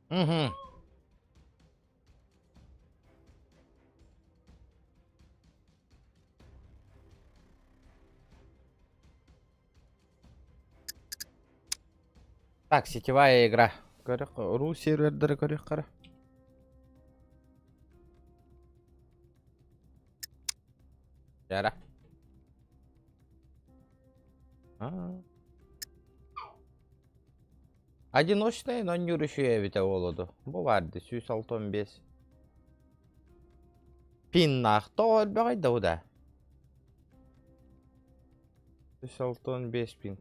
Угу. Так, сетевая игра. Ру сервердері көрек қара. Яра. Одиночный, но не yürüyüşüye bite oldu. Bu vardı. 165. Pinnak da olmaydı o da. 165 ping.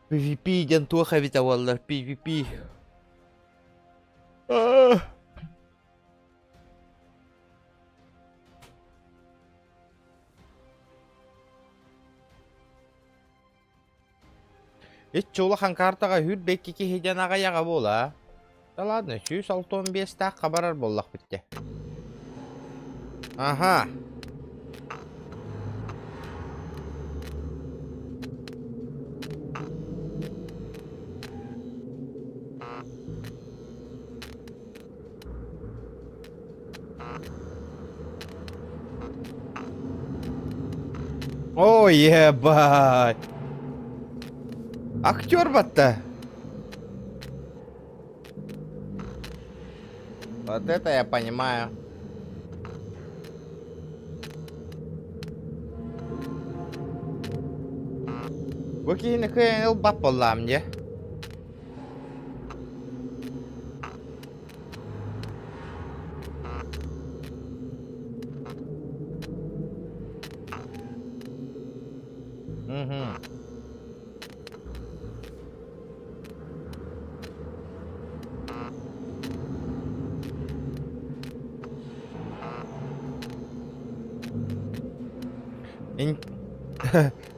PvP'den tuha bite oldular. PvP. Чулахан картаға хүр бекке хеден ағаяға бола. Да ладно, 165 тақ қабарар боллақ бітті. Ага. Ой, ебать. Актер батта. Вот это я понимаю. Бөкейіні көйінел бап болам, не?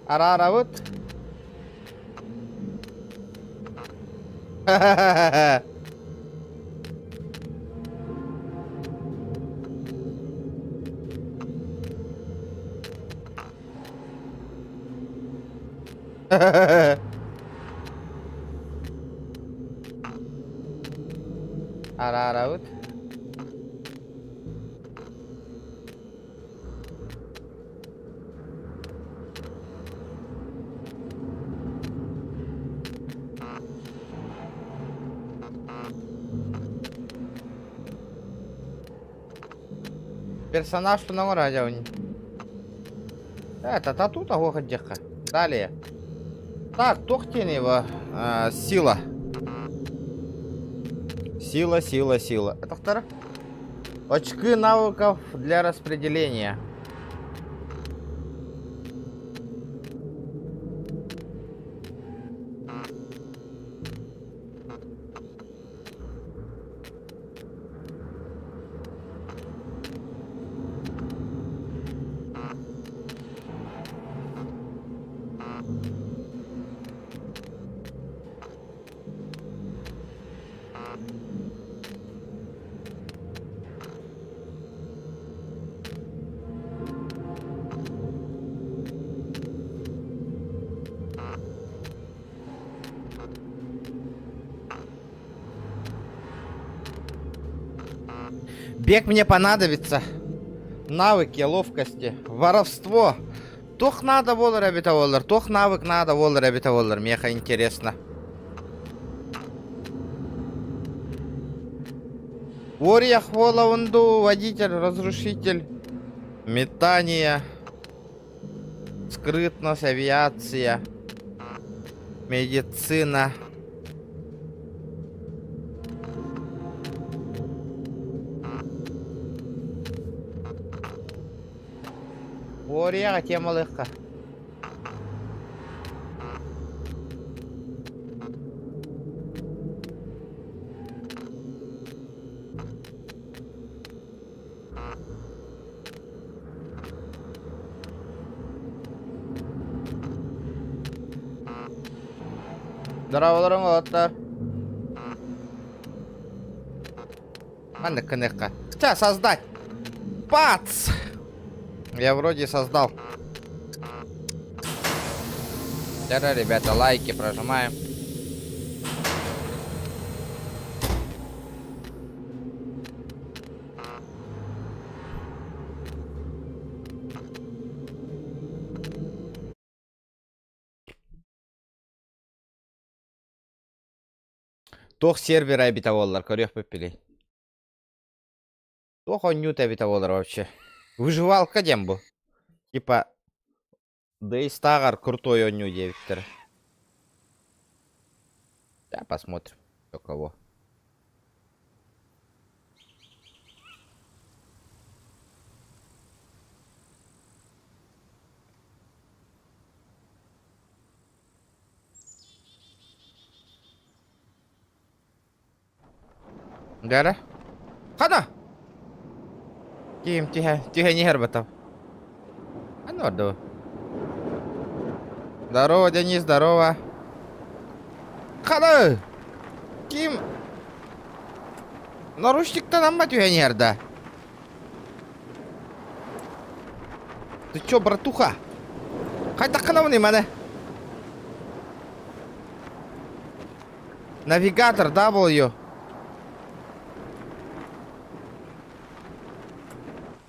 Ара-ара вот. Ара-ара вот. Персонаж, что на радио. Это тату того ходяха. Далее. Так, тохтень его. Сила. Сила. Это второе. Очки навыков для распределения. Бег мне понадобится. Навыки, ловкости, воровство. Тох надо воллер обитоволлер, тох навык надо воллер обитоволлер. Меха интересно. Ворьях воловунду, водитель, разрушитель, метание, скрытность, авиация, медицина. Орияға темалыққа. Здраволарың оттар. Анда кыныққа. Сейчас создать. Пац! Я вроде создал. Тогда, ребята, лайки прожимаем. Тох сервера обитоволлар, корёх попили. Тох он нют обитоволлар вообще. Выживалка дембу. Типа, Дейстагар крутой он ню девиттер. Да, посмотрим, кто кого. Дара? Хана! Ким, тихо, не гербатов. А ну, да. Здорово, Денис, здорово. Хана! Ким? Наручник-то нам мать не герда. Ты чё, братуха? Хайда ханавни мене. Навигатор W.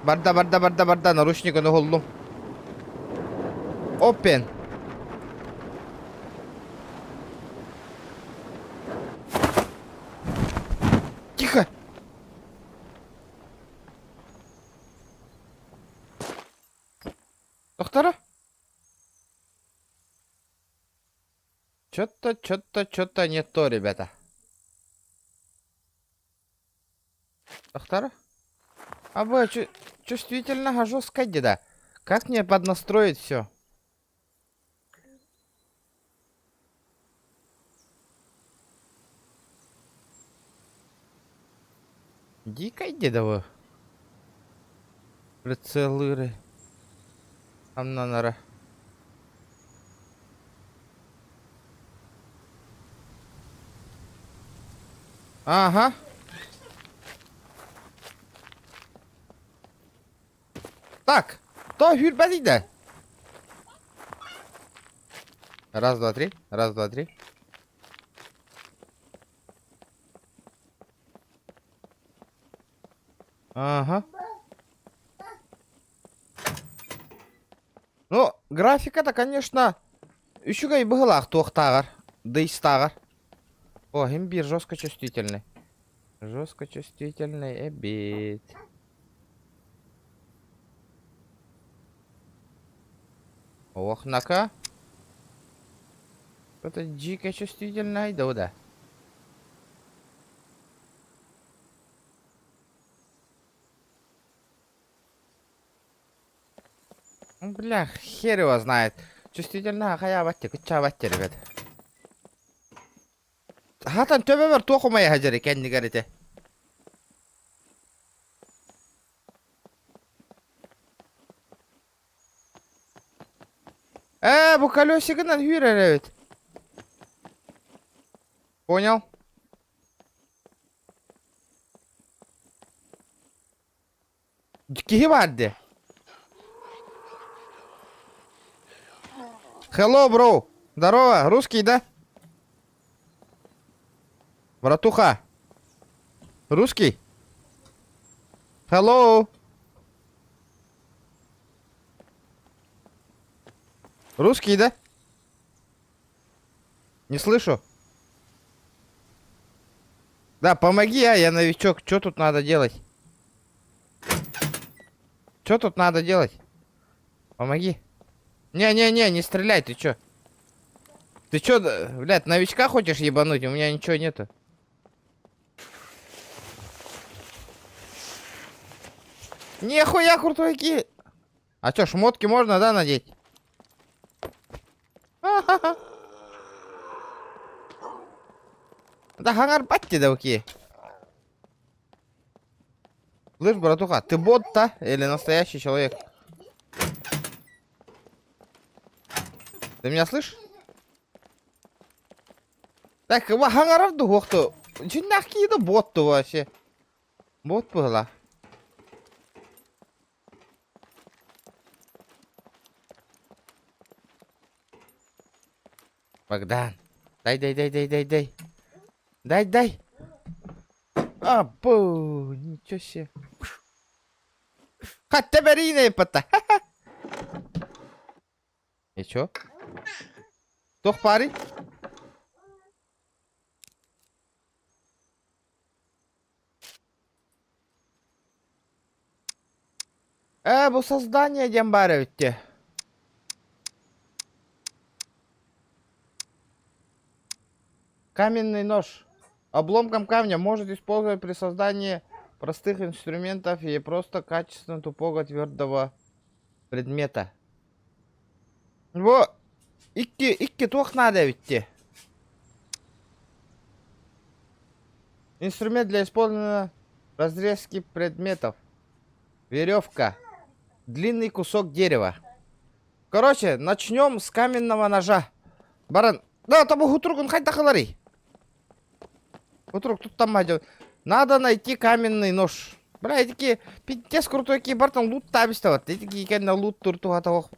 Барда, наручник onu buldum. Open. Тихо. Доктора? Чё-то не то, ребята. Доктора? А вы чувствительно жестко деда. Как мне поднастроить все? Дикой дедово. Прицелыры. Амнанара. Ага. Так, то хюрбазида. Раз, два, три. Раз, два, три. Ага. Ну, графика-то, конечно, еще и была тохтагар. Да и стагар. О, имбирь жестко чувствительный. Жестко чувствительный обед. Ох, на-ка. Это дико чувствительный, да. Бля, хер его знает. Чувствительно, хая ватте, куча ватте, ребят. Хатан төбе бар тохумай хажары кенди гарите. Bu колесикынан хюреревит. Понял? Киги варде. Hello, бро. Здорово, русский, да? Братуха. Русский? Hello. Русский, да? Не слышу. Да, помоги, я новичок. Что тут надо делать? Что тут надо делать? Помоги. Не-не-не, не стреляй, ты чё? Ты чё, блядь, новичка хочешь ебануть? У меня ничего нету. Нихуя крутой ки. А чё, шмотки можно, да, надеть? Да хангар батти да уки. Слышь, братуха, ты бот-то или настоящий человек? Ты меня слышишь? Так, хангаров духохту. Чинахки да бот-то вообще. Бот была. Богдан. Дай. Дай. Абу, ничего себе. Хотя бы рина епата. И чё? Тох пари? Бу создание дембаровите. Каменный нож. Обломком камня может использовать при создании простых инструментов и просто качественно тупого твердого предмета. Во, икки тох надо ведь. Инструмент для использования разрезки предметов. Веревка. Длинный кусок дерева. Короче, начнем с каменного ножа. Баран. Да, там хутрук, он хоть тахалари. Хутрук, тут там мадет. Надо найти каменный нож. Бля, эти такие, пиздец крутой кибар, там лут табистоват. Эти такие, конечно, лут турту атавох.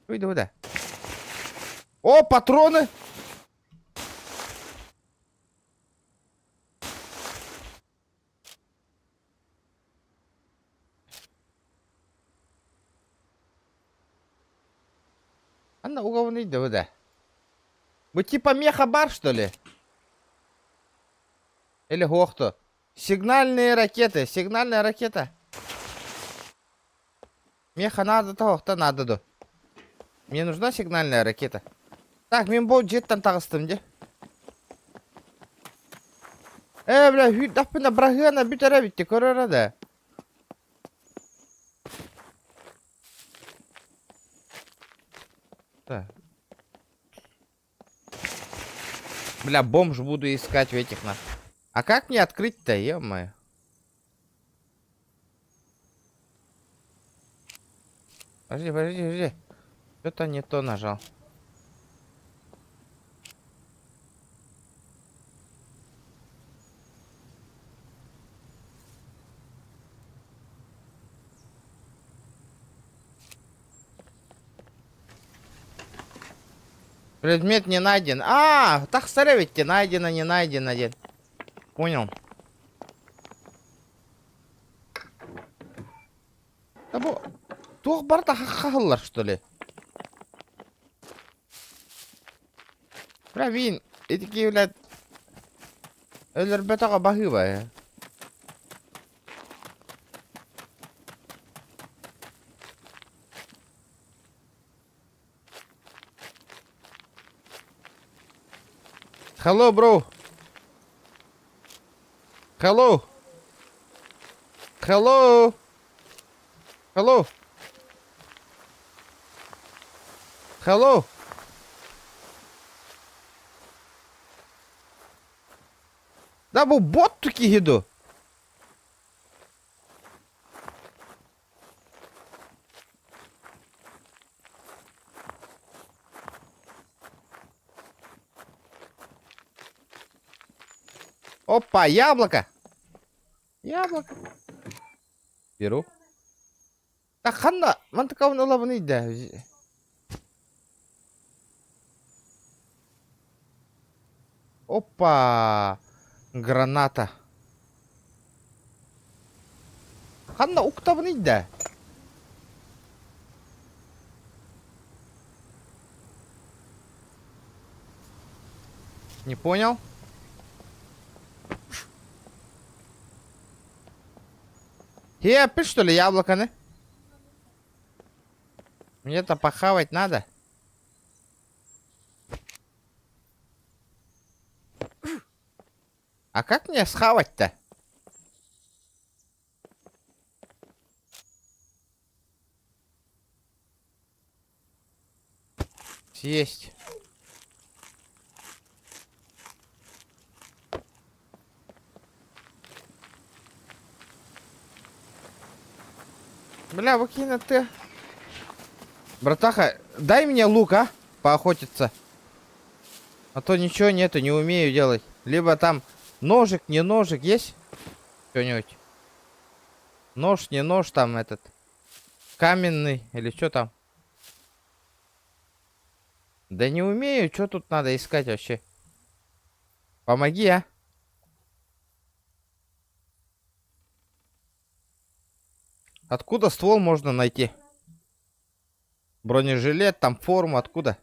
Уйда. О, патроны! Она уговный, да. Вы типа меха-бар, что ли? Или гохто? Сигнальная ракета. Меха надо, то надо, да. Мне нужна сигнальная ракета. Так, мен бұл жеттен тағыстым, де. Бля, хүйтақпына брағына бүтәрі бітті, көрір ада. Бля, бомж буду искать в этих на. А как мне открыть-то, ё-моё? Подожди. Что-то не то нажал. Предмет не найден. Так старевите, найдено, не найдено, дед. Понял. Тух барда хахаллар, что ли? Правин, эти блядь. Элербетага багыва. Hello, bro. Hello. Да bu bot таки gidiyor. Опа, яблоко. Беру. Так, ханна, вон такого на лавны, да. Опа. Граната. Ханна уктавны, да. Не понял? Опять что ли яблоко, не? Мне-то похавать надо. А как мне схавать-то? Съесть. Бля, выкинь ты. Братаха, дай мне лук, а? Поохотиться. А то ничего нету, не умею делать. Либо там ножик, не ножик есть? Что-нибудь? Нож, не нож, там этот. Каменный или что там? Да не умею, что тут надо искать вообще? Помоги, а? Откуда ствол можно найти? Бронежилет, там форму, откуда?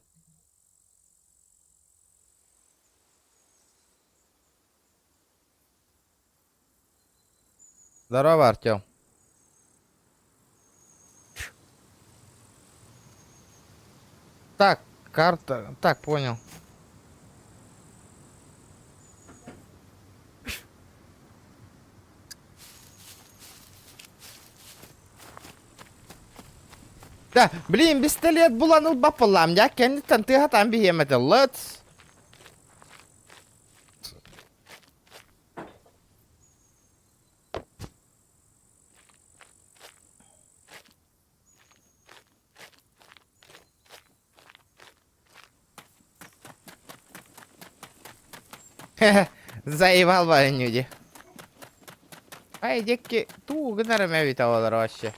Здорово, Артем. Так, карта. Так, понял. Да, блин, пистолет буланып бапылам. Я кеннитен ты хатан бихемете. Let's. Заебал военюди. Ай, декки, ту гнарами витавал вообще.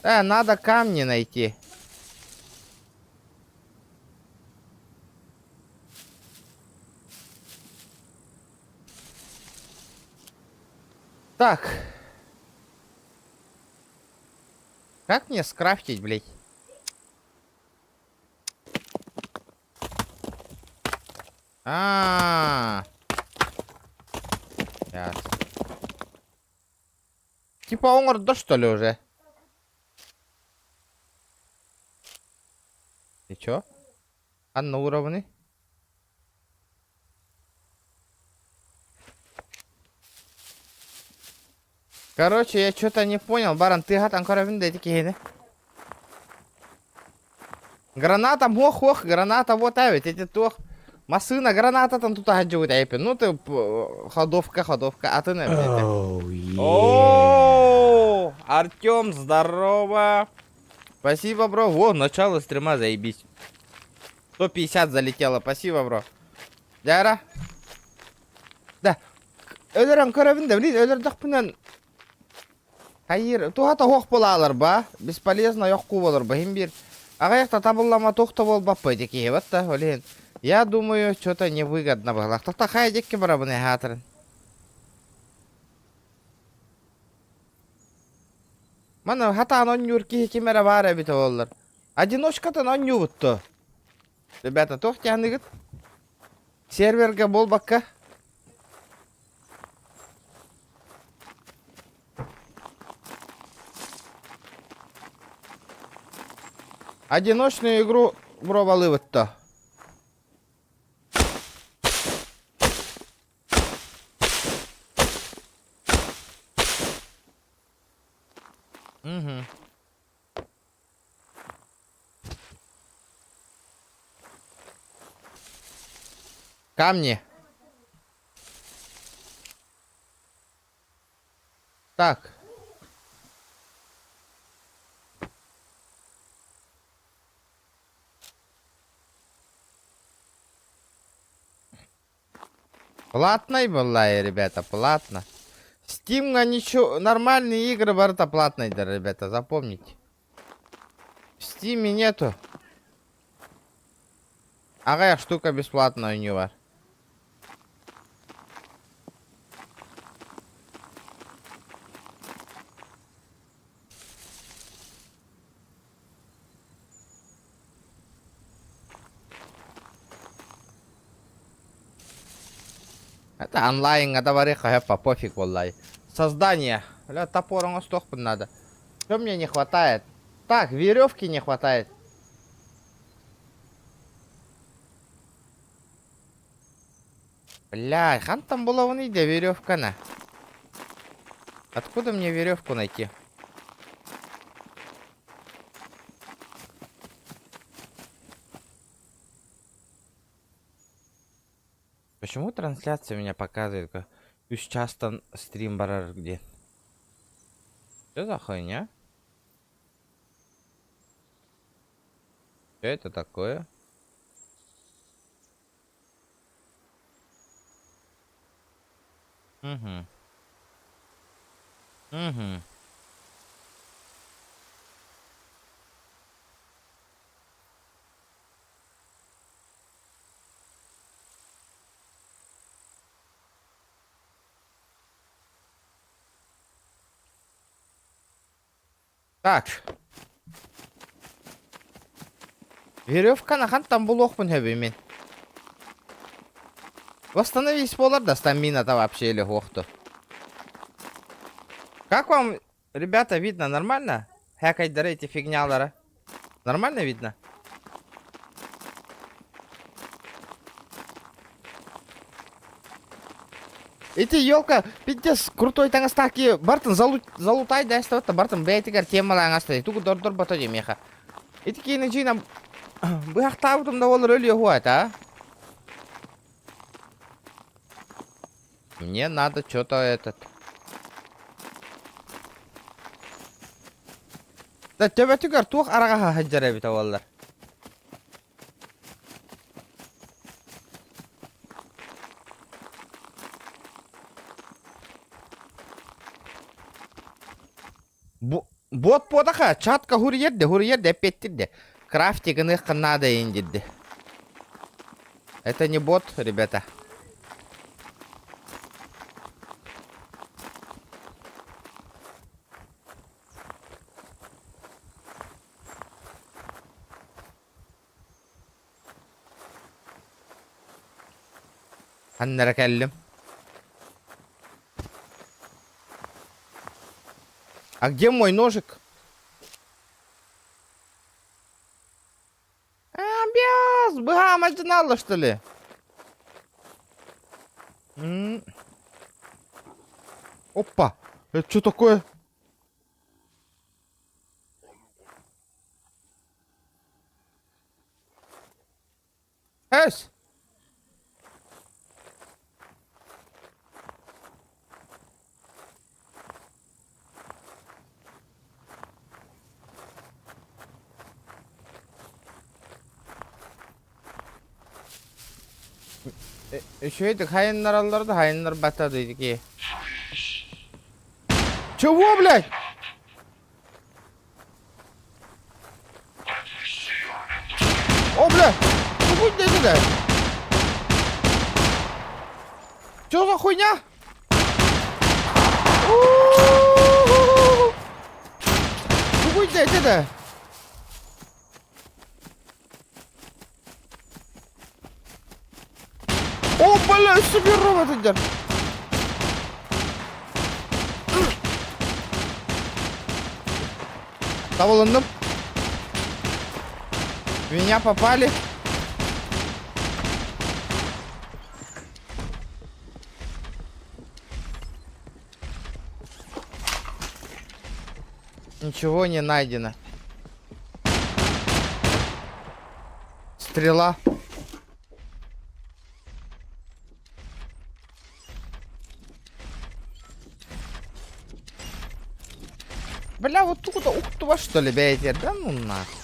Надо камни найти. Так. Как мне скрафтить, блядь? А, ясно. Типа он гордо, что ли, уже? И чё? На уровне? Короче, я что-то не понял. Баран, ты гатан коровин да такие, граната, мох, граната, вот авит, эти тох. Масына, граната там тут аджу тайпи. Ну ты ходовка, а ты не блядь. О, Артем, здорово. Спасибо, бро. Во, начало стрима, заебись. 150 залетело, спасибо, бро. Дяра. Да. Ölürüm karabinde, блин, ölürdük bundan. Hayır, tuhata hoq bolalar ba. Бесполезно yoqqu болар ба. Хим бир. Ағаяқта табыллама тоқта бол баппа деке. Вот да, блин. Я думаю, что-то невыгодно было. Кто-то хайдекки барабаны хатрын. Мана хата он юрки хикимера бара бит олар. Одиночкатан он юбутто. Ребята, тохтяныгыт. Серверге бол бакка. Одиночную игру пробовали вот то. Угу. Камни. Так. Платной была, ребята, платно. Steam ничего, нормальные игры барта платные, да, ребята, запомните. В Steam нету. Ага, штука бесплатная у него. Это онлайн, это вариха, по пофиг, валлай. Создание. Бля, топором остохпать надо. Что мне не хватает? Так, веревки не хватает. Бля, хан там была вон иди веревка на. Откуда мне веревку найти? Почему трансляция меня показывает, как часто стрим барар где? Что за хуйня? Что это такое? Угу. Угу. Так. Веревканы қантан бұлоқпын хөбі мен. Восстановись болар да стамина-то вообще или хохту. Как вам, ребята, видно? Нормально? Хэкайдары эти фигнялары. Нормально видно? Эти елка, пиздец, крутой таңыстаки. Бартын залутай да эстеватта, бартын бәйтігер темалаң асты. Тугу дор бато демеха. Эти кейінің жинам, бұяқта аудымда олар өлі хуайт, а? Мне надо что-то этот. Да төбе түгер туық араға хаджар әбіт олар. Бот подаха, чатка хур ерде, петтирде. Крафтиганы надо индидде. Это не бот, ребята. أنا أكلم. А где мой ножик? Бяс, быга мажинала, что ли? Опа, это что такое? Эс! Еще это хайннар алларды, хайннар батады идеки. Чего, блядь? О, блядь! Что будет это? Что за хуйня? Что будет это? О, блядь, супер робот идет. Таволындым. В меня попали. Ничего не найдено. Стрела. Бля, вот тут ухтува что ли, бейте? Да ну нахуй.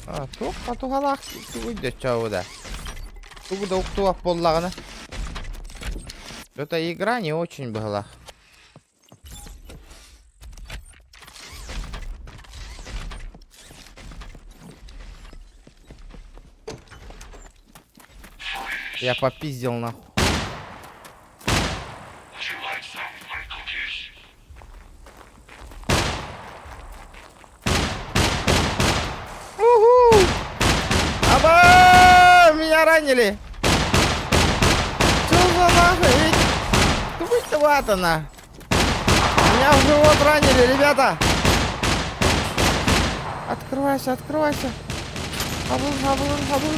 А, тух, а тух алах, тугуйда чауда. Тугуда ухтува поллагана. Что-то игра не очень была. Я попиздил нахуй. Ранили. Что за нахуй? Тупо-то она. Меня в живот ранили, ребята. Открывайся, открывайся. Хабун, хабун, хабун.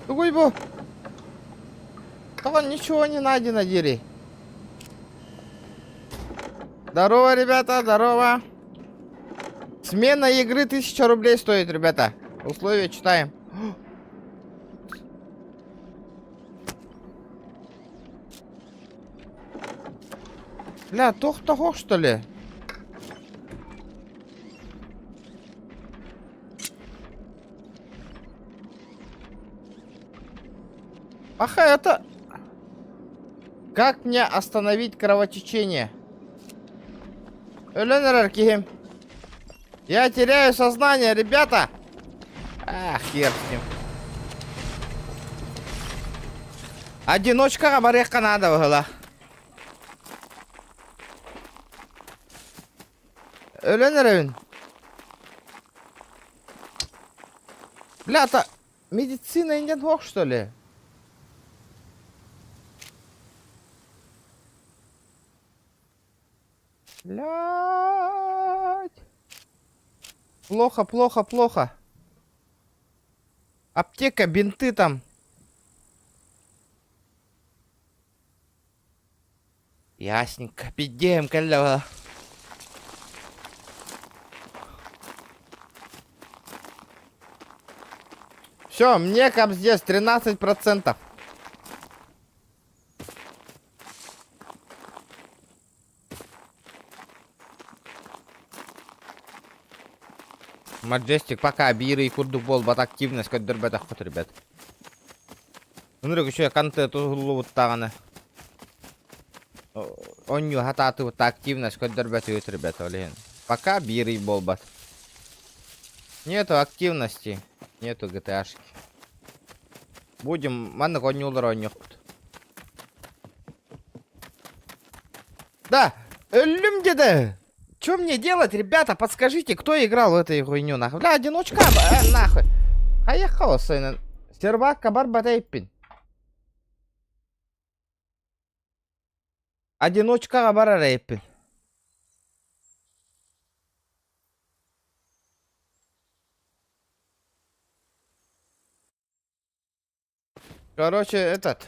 Тугой был. Там ничего не найдено, Дири. Здорово, ребята, здорово. Смена игры 1000 рублей стоит, ребята. Условия читаем. Бля, тох-того, что ли? Ах, это... Как мне остановить кровотечение? Я теряю сознание, ребята! А, хер с ним. Одиночка барехка надо было. Ölen. Бля-то медицина инден хох, что ли? Блядь. Плохо. Аптека, бинты там. Ясненько. Пидеем, калева. Все, мне капздец 13%. Маджестик, пока биры и курду болбат активность көддөрбөт акпыт, ребят. Нурек еще канты тулубут таганы. Онью хататы вот активность көддөрбөт өт, ребят, олеген. Пока биры болбат. Нету активности, нету GTA-шки. Будем, манны конюлар онюкпут. Да, ölüm деда. Что мне делать, ребята? Подскажите, кто играл в этой хуйню, нахуй? Бля, одиночка, нахуй. Хаехал, сын. Сервак, кабар, батайпин. Одиночка, кабар, рейпин. Короче, этот...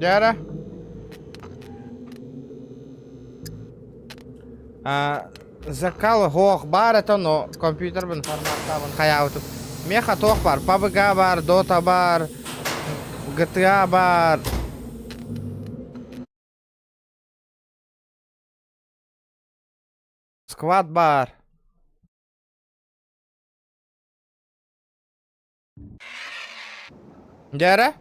Яра. Закал гох бар это но компьютер бен форматта бен хаяуту. Меха тох бар, PUBG бар, Dota бар, GTA бар. Squad бар. Яра?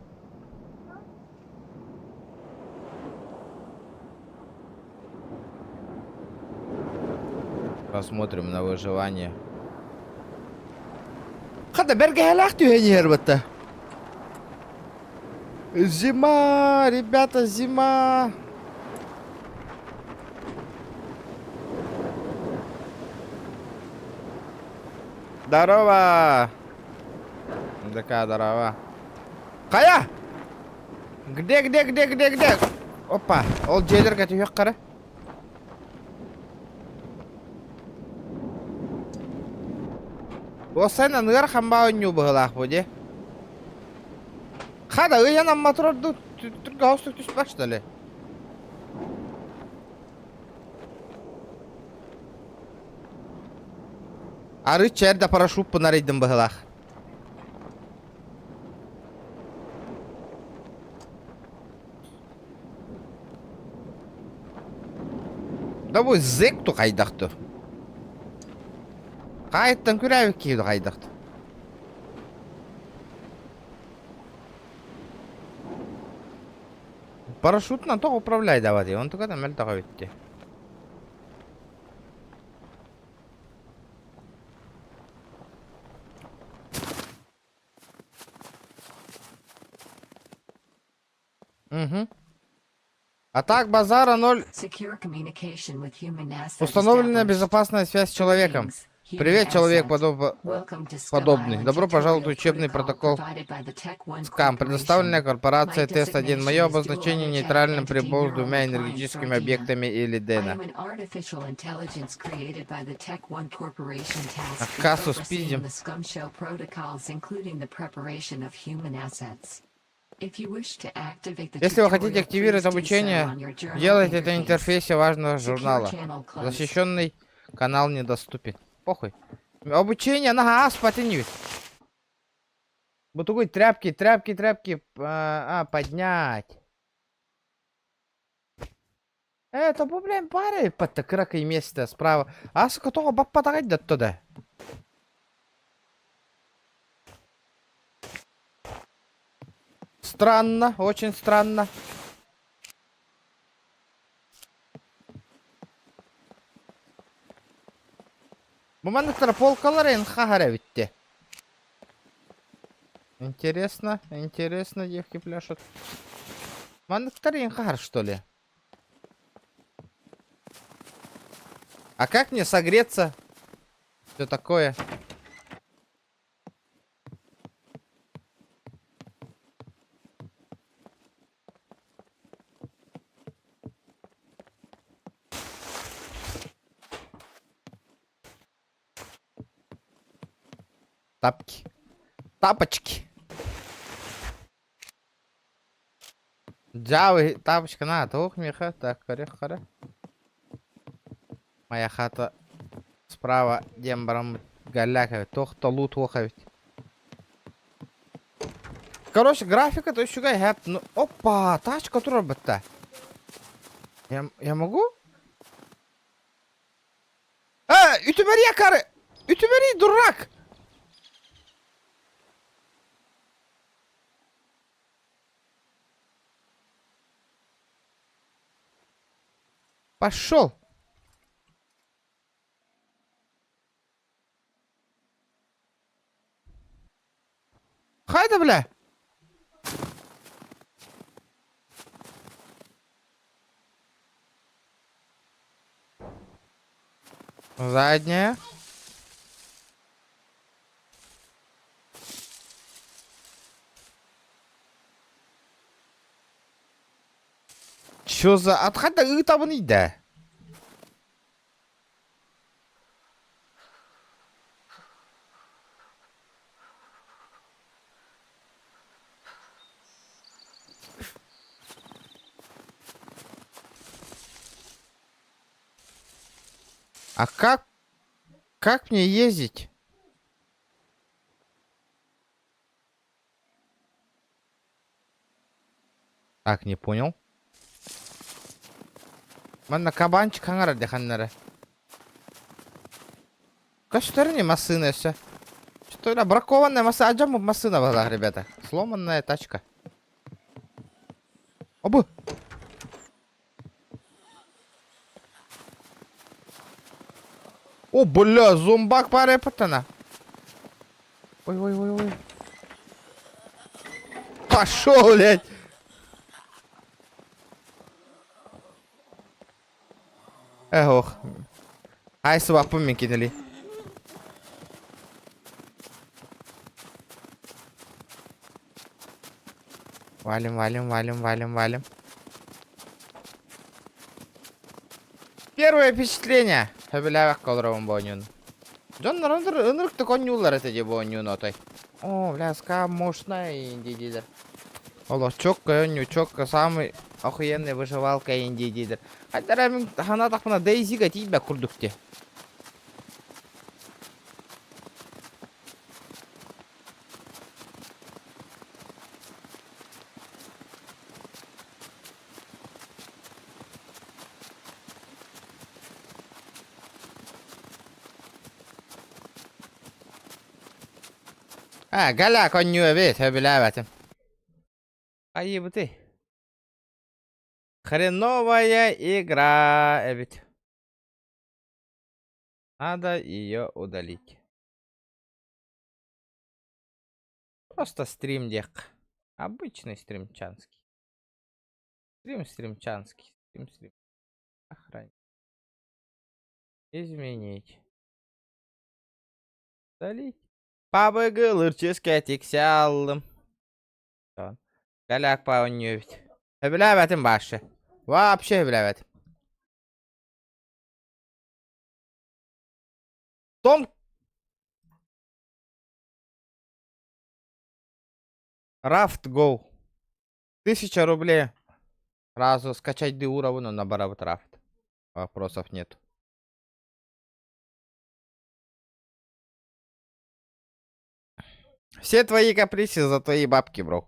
Посмотрим на выживание. Хада берга лахтю генервата. Зима, ребята, зима. Здорово. Такая здорово. Кая? Где? Опа, ол джейлерге түйек қара. Осайна ныр хамба ойню бұғылақ бұде. Хада ұян амматрорды түргі ауыстық түс башталы. Ары чәрді парашют пынарайдың бұғылақ. Да бұл зек тұ қайдақты. Қайттан көрәвік кейді қайдақты. Парашютнан тоқ управляй давады. Он тұға да мәл таға өтті. Атак базара 0. Установлена безопасная связь с человеком. Привет, человек подобный. Добро пожаловать в учебный протокол СКАМ. Предоставленная корпорация Тест-1. Мое обозначение нейтральным прибор с двумя энергетическими объектами или ДЭНа. А кассу спиздим. Если вы хотите активировать обучение, делайте это в интерфейсе важного журнала. Защищенный канал недоступен. Похуй. Обучение, ага, спатенивит. Бутугой, тряпки, поднять. Это, блин, паре, подтакрака и место справа. А с которого баппатагать да туда. Странно, очень странно. Буманықтар полкаларын хахаравитте. Интересно, интересно, девки пляшут. Буманықтар хахар, что ли? А как мне согреться? Все такое. Тапки. Тапочки. Джавы, тапочка, на, тух меха. Так, хара. Моя хата справа дембром галякает. Тох-то лут лохавит. Короче, графика то еще гай. Ну, опа, тачка тут робота. Я могу? Ютубери, кары! Ютубери, дурак! Пошел! Хайда, бля! Задняя. Чё за... Отходь, там не да. А как мне ездить? Так, не понял. Манна кабанчик хангара деханнара. Каштар не машина все. Что это бракованная машина? А джаму машина была, ребята. Сломанная тачка. Оба! О, бля, зомбак паре патана. Ой. Пошел, блядь. Ох. Ай, свапу мне кинули. Валим. Первое впечатление. Хабилявах колоровым бонюн. Джон нырыкты конюлар это де бонюн отой. О, бля, скам мощная инди-дидер. Оло, чокка, самый охуенный выживалка инди-дидер. Хотя рамин хана тахпана дейзига тибя курдукте. Галя коню вет, хабиляватым. Ты. Хреновая игра, ведь. Надо ее удалить. Просто стримдек. Обычный стримчанский. Стримчанский. Стрим. Охранить. Изменить. Залить. Пабыгы лырчыска тексе aldım. Tamam. Galak pa oynuyor. Bilemedim başı. Вообще bilemedim. Том. Рафт Go. 1000 рублей. Сразу скачать до уровня на барабат рафт. Вопросов нет. Все твои каприсы за твои бабки, бро.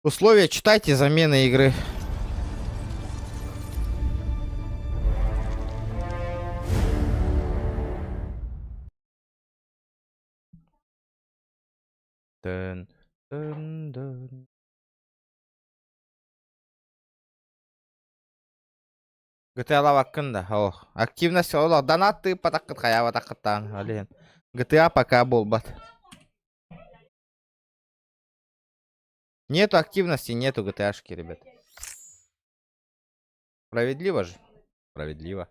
Условия читайте, замена игры. Дын, дын, дын. GTA hakkında. Oh. Активность ola донаты потакыт кая потакыттан. Ален. GTA пока был бат. Нету активности, нету GTA-шки, ребят. Справедливо же? Справедливо.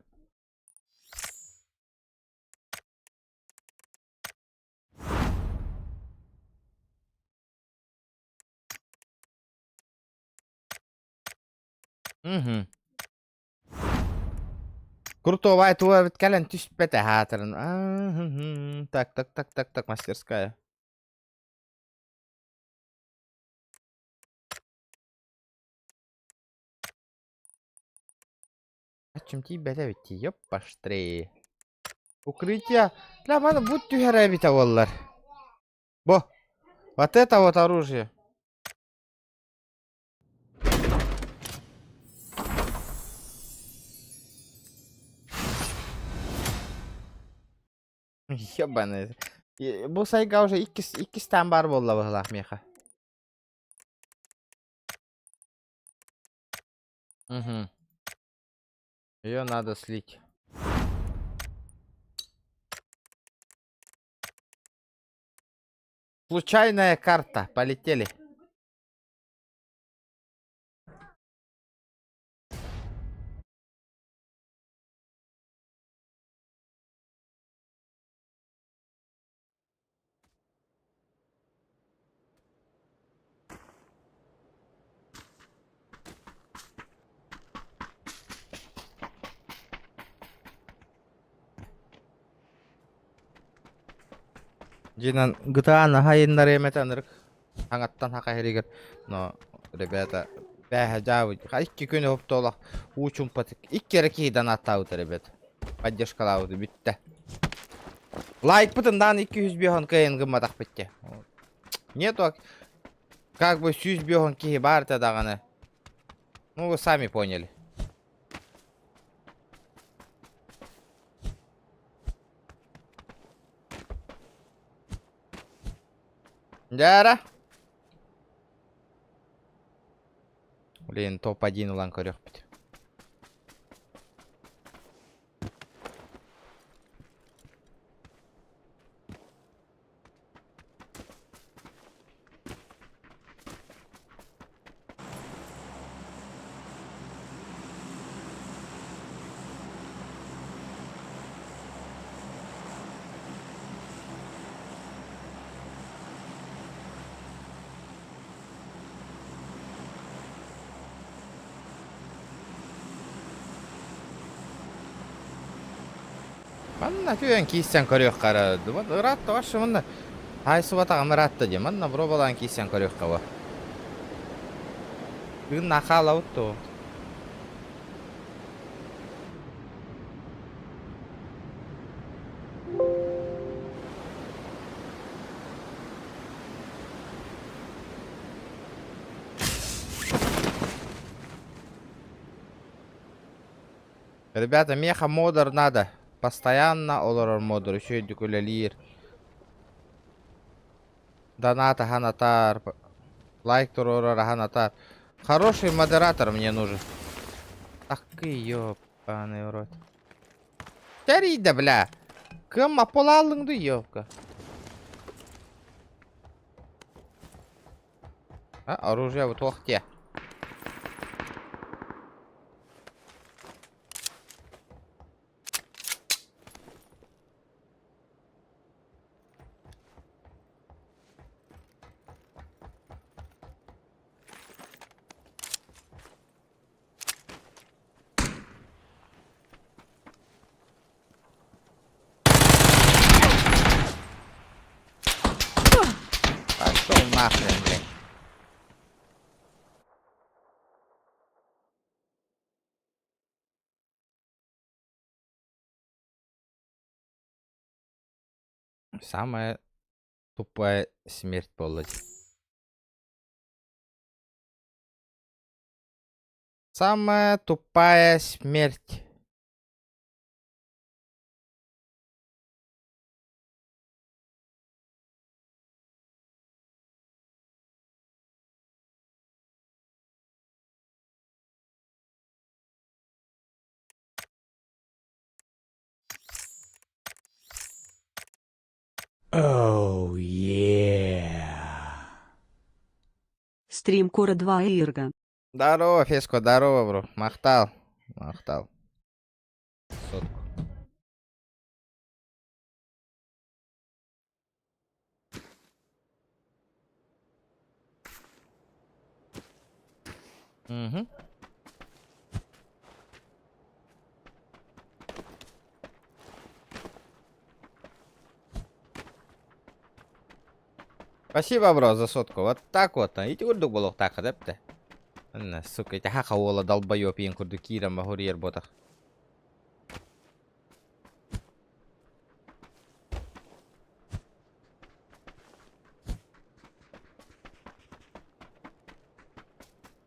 Угу. Крутого твой веткален тюс пете хатерн. Так, мастерская. А чем тебе давите, ёппаштрее. Укрытие. Для мана будь тюхеребита, воллар. Бо. Вот это вот оружие. Ёбаный. Бу сайга уже iki стамбар болла бахлах меха. Угу. Ее надо слить. Случайная карта. Полетели. Жинан GTA на хайыннар эметанырык. Хаңаттан хака херигер. Но, ребята, бähä жабыт. Хайки күнү хоптолак. Учум патык. Иккере кийдан аттабыт, ребят. Поддержкалабыт бүтті. Лайк бутындан 200 бёхан кайын гымматак бітті. Нету, как бы 100 бёхан кии бар тадағаны. Ну, вы сами поняли. Дяра. Блин, топ-1 улан көрөк бит. Манна күйен кейсен көрөк қара. Ыратты башы манна. Айсы батағым ыратты де. Манна бро балан кейсен көрөк қава. Бүгін нақала ұтты. Ребята, меха модер надо. Постоянно олорор модер. Еще и декулялир. Доната ханатар. Лайк турора ханатар. Хороший модератор мне нужен. Ах ты ёбаный в рот. Терида, бля. Кым аполалыңды ёбка. А, оружие в толхте. нахрен, блядь. Самая тупая смерть полоти. Самая тупая смерть. Oh yeah. Стрим Кора 2 Ирга. Здорово, Феско, здорово, бро. Махтал. Сотку. Угу. Спасибо, бро, за сотку. Вот так вот. Иди курдук болук так, адепте. Сука, эти хахауола долбоёб ен курдук кирам махурьер ботах.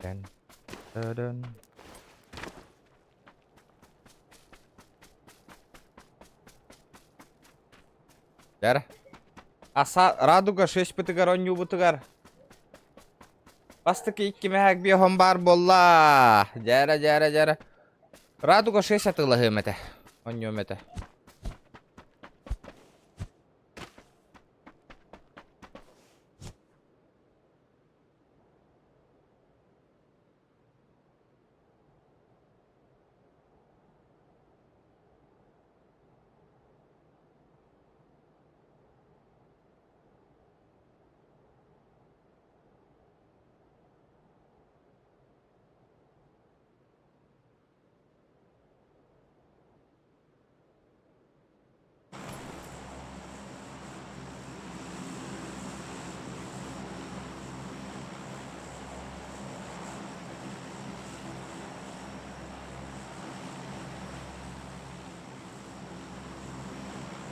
Дын. Дэр. Аса радуга 6 бытыгар, 10 бытыгар. Бастыки 2 мэхак биохом бар болла. Жара. Радуга 6 атыла хымете. 10 мете.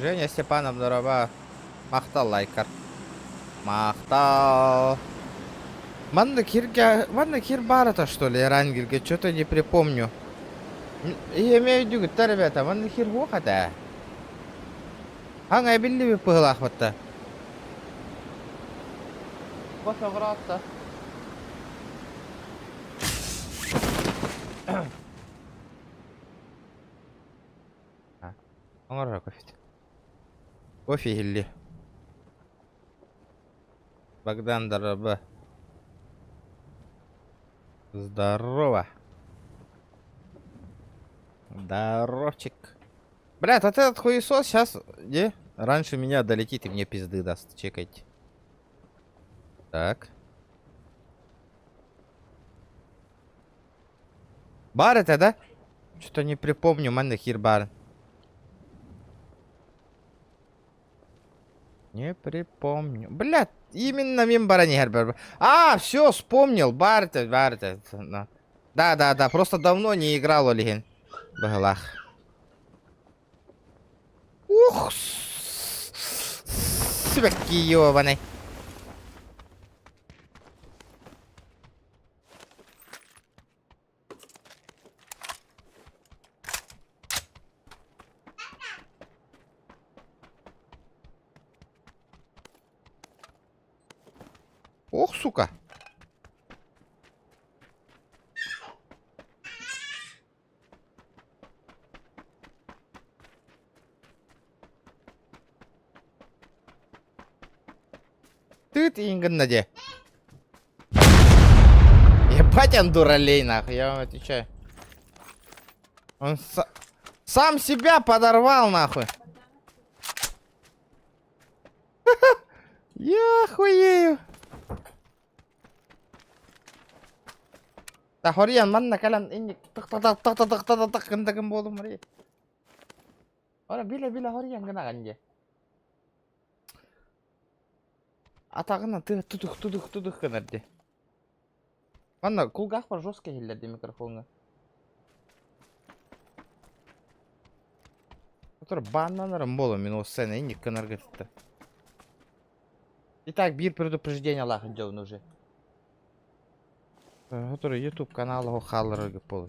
Женя Степанов, здорово. Махтал лайкар. Махтал. Манна Кир Барата, что ли, Рангельге? Что-то не припомню. Я имею в виду, да, ребята, Манна Кир Вохата. Ханга билли пыглах вот-то. Фотографта. Аңарга кофе. Кофе или? Богдан, здорово. Здорово. Здоровчик. Блядь, вот этот хуесос сейчас, где? Раньше меня долетит и мне пизды даст. Чекайте. Так. Бар это, да? Что-то не припомню, Манна Кир бар. Не припомню. Блядь, именно мимбара не гербер. А, все, вспомнил. Барта. Да. Просто давно не играл Олеген. Баглах. Ух, свяки ёбаный. Ох, сука. Ты ингнаде. Ебать он дуралей, нахуй, я вам отвечаю. Он сам себя подорвал, нахуй. Я хуею. Да хориян манна калан инник так кым болдум мри. Ора биле хориян гына канже. атағынан тудық кенерде. Ана кулгах бар жесткий келерде микрофонга. Который бананарым болу мен осы сцена инде кенергетті. Итак, bir предупреждение лахын жауын уже. Который YouTube каналы халыры болу.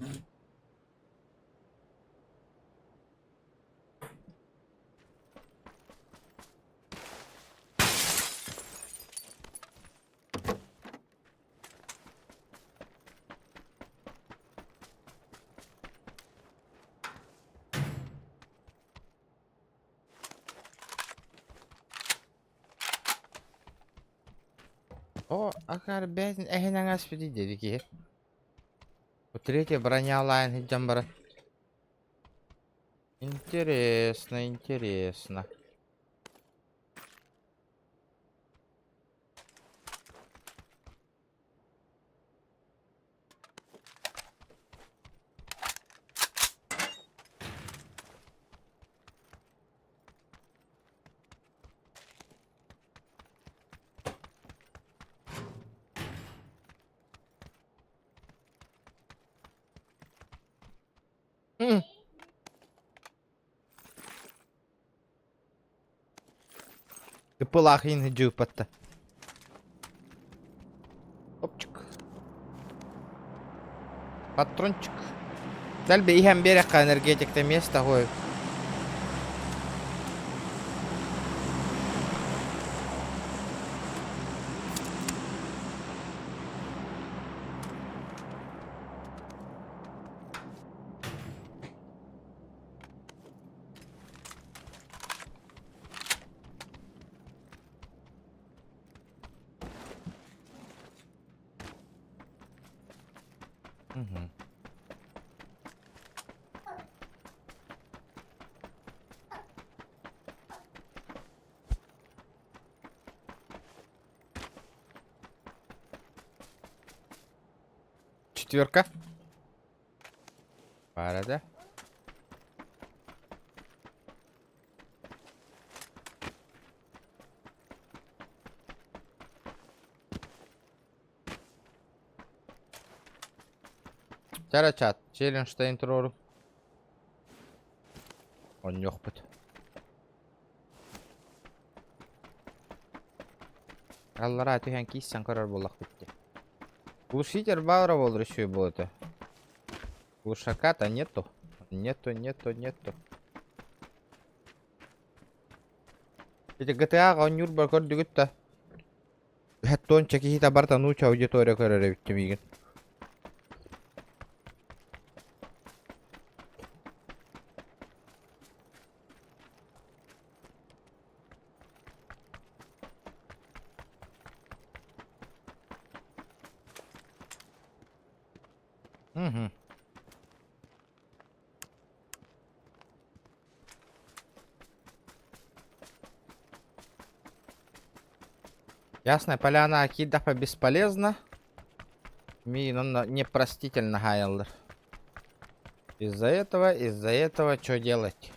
О, акар бәзін әхенен аспеди деді ке. Третья броня лайн хиджам бара. Интересно, интересно. Пылах ин хиджу патта. Опчик. Патрончик. Дәл бейхем берек энергетикте место қой. Четверка. Пара, да? Тяра чат. Челленштейн туруру. Он жоқ бұд. Аллара түйен кейсен көрір болақ бітті. Глушитель баура болыр еще будет. Глушака-то нету. Нету. Эти GTA-га он юрбар көрдігітті. Хэттон чеки хита барта нуча аудитория көрір біттімеген. Ясная поляна Акидапа бесполезна. Мина непростительно гайлер. Из-за этого что делать?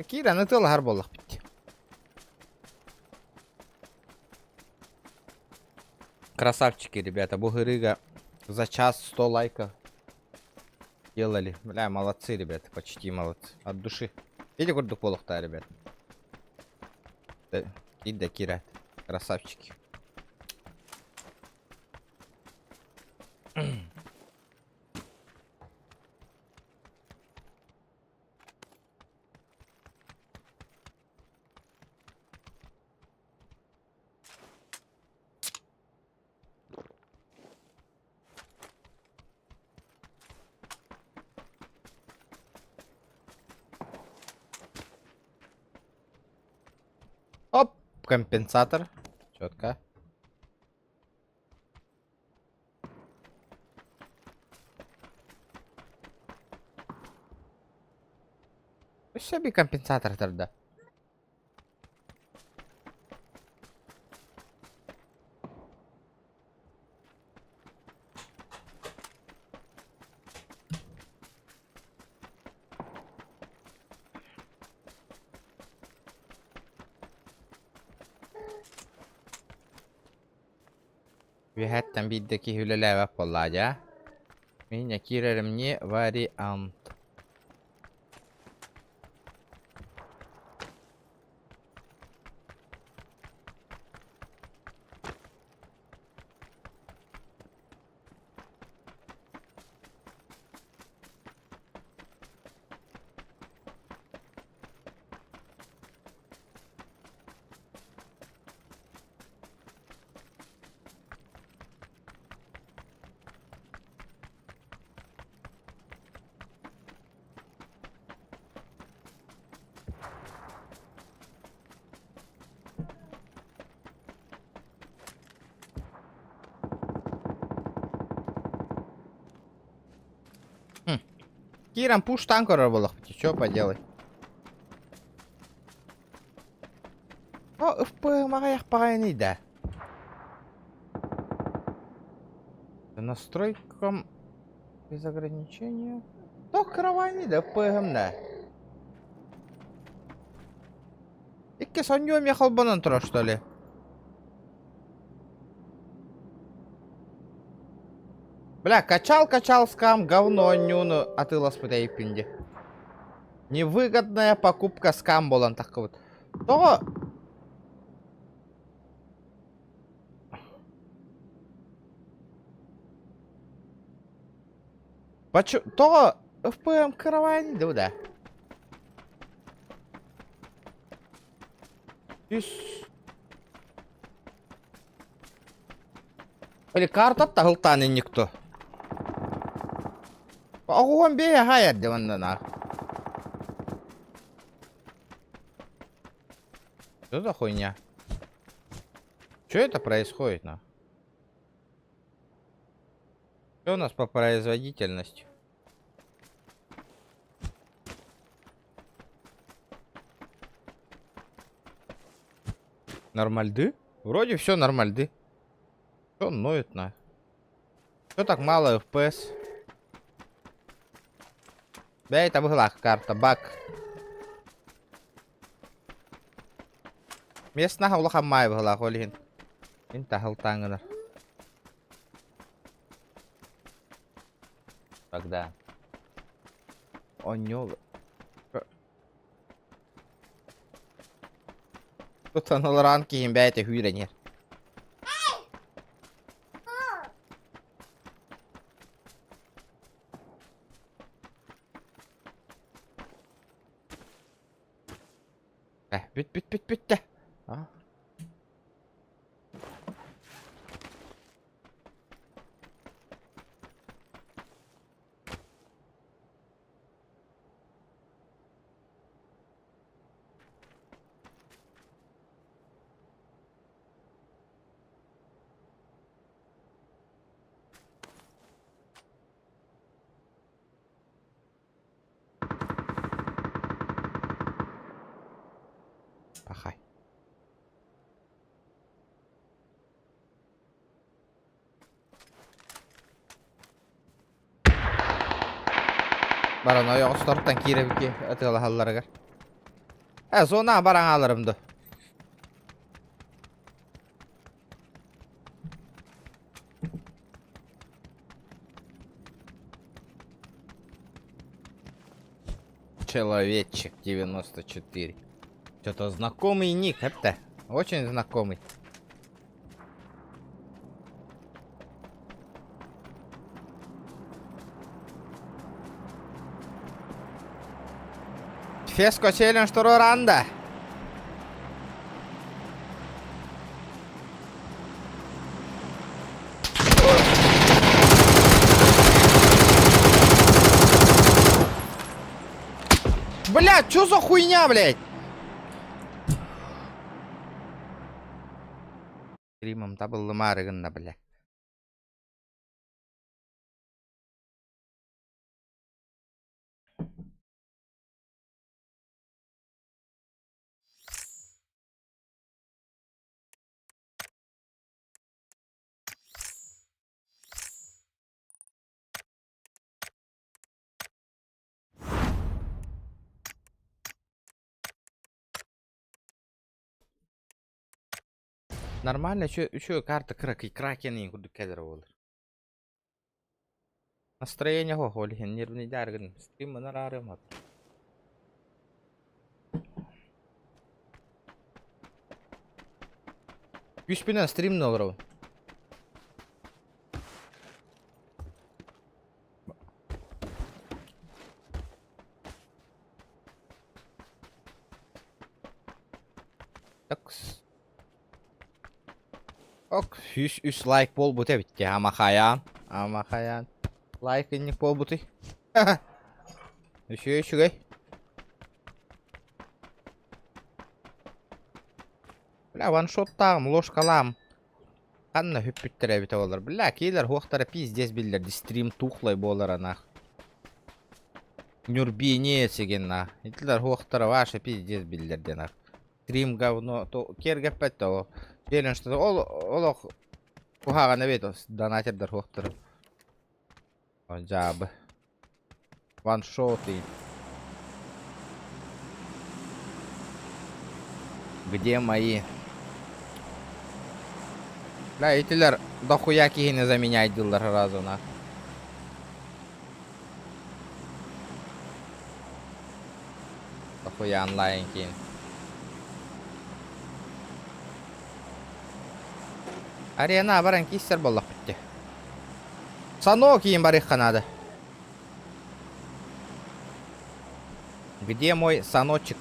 Кира, ну ты лагар болах пить. Красавчики, ребята, бугырыга за час 100 лайков делали. Бля, молодцы, ребята, почти молодцы. От души. Видите, куда полух-то, ребят. Да, Кира. Красавчики. Оп, компенсатор. Четко. Себе компенсатор тогда. Vihettem biddeki hüleleve pollaja. Minä kirerim nie variant. Кирам пуш танкер было, что поделать? О, ФПМ аяқ пағайын да. Настройкам без ограничения. То каравани да ФПМ да. Икке соньем ехал банан тро, что ли? Бля, качал скам, говно нюну, а ты ласпытай пинди. Невыгодная покупка скам болан так вот. То... Почему? То ФПМ каравани, да. Или карта тагылтаны никто. Огон бе хайер деванна. Что за хуйня? Что это происходит, на? Что у нас по производительности? Нормальды? Вроде все нормальды. Что ноет на? Что так мало FPS? Да, это была карта, баг. Местная улаха май была, холин. Интахал тангана. Тогда. Он не... Тут он ранки имбяет и хюренер. Бит. А? Пахай. Baran ayak starttan kirevki atıla hallarga. Zona baran alırımdı. Человечек 94. Что-то знакомый ник, это очень знакомый. Феско челлендж Туроранда. Блядь, чё за хуйня, блядь? Римом табыл марыгында, блядь. Нормально, еще карта кракен ең күрдік кәдір olur. Настроение хох ол ең нервный дәргін. Стрим мұнар арым ат. Күшпенен стрим не olur. Ok, 100 like bol bu tabii ki ama hayan. Ama hayan. Like inlik bol bu. Şu. Бля, ваншоттағым, ложкалам. Қанна хүппіттірі біті олар. Бля, кейлер хоқтары пиздес білдерді. Стрим тухлай болар анақ. Нюрбине сеген нақ. Итлер хоқтары ваша пиздес білдерді нақ. Стрим говно. Кергеп бәтті о. Желен что олық кухағаны бет донатердер хоқтары. Жабы. Ваншоты. Где мои? Бля, этилер дохуя кихини заменяет дилдер разу на. Дохуя онлайн кин. Арена баран кистер боллақ бітті. Сано кейін барих қанады. Где мой саночек?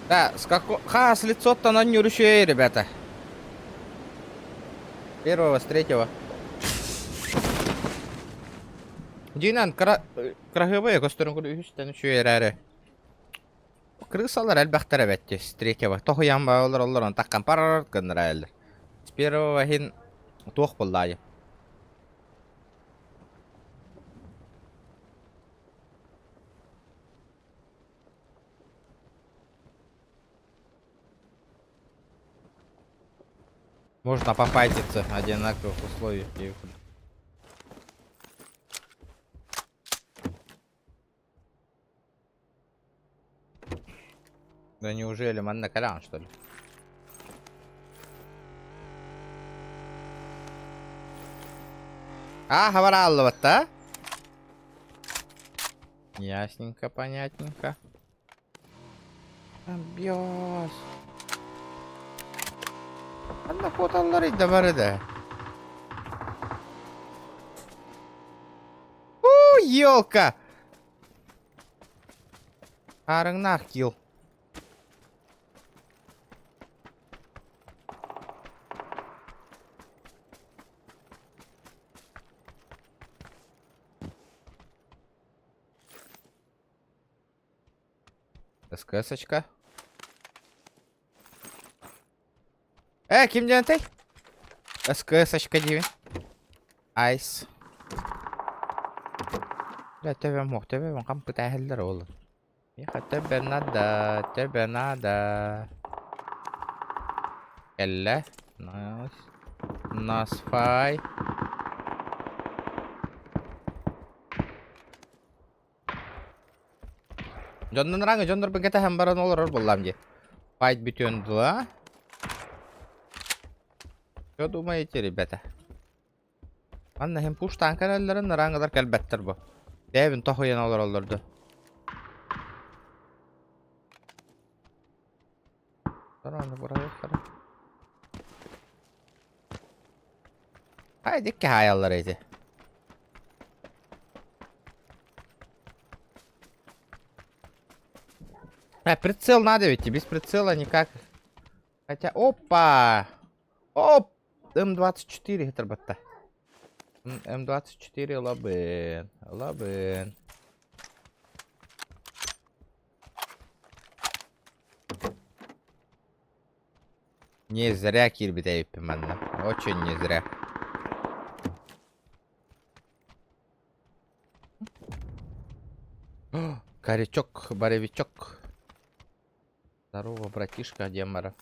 Да, с лицо-то на нюрщее, ребята. Первого, с третьего. Динан, краговые, косторон куду үстен үшөй әрі. Крысалар әлбәқтер әбәтті, с третьего. Тоғы ямба олар таққан парарарт қыныр әлдір. С первого хин тоқ болдайы. Можно пофайтиться одинаковых условиях. Да неужели манна колян, что ли? А, говорал вот, а? Ясненько, понятненько. Бьёс. Anda fotoğrafları da var da. Ёлка! Арыңнақ кил. СКС-очка. Ким жантай? СКС-очка деймін. Айс. Да, тебе мог, тебе мог, қам пытай әлдер олы. Тебе надо. Элле. Найс. Насфай. Жондан раңы, жондар бігеті әм баран олар болам де. Файт бүтенді ла. Что думаете, ребята? Анна hem пуштан каналларын раңыдар кәлбәттір бұл. Дәбін тохуян оларды. Тараны бұрай өстірі. Хайдек ке хаялар еді. Прицел надо ведь, без прицела никак. Хотя, опа! Оп! М24 это бата. М24 лабен. Не зря Кирби Дэйпи, манна. Очень не зря. Корячок, боровичок. Здорово, братишка, Демара.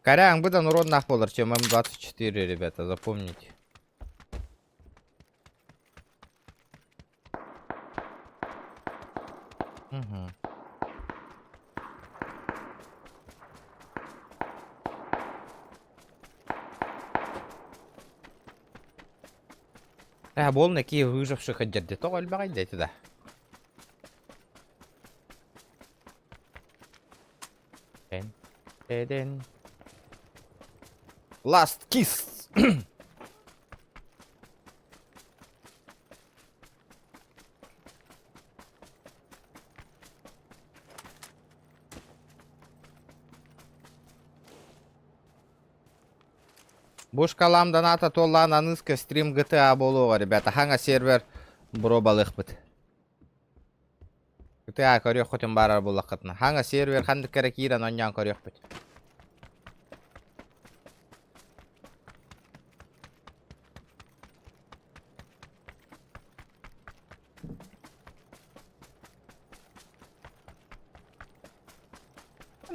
Корян, выдан урон на полар, чем М24, ребята, запомните. Угу. Бол неки выживших отдерде то альбагай дети да. Эден. Last kiss. Бушкалам доната толла на нызка стрим GTA болуға, ребята. Ханга сервер бробалых бит. GTA көрек хотен барар болақытына. Ханга сервер ханды керек иран оньян көрек бит.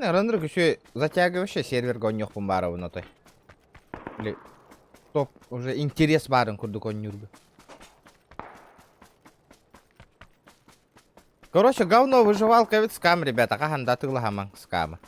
Рендер еще затягивающий сервер гонёк бомбара на той. Или топ уже интерес барын курдук он нюрбы. Короче, говно выживалка ведь скам, ребята. Кахан датыла хаман скама.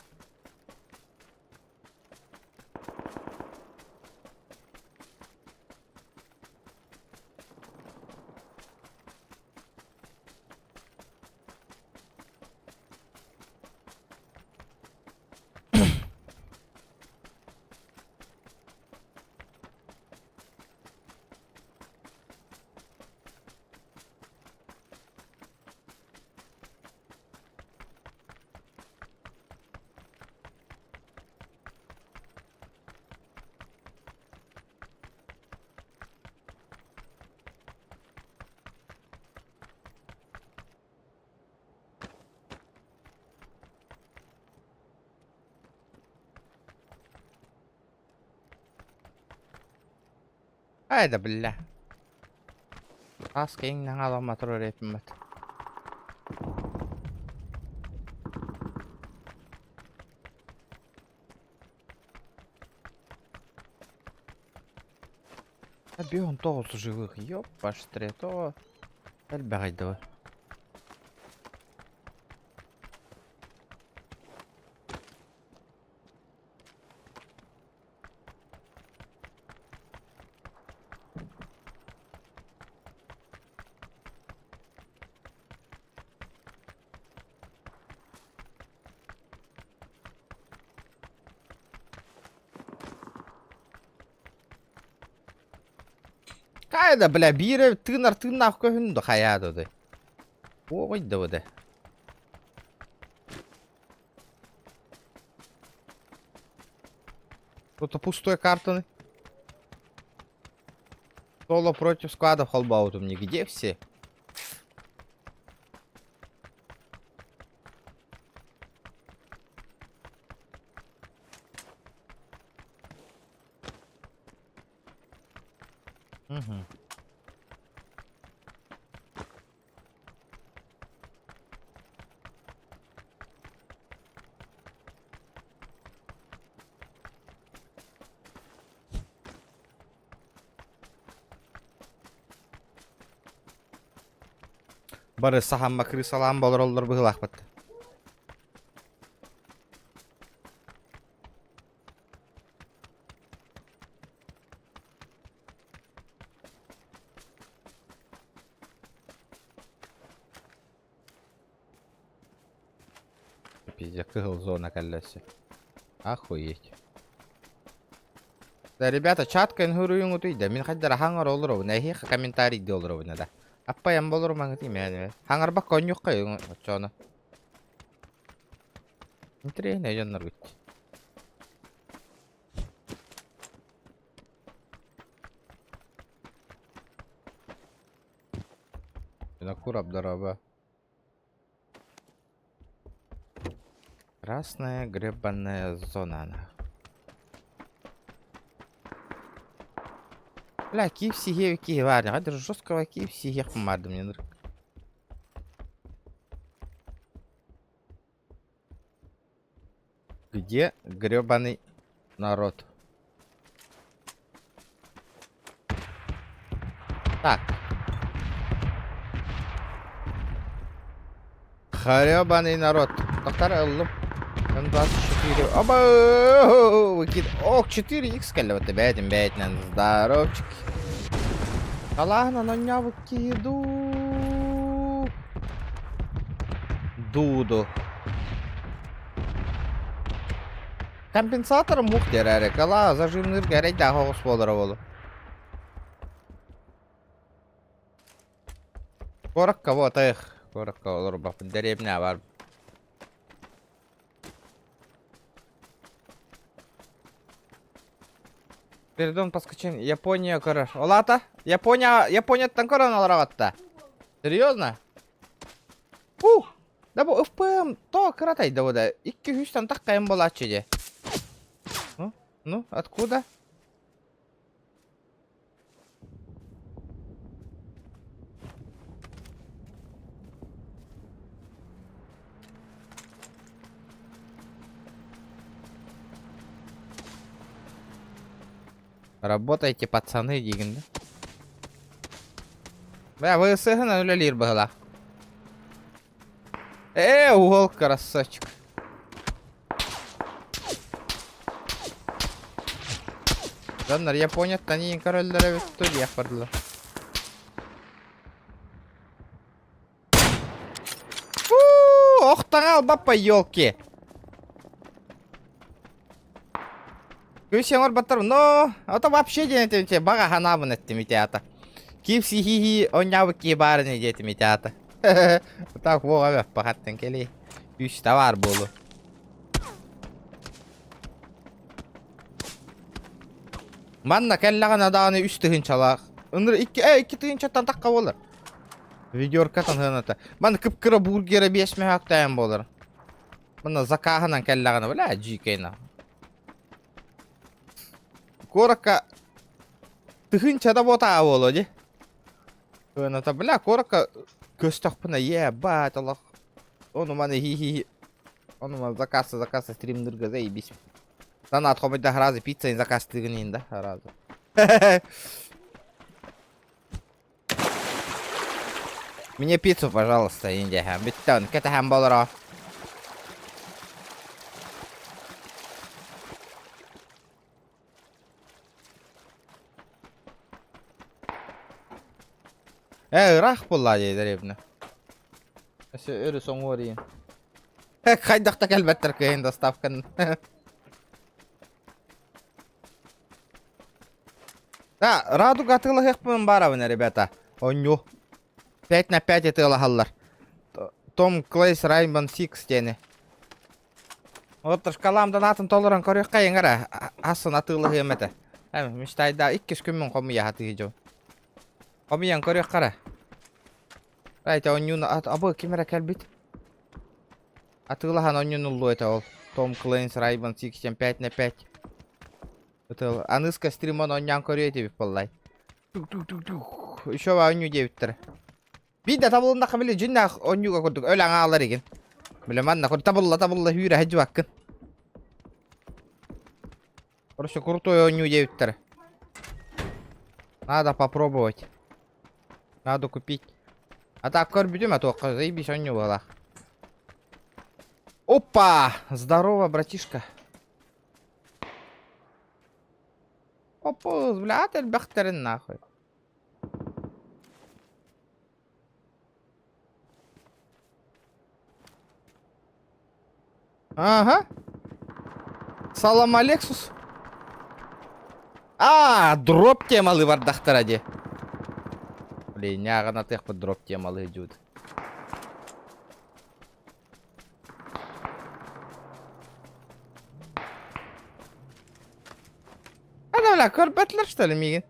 Hayda billah. Asking nang alam matro repmat. Бьем толс живых, ёп, паштре, то... Эльбайдова. Кайда, бля, бире, ты нахуй хунду хаяду да. Ой, да. Кто-то пустой картоны. Соло против склада холбаутом. Нигде все. Угу. Бары сахамма крысалам болороллор быгылах бат. Пиздец, кыгыл зона калласи. Охуеть. Да, ребята, чатка ингуруюңу туйда. Мен хаддара хаңар олурову. Нахи комментарий де олурову нада. Апа ям болору маңыты мәне. Хаңар бак конюк кайың чона. Интре не жаннар гүт. Накур абдараба. Красная гребаная зона. Бля, KFC геви var ya. Hadi жесткого KFC yapmam vardı мне. Где гребаный народ? Так. Гребаный народ. Доктор Эллу. М24. Оба! Выкид. Ох, 4х келли вот бәйтін бәйтінен. Здоровчик. Қалағына ноня выкиду. Дуду. Компенсаторым мух дер әрі. Қала зажимныр гәрей да хоғыс болдыра болу. Коракка вот их. Коракка olur bak. Деревня var. Передон поскочен. Япония корар. Олата? Японияттан көрін алырағатта. Серьезно? Да bu FPM то кратайды ода. 200-тан таққайын болатшы де. Ну, откуда? Работайте, пацаны, дегенде. Бля, вы сыгна нулялир была. Угол, красавчик. Жаннар, Япония, тани короллары в студиях пардла. Ох, тагал бапа, елки. Күсен орбаттар, но это вообще не бага ханабын этими теата. Кипси хи оняв ки барыны детими теата. Так вога пахаттен кели. Үч товар болу. Манна келлаган аданы 3 тыгын чалак. Ыныр 2 тыгын чаттан такка болор. Видеоркатан хыната. Мана кыпкыра бургера 5 мехактайын болор. Мана закаханан келлаганы бля жикейна. Коракка тыгынчада бота боло же. Хыната бля коракка көстөкпүнө ебать Аллах. Ону мана хи. Ону мана заказ стримдерге заебись. Донат хобайда разы пицца и заказ тыгынын да разы. Мне пиццу, пожалуйста, Индия. Биттон, кета хэм болоро. Рах болла дейді ребні. Әсі өрі соң орайын. Қайдақта кәлбәттір көйін доставкан. Да, раду гатылы хекпін баравыны, ребята. Оню. 5 на 5 етылы халлар. Том Клейс Раймбан 6 тені. Вот шкаламдан атын толырын көрекқа еңгара. Асын атылы хеметі. Міштайда 2 күмін қомия хаты хеджу. Қомиян көрекқара. Райта онюны абы кемера кәлбет. Атылыхан онюны ұлу еті ол. Том Клейс Раймбан 6 5 на 5. Аныска стримон оннян көрейті біп боллай. Еще ва оню девіттір. Вида табылында қабілі жүннақ онюға көрдік. Өлі аңа алар еген. Білем анна көрді табылла хүйрі хаджы баққын. Короче, крутой оню девіттір. Надо попробовать. Надо купить. А так көрбідім, а тоққа заебись оню была. Опа! Здорово, братишка. Опа, блядь, البخترين нахуй. Ага. Салам Алексус. Дроп темалы вардахтаради. Блин, няга на тех под дроп темалы идут. Бля, корбетлер, что ли, Мигин?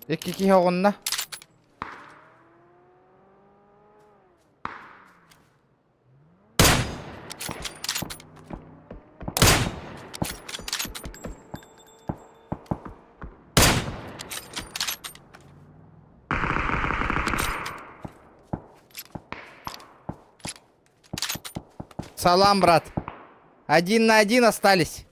2 оғынна. Салам, брат. 1 на 1 остались.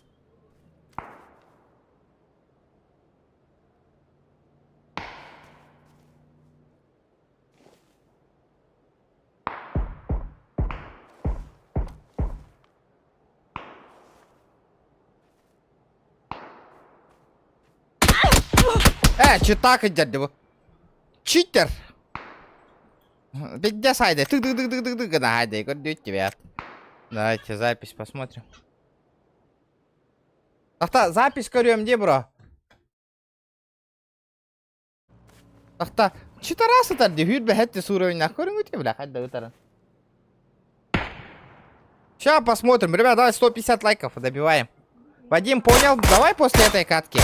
Читак идет, читер. Бедня сайда. Тык-тык-тык-тык-тык. Найди, куда тебя? Давайте запись посмотрим. Ахта, запись көрем де, бро. Ахта, читарасы тарди. Хүрбе хетти суровина. Көрің өте, бля, хайда өтарын. Сейчас посмотрим. Ребят, давай 150 лайков добиваем. Вадим, понял? Давай после этой катки.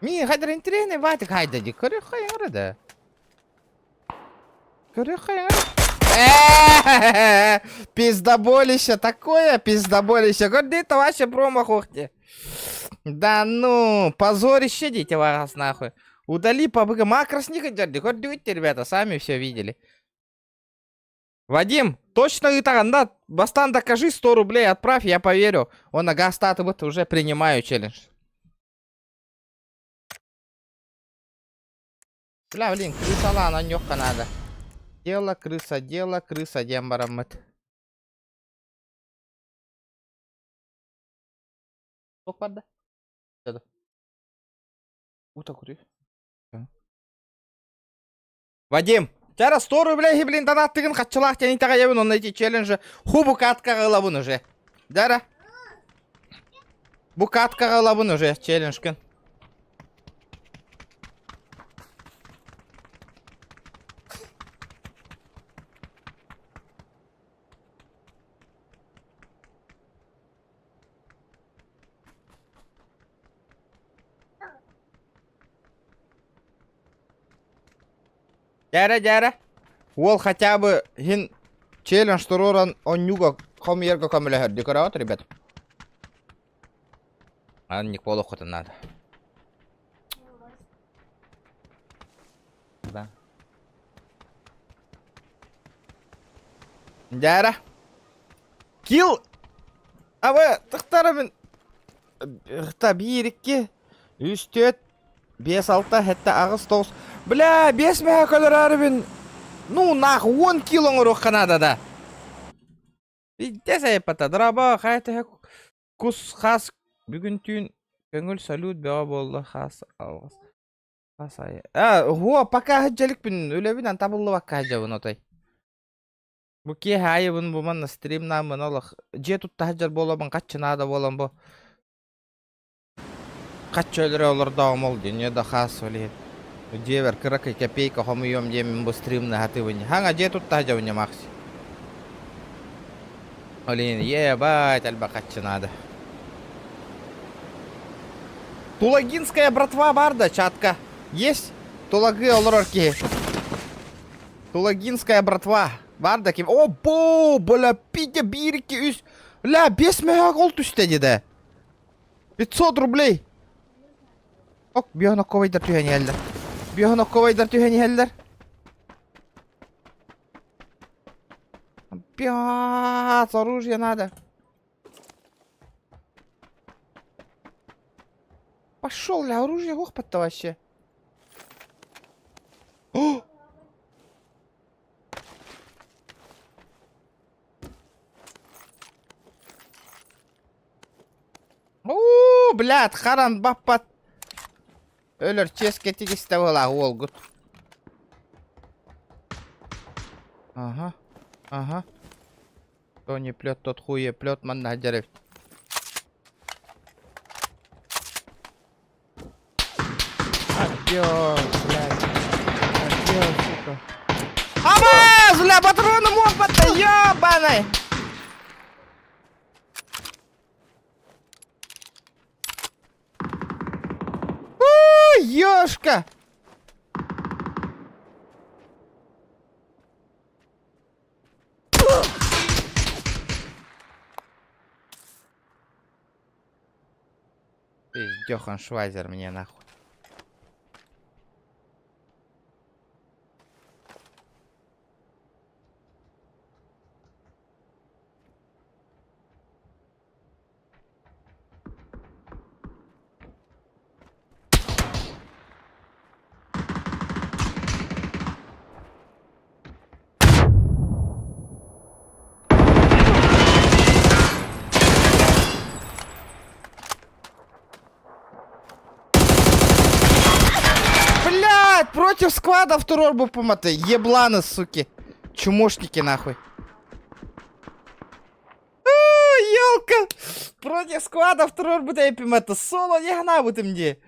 Ми, хайда, интересный ватик, хайда, ди. Көрі хайыңыры да. Көрі хайыңыры. Пиздоболище, такое пиздоболище. Где-то вообще промах, ухте. Да ну, позорище, дети, вас нахуй. Удали побыга. Макрос не хотят, хоть дуйте, ребята, сами все видели. Вадим, точно и так, да, бастан докажи, 100 рублей отправь, я поверю. Он на гастаты вот уже принимаю челлендж. Бля, блин, крыса лана, нёхка надо. Дело, крыса, дембарамет. Сколько падда? Это. Ута кури. Вадим, зараз 100 рублей, блин, донаттығын қатшылақ тәні тағайабын, он эти челленджи. Хубу катка ғылабын уже. Дара. Бу катка ғылабын уже, челлендж күн. Дара. Ол хотя бы хин челлендж туроран он нюга комьерга камелехер. Декорават, ребят. А не полохота надо. Да. Дара. Килл. А вы тахтарамен. Табирикки. Үстет. 5-6 хетта ағыз 9. Бля, 5 мега калорарыбин. Ну, нахуй, 10 килоң рух Канадада. Видите, сайпата, драба, хайта кус хас. Бүгін түйін көңіл салют беға болды хас алғыз. Хас айы. Хуа, пока хаджалик бін, өлебін антабылы баққа хаджабын отай. Бұке хайыбын бұман стримнамын олық. Же тұтта хаджар болабын, қатчынада болам бұ. Қатчы өлірі олар дағым ол дүние да хас олейд. Дебер 40 копейка хомуем демин бу стримны хатывыни. Ханга же тут тажавыни макси. Олин, ебать, альба қатчы надо. Тулагинская братва барда, чатка. Есть? Тулагы олорорки. Тулагинская братва. Барда кем? О, бо, бля, пите бирики үс. Ля, 5 мега голд үстеді да. 500 рублей. Ок, бияна ковайдар түйәне әлдір. Бияна ковайдар түйәне әлдір. Бияц, оружие надо. Пошел, ля, оружие гохпат-то вообще. О! О, блядь, харан баппат. Өлөр ческе тегісті бола, ол гуд. Ага. Кто не плет, тот хуе плет, ман наджарев. Адьос, блядь. Адьос, сука. Амаз, бля, патроны мопата, ёбаный. Ёшка! Йохан Швайзер мне нахуй. Блядь, против сквада второй был поматы. Ебланы, суки. Чумошники, нахуй. Ёлка! Против сквада второй будет пимата. Соло не гна будет мне.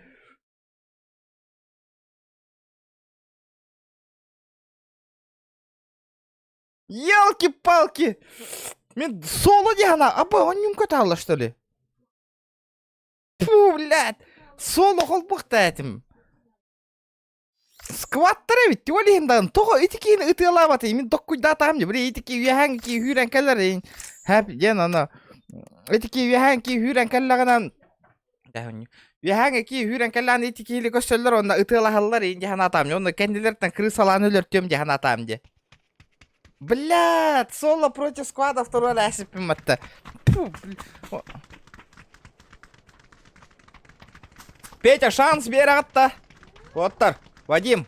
Ёлки-палки! Мен соло не гна. Аба, он нюм катала, что ли? Фу, блядь. Соло холбухта этим. Скваттары бит ойлаймын того итикин ытылабат мен доккуйда тамды бир итики яханки хүрен келерин хап ген ана итики яханки хүрен келлаганан яханки хүрен келлан итики ли көсөллөр онда ытылахаллар ин жахана тамды онда кендилерден крысаланы өлөртөм жахана тамды. Блядь, соло против сквада второй раз пиматта. Петя, шанс бератта. Воттар. Вадим.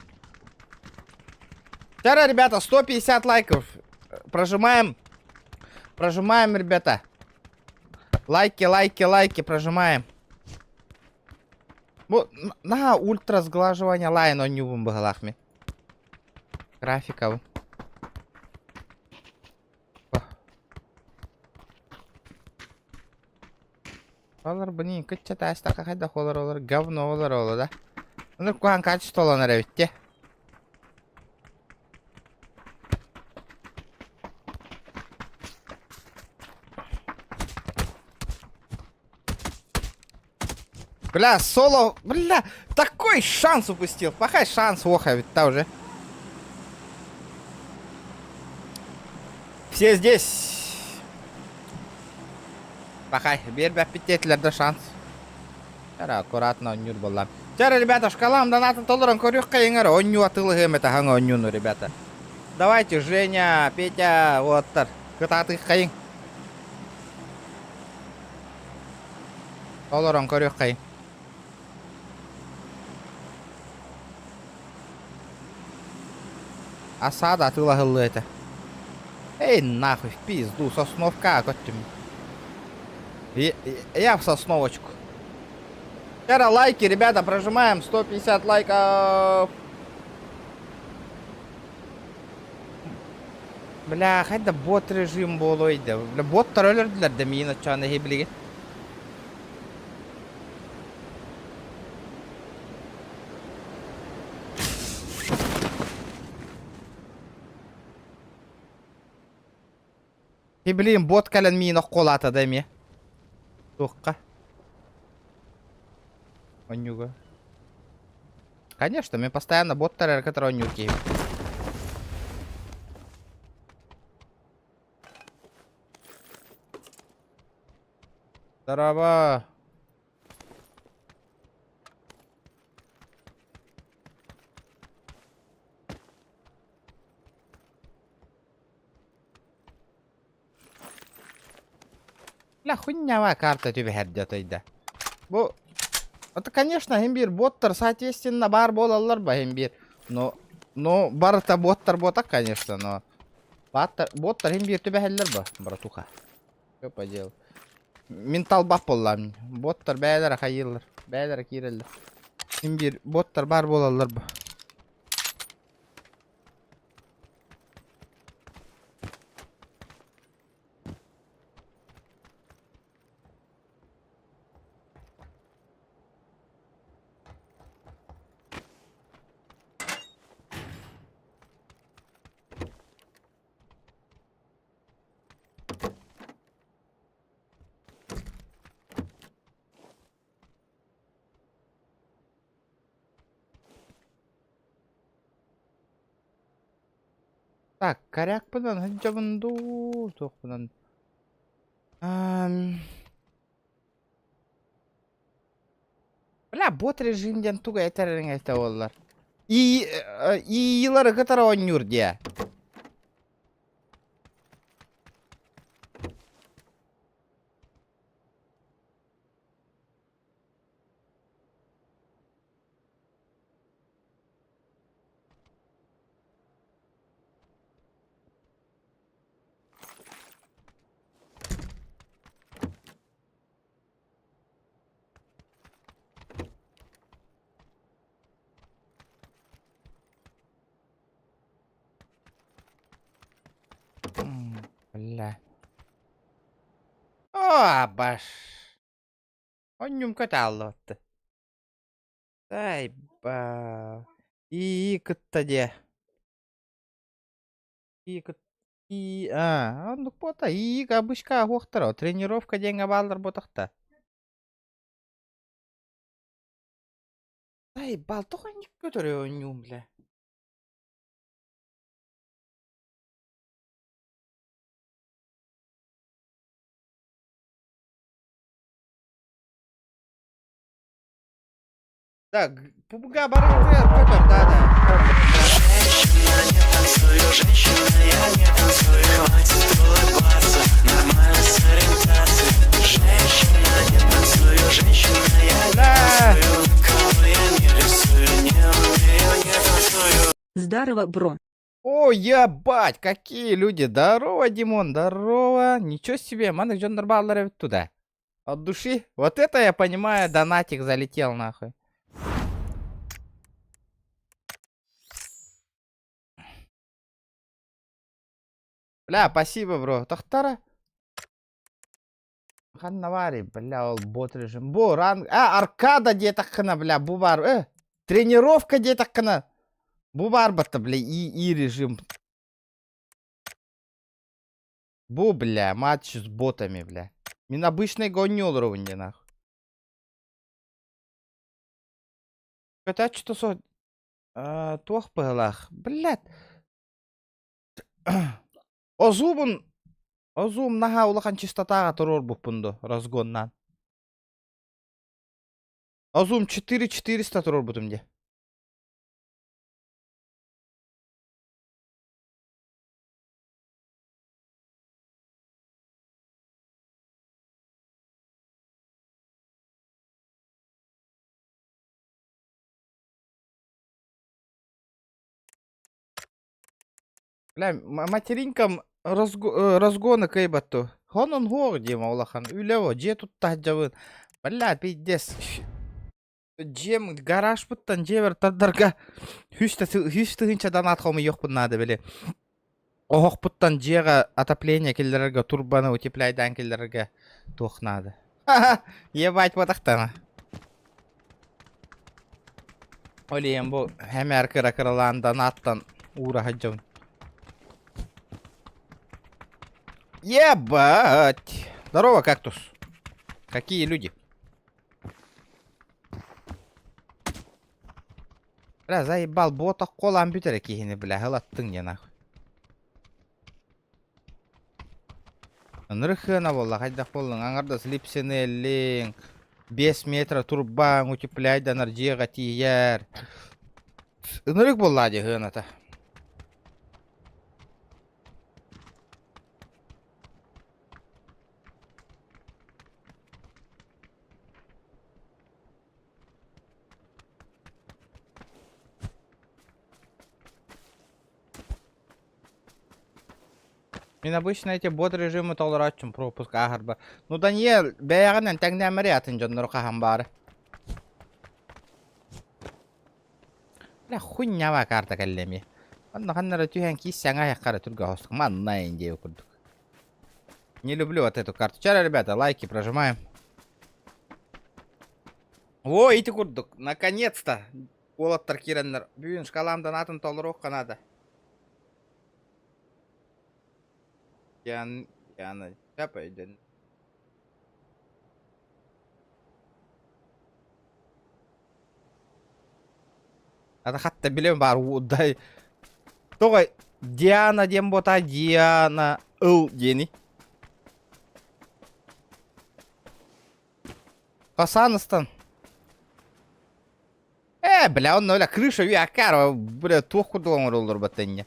Вчера, ребята, 150 лайков. Прожимаем. Прожимаем, ребята. Лайки, лайки, лайки. Прожимаем. На ультра сглаживание лайн он не вымбагалахми. Графиков. Олар бұны күтчі тастақа қайда қолар олар говно олар олар да. Оныр көған качество оланар әбітте. Бля, соло, бля, такой шанс упустил. Плохой шанс, оха, ведь та уже. Все здесь. Пахай, бербе аппетитлерде шанс. Чара, аккуратно, оннюр болам. Чара, ребята, шкалам донатын толырын көрюк кайыңар. Онню атылығым это ханга оннюну, ребята. Давайте, Женя, Петя, воттар. Кытатых кайың. Толырын көрюк кайың. Осада атылығылы это. Эй, нахуй, в пизду, сосновка, коттим. Я в сосновочку. Вчера лайки, ребята, прожимаем 150 лайков. Бля, хайда бот режим болойды. Бля, бот өлөрдүлөр да мени атчаны хеблиге. Хеблин бот кален мени колата да ме. Тухка. Онюга. Конечно, мы постоянно боттер, который онюки. Здорово. Ля хуйнява карта тебе хердетойда. Бу это, конечно, химбир боттер, соответственно, бар болалар ба химбир. Но бар-то боттер бота, конечно, но боттер химбир тебе хеллер ба, братуха. Что поделать? Ментал бап боллам. Боттер бәйлер хайыллар, бәйлер киреллер. Химбир боттер бар болалар ба. Так, коряк пынан, ханчабынду, тоқ пынан. Бля, бот режимден туга етерин айта олар. Ийлары кытара онюр дия. Бля. О, баш. Онюм каталлотты. Ай, ба. И кытта де. И кыт. Ондук бота. И габышка хуқтыра. Тренировка денге балдар ботақта. Ай, балтық онюк көтөрө онюм, бля. Так, пубга барықты көтөр, да. Женщина, не танцую, женщина, я не танцую. Хватит улыбаться, нормально с ориентацией. Женщина, не танцую, женщина, я не танцую. Кого я не рисую, не умею, не танцую. Здорово, бро. О, ебать, какие люди. Здорово, Димон, здорово. Ничего себе, маны жондар баллары туда. От души. Вот это я понимаю, донатик залетел нахуй. Бля, спасибо, бро. Тахтара. Ханнавари, бля, ол бот режим. Бу, ранг. Аркада где-то хана, бля, бубар. Тренировка где-то хана. Бубар бата, бля, и режим. Бу, бля, матч с ботами, бля. Мен обычный гонёл ровне, нахуй. Это что со... Туах пылах. Блядь. Озум наха улахан чистотага турор бупунду разгоннан. Озум 4400 турор бутумде. Бля, материнкам разгоны кайбатту. Хонон хор дема улахан. Үлево, же тут тахджавын. Бля, пиздец. Жем гараж буттан жебер таддарга. Хүшті хинча донат хомы yok bunlarda бели. Ох буттан жега отопление келлерге, турбаны утепляйдан келлерге тухнады. Ебать потақтана. Олием бу хемер кыра-кыралан донаттан ура хаджавын. Ебать! Здорово, кактус. Какие люди? Бля, заебал, бота колан бютере кихини, бля, хылаттың я нахуй. Нырхына болла, хайдақ болың, аңарда слипсенеллин, 5 метра турбаң, утепляйдан аржиға тияр. Нырык болла, де хыната. Мен обычно эти бот режимы толырачым пропуск ахарба. Ну Даниэл, бәяғынан тәңді әмірі атын жонлары қахан бары. Бля, хуйнява карта кәллеме. Онда қаннары түйен кейс сәңа яққары түргі хостық. Манна индею күрдік. Не люблю вот эту карту. Вчера, ребята, лайки прожимаем. О, ити күрдік. Наконец-то. Олаттар киренлер. Бүйін шкаламдан атын толырық қанады. Яна, пойден. Ата хатта билем бар удай. Тогай Диана дем бота Диана ыл дени. Касаныстан. Бля, он, бля, крыша, кара, бля, тух курдуан роллар батанья.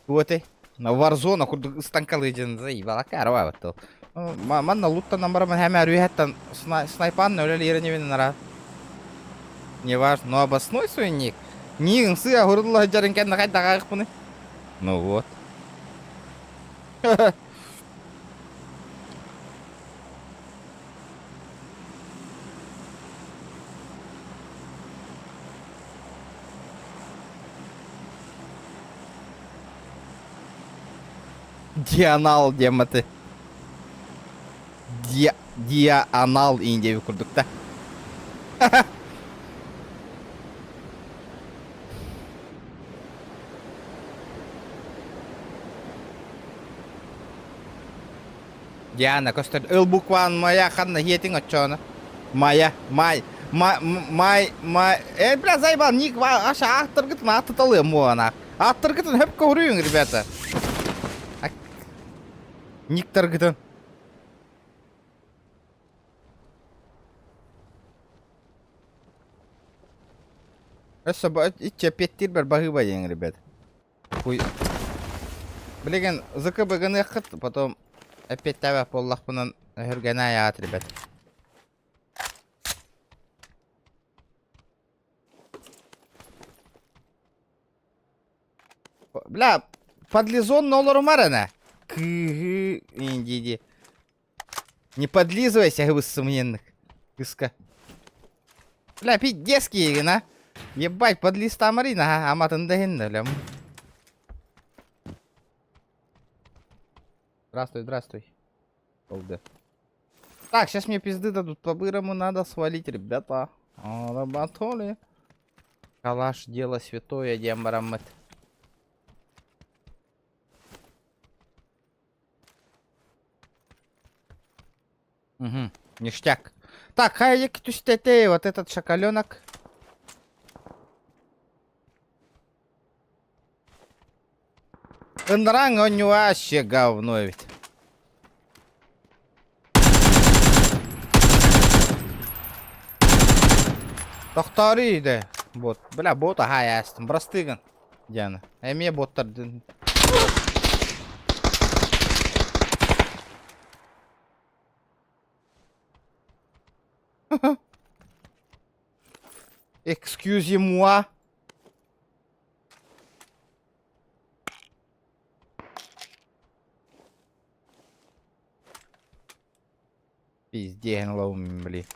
Вот и. На Warzone, курду станкал иден заебала, кара, вот. Манна лутта номер мен хәмәр үһәттән снайпан нөле лирне виннара. Не важно, но обосной свой ник. Нигын сыя хурдулла жарын кән нахай дагак буны. Ну вот. Дианал дематы. Дианал Индия курдук та. Диана, костер ыл букван моя ханна хетин отчона. Моя, май. Бля, заебал, ник аша аттыргыт ма аттыталы муана. Аттыргытын хөп көрүң, ребята. Ник таргытын. Итче петтир бір бағы байын, ребят. Блеген, зыкы бігіні қыт, потом опять тәбәп боллақ бұнын үргені аяғат, ребят. Бля, подлизон нолару марана. Кыгы, индиди. Не подлизывайся, высомненных. Кыска. Бля, пидески, на. Ебать, подлиз тамарина, аматын дагенна, бля. Здравствуй, здравствуй. Олды. Так, сейчас мне пизды дадут, по-бырому надо свалить, ребята. Работали. Калаш, дело святое, дембарамет. Угу, ништяк. Так, хайек тустете, вот этот шоколенок. Энранг, он вообще говно ведь. Тоқтары де. Бот. Бля, бота хай астым. Брастыгын. Диана. Эме боттар. Excusez-moi. Пиздец, лоум, блин.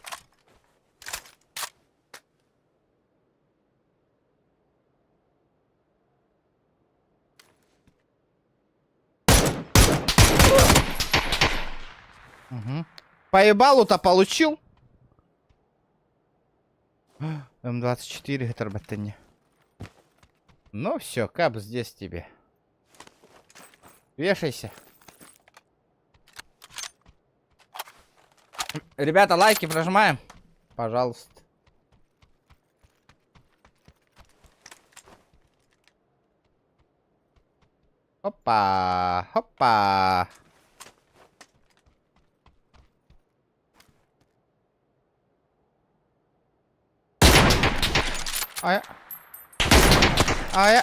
Угу. Поебалу-то получил. М24 это работание. Ну все, кап здесь тебе. Вешайся. Ребята, лайки прожимаем. Пожалуйста. Опа, опа. Ая. Ая.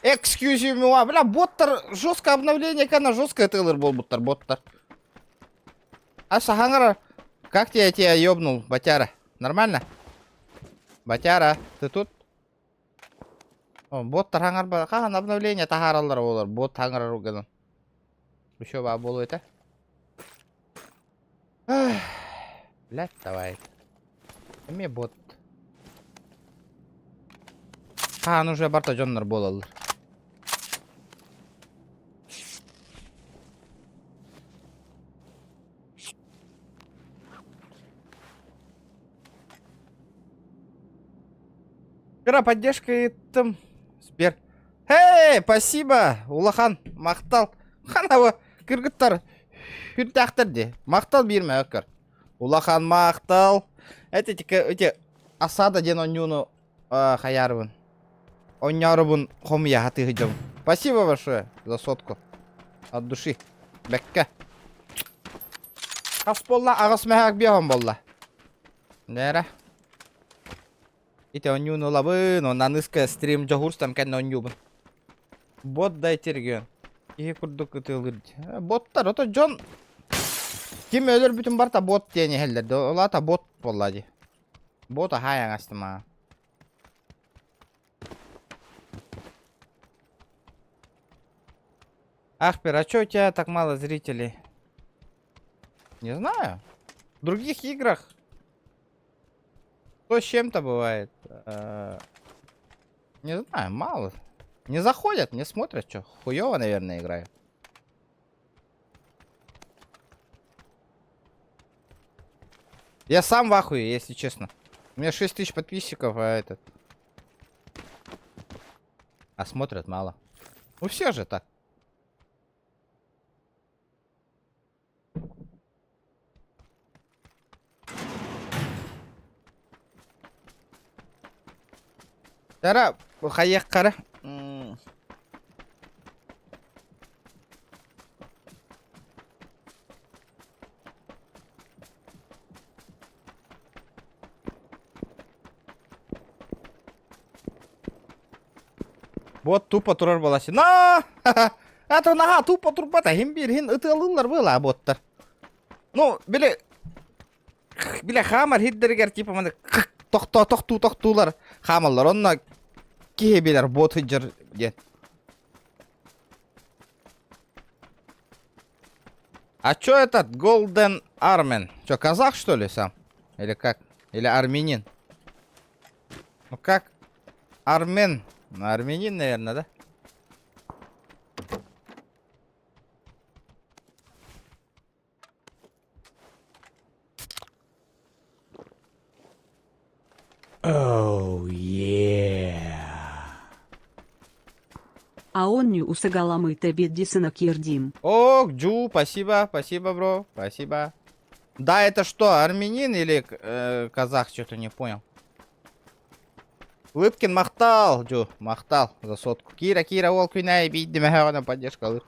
Excuse me, бля, боттар, жесткое обновление, kana жесткое тейлор был боттар. А Сахангара, как тебя ёбнул, батяра? Нормально? Батяра, ты тут? О, боттар хангар, как обновление тахаралар олар, бот хангар ругадан. Еще ба болу это? Блять, давай. Мне бот. Ну уже барта жоннар болалар. Игра поддержка и там Сбер. Эй, спасибо, Улахан, мақтал. Ханава, кыргыттар. Хүртақтырды. Мақтал берме, өкір. Улахан мақтал. Эти осада ден онюну хаярбын. Онярбын хомия хаты хыджам. Спасибо большое за сотку. От души. Бекка. Ас болла, ағас мәхак бияғын болла. Нера. Ите онюн олабын, онан ыска стрим жогурстам кен онюбын. Бот дай терген. Ие курдук ытылыр. Боттар, ото жон. Ким өлөр бүтүн барта бот дени хеллер. Олата бот боллади. Бота хаяң астыма. Ахпер, а чё у тебя так мало зрителей? Не знаю. В других играх то с чем-то бывает. Не знаю, мало. Не заходят, не смотрят, что. Хуёво, наверное, играю. Я сам в ахуе, если честно. У меня 6000 подписчиков, а этот... А смотрят мало. Ну все же так. Тара, хаяк кара. Бот тупо турар баласы. На! Это нага тупо турбата. Хим бир хин ытылылар была боттар. Ну, биле хамар хиддергер типа мында тоқтулар хамаллар. Онна кие билер бот хиджер ген. А чё этот Golden Armen? Чё, казах что ли сам? Или как? Или армянин? Ну как? Армен. Ну, армянин, наверное, да? Oh, yeah. А он не усагаламы тебе дисына кирдим. О, Джу, спасибо, спасибо, бро, спасибо. Да, это что, армянин или казах? Что-то не понял. Лыпкин махтал, Джу, махтал за сотку. Кира, волквина и бить, демягана поддержка.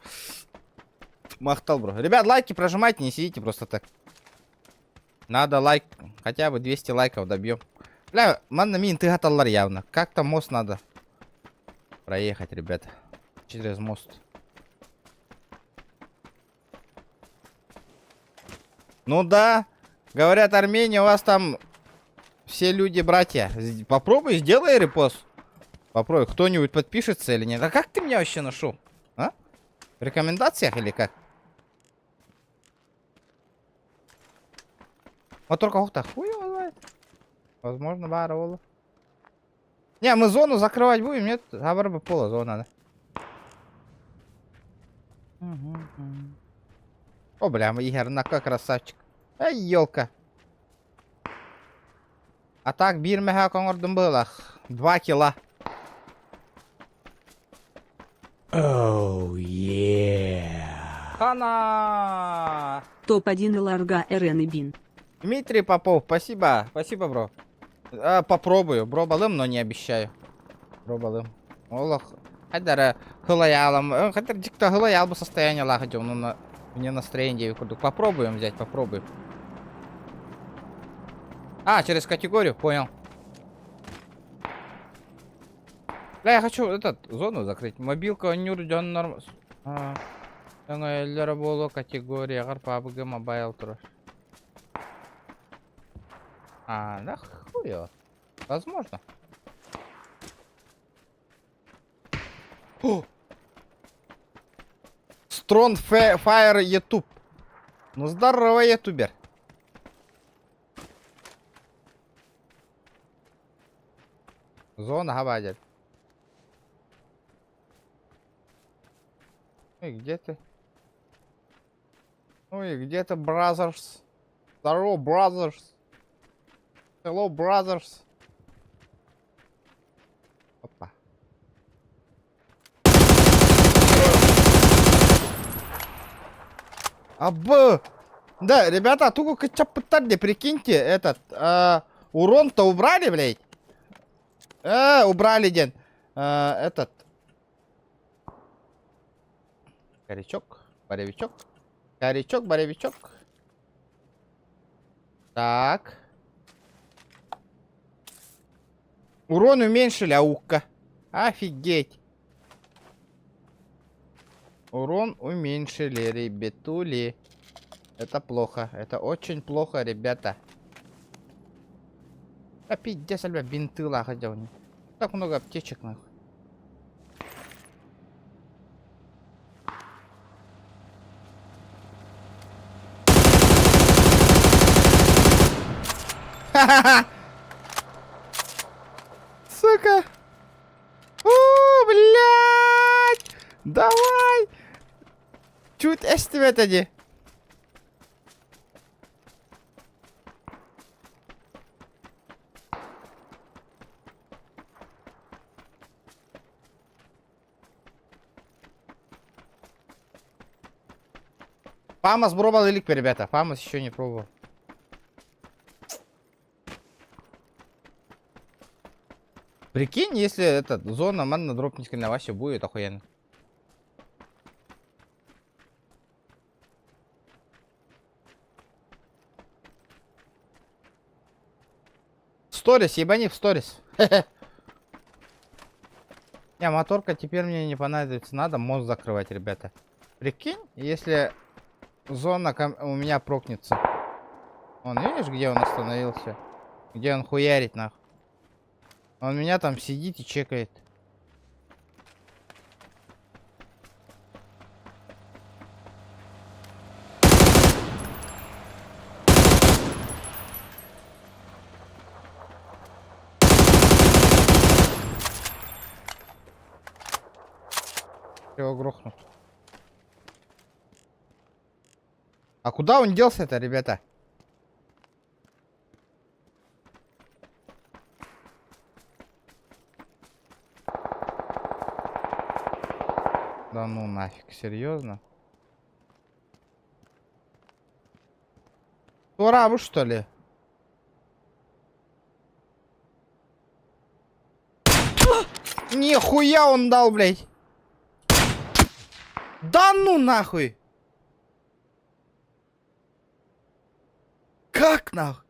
Махтал, бро. Ребят, лайки прожимайте, не сидите просто так. Надо лайк, хотя бы 200 лайков добьем. Бля, манна мин, ты гаталлар явно. Как-то мост надо проехать, ребята. Через мост. Ну да, говорят, Армения, у вас там все люди братья. Попробуй, сделай репост. Попробуй, кто-нибудь подпишется или нет. А как ты меня вообще нашел? А? В рекомендациях или как? Вот только хуй-то хуй его знает. Возможно, барола. Не, мы зону закрывать будем, нет? Габар бы пола зона, да? О, бля, Игорь, на как красавчик. Эй, елка. А так, бирмеха конгордун было. 2 кило. Oh, yeah. Хана! Топ-1 Ларга РН и Бин. Дмитрий Попов, спасибо. Спасибо, бро. Попробую. Бро балым, но не обещаю. Бро балым. Олах. Хайдар хылаялам. Хайдар дикта хылаял бы состояние лагодил. Ну, мне настроение выходу. Попробуем взять, попробуем. А, через категорию, понял. Бля, я хочу этот зону закрыть. Мобилка нюрден норм. Жаңа болу категория PUBG Mobile тур. Да хуё. Возможно. Strong Fire YouTube. Ну здорово, ютубер. Зона габадит. Ой, где ты? Ой, где ты, brothers? Здорово, brothers. Hello, brothers. Опа. Да, ребята, только качапытали, прикиньте, этот, урон-то убрали, блядь? Убрали, ден. Этот. Корячок, боревичок. Корячок, боревичок. Так. Урон уменьшили, аука. Офигеть. Урон уменьшили, ребятули. Это плохо. Это очень плохо, ребята. А пиздец, альба, бинты хотя у них. Так много аптечек, нахуй. Ха-ха-ха! Сука! О, блядь! Давай! Чуть эстивет они. Фамас пробовал или ребята? Фамас еще не пробовал. Прикинь, если эта зона манна дропничка на вообще будет охуенно. Сторис, ебани в сторис. Не, моторка теперь мне не понадобится. Надо мост закрывать, ребята. Прикинь, если зона у меня прокнется. Вон, видишь, где он остановился? Где он хуярит, нахуй? Он меня там сидит и чекает. Его грохнут. А куда он делся-то, ребята? Да ну нафиг, серьезно? Турабу, что ли? Нихуя он дал, блядь. Да ну нахуй. Как нахуй?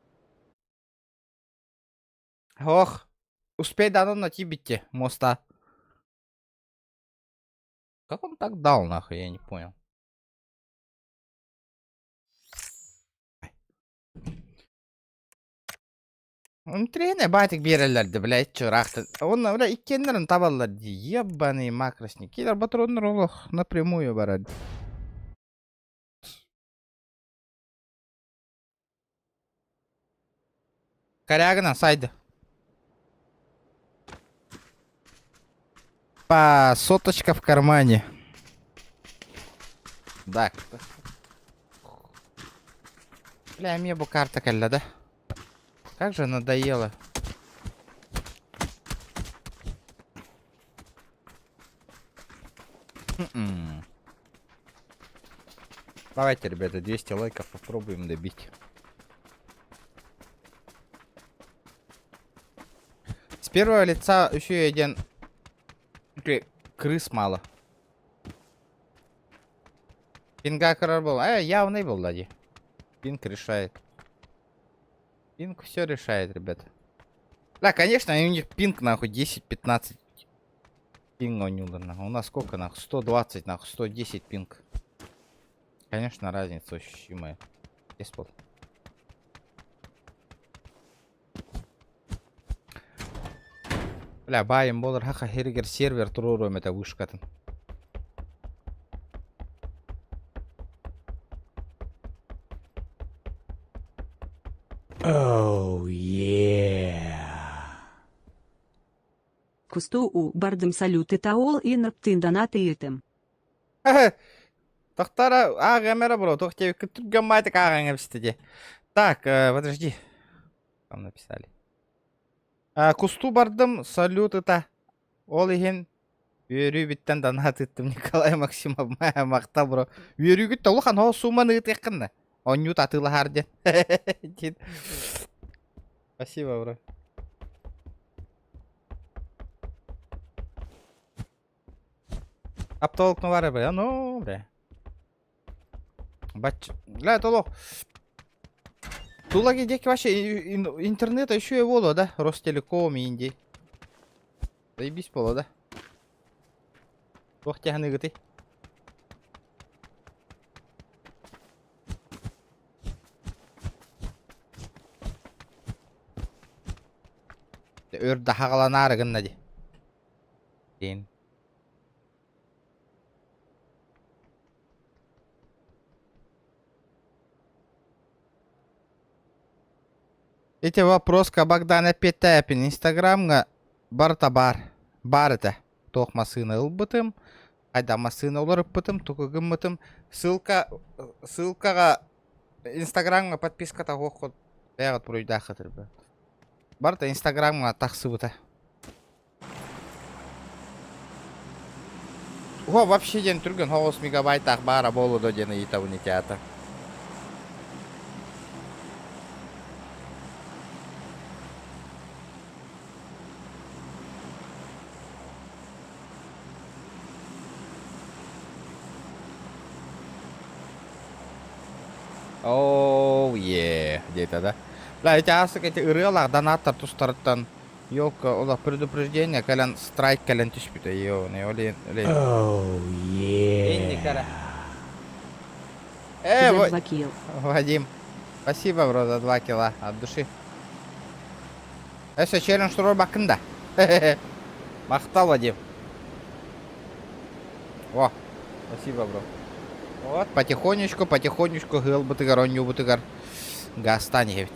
Ох, успей давно на Тибете моста. Как он так дал, нахуй, я не понял. Он тренер батик берелерди, блядь, чурахты. Он, блядь, иккендерин табалларди. Ебаный макросник. Килер патроннар олох напрямую барады. Корягина, сайды. По соточка в кармане. Так. Бля, мне бы карта калля, да? Как же надоело. Давайте, ребята, 200 лайков попробуем добить. С первого лица еще и один крыс мало. Пинга был. Явный был, лади. Пинг решает. Пинг все решает, ребята. Да, конечно, у них пинг нахуй 10-15 пинга у него. У нас сколько нахуй? 120 нахуй, 110 пинг. Конечно, разница ощутимая. Еспол. Бля, байым болар хаха хергер сервер турурум это вышкатын. Oh yeah. Кусту у бардым салюты таол и наптын донаты этим. Тохтара, камера, бро, тох тебе гаммайта карангам стеди. Так, подожди. Там написали. Кусту бардым салют это. Ол иген. Үйрü биттен донат еттім Николай Максимов. Мақта, бро. Үйрü гүтті олған ол суманы ытыққынны. Он ют атылы харден. Спасибо, бро. Аптолық ну бар, бро. Ну, бро. Бач... Бля, толық. Тулаги деки вообще интернета еще и воло, да? Ростелеком и Индии. Заебись было, да? Ох, тяганы гыты. Өрді хағаланары гынна де. Дейін. Эти вопрос к Богдана Петяпин. Инстаграмға бар-та бар. Бар это. Тоқ масыны ылбытым. Айда масыны олар ыппытым. Тұқығым мытым. Ссылкаға Инстаграмға подписка тағу қод. Бәғыт бұройда қытыр бі. Бар-та Инстаграмға тақсы бұта. О, вообще ден түрген 9 мегабайтақ бара болу до дені етауыны театр. Оу, дейді да. Бля, эти асық, эти ырылақ донаттар тұстарыттан. Ёлка, олақ предупреждение, кәлін страйк кәлін түспіті. Йо, не олейн. Oh Энди, yeah. кара. За 2 килл. Вадим, спасибо, бро, за 2 килла от души. Эссе, челлендж турор бақында. Мақтал, Вадим. О, спасибо, бро. Вот, потихонечку, гыл бутыгар, оню бутыгар. Гастань, ведь.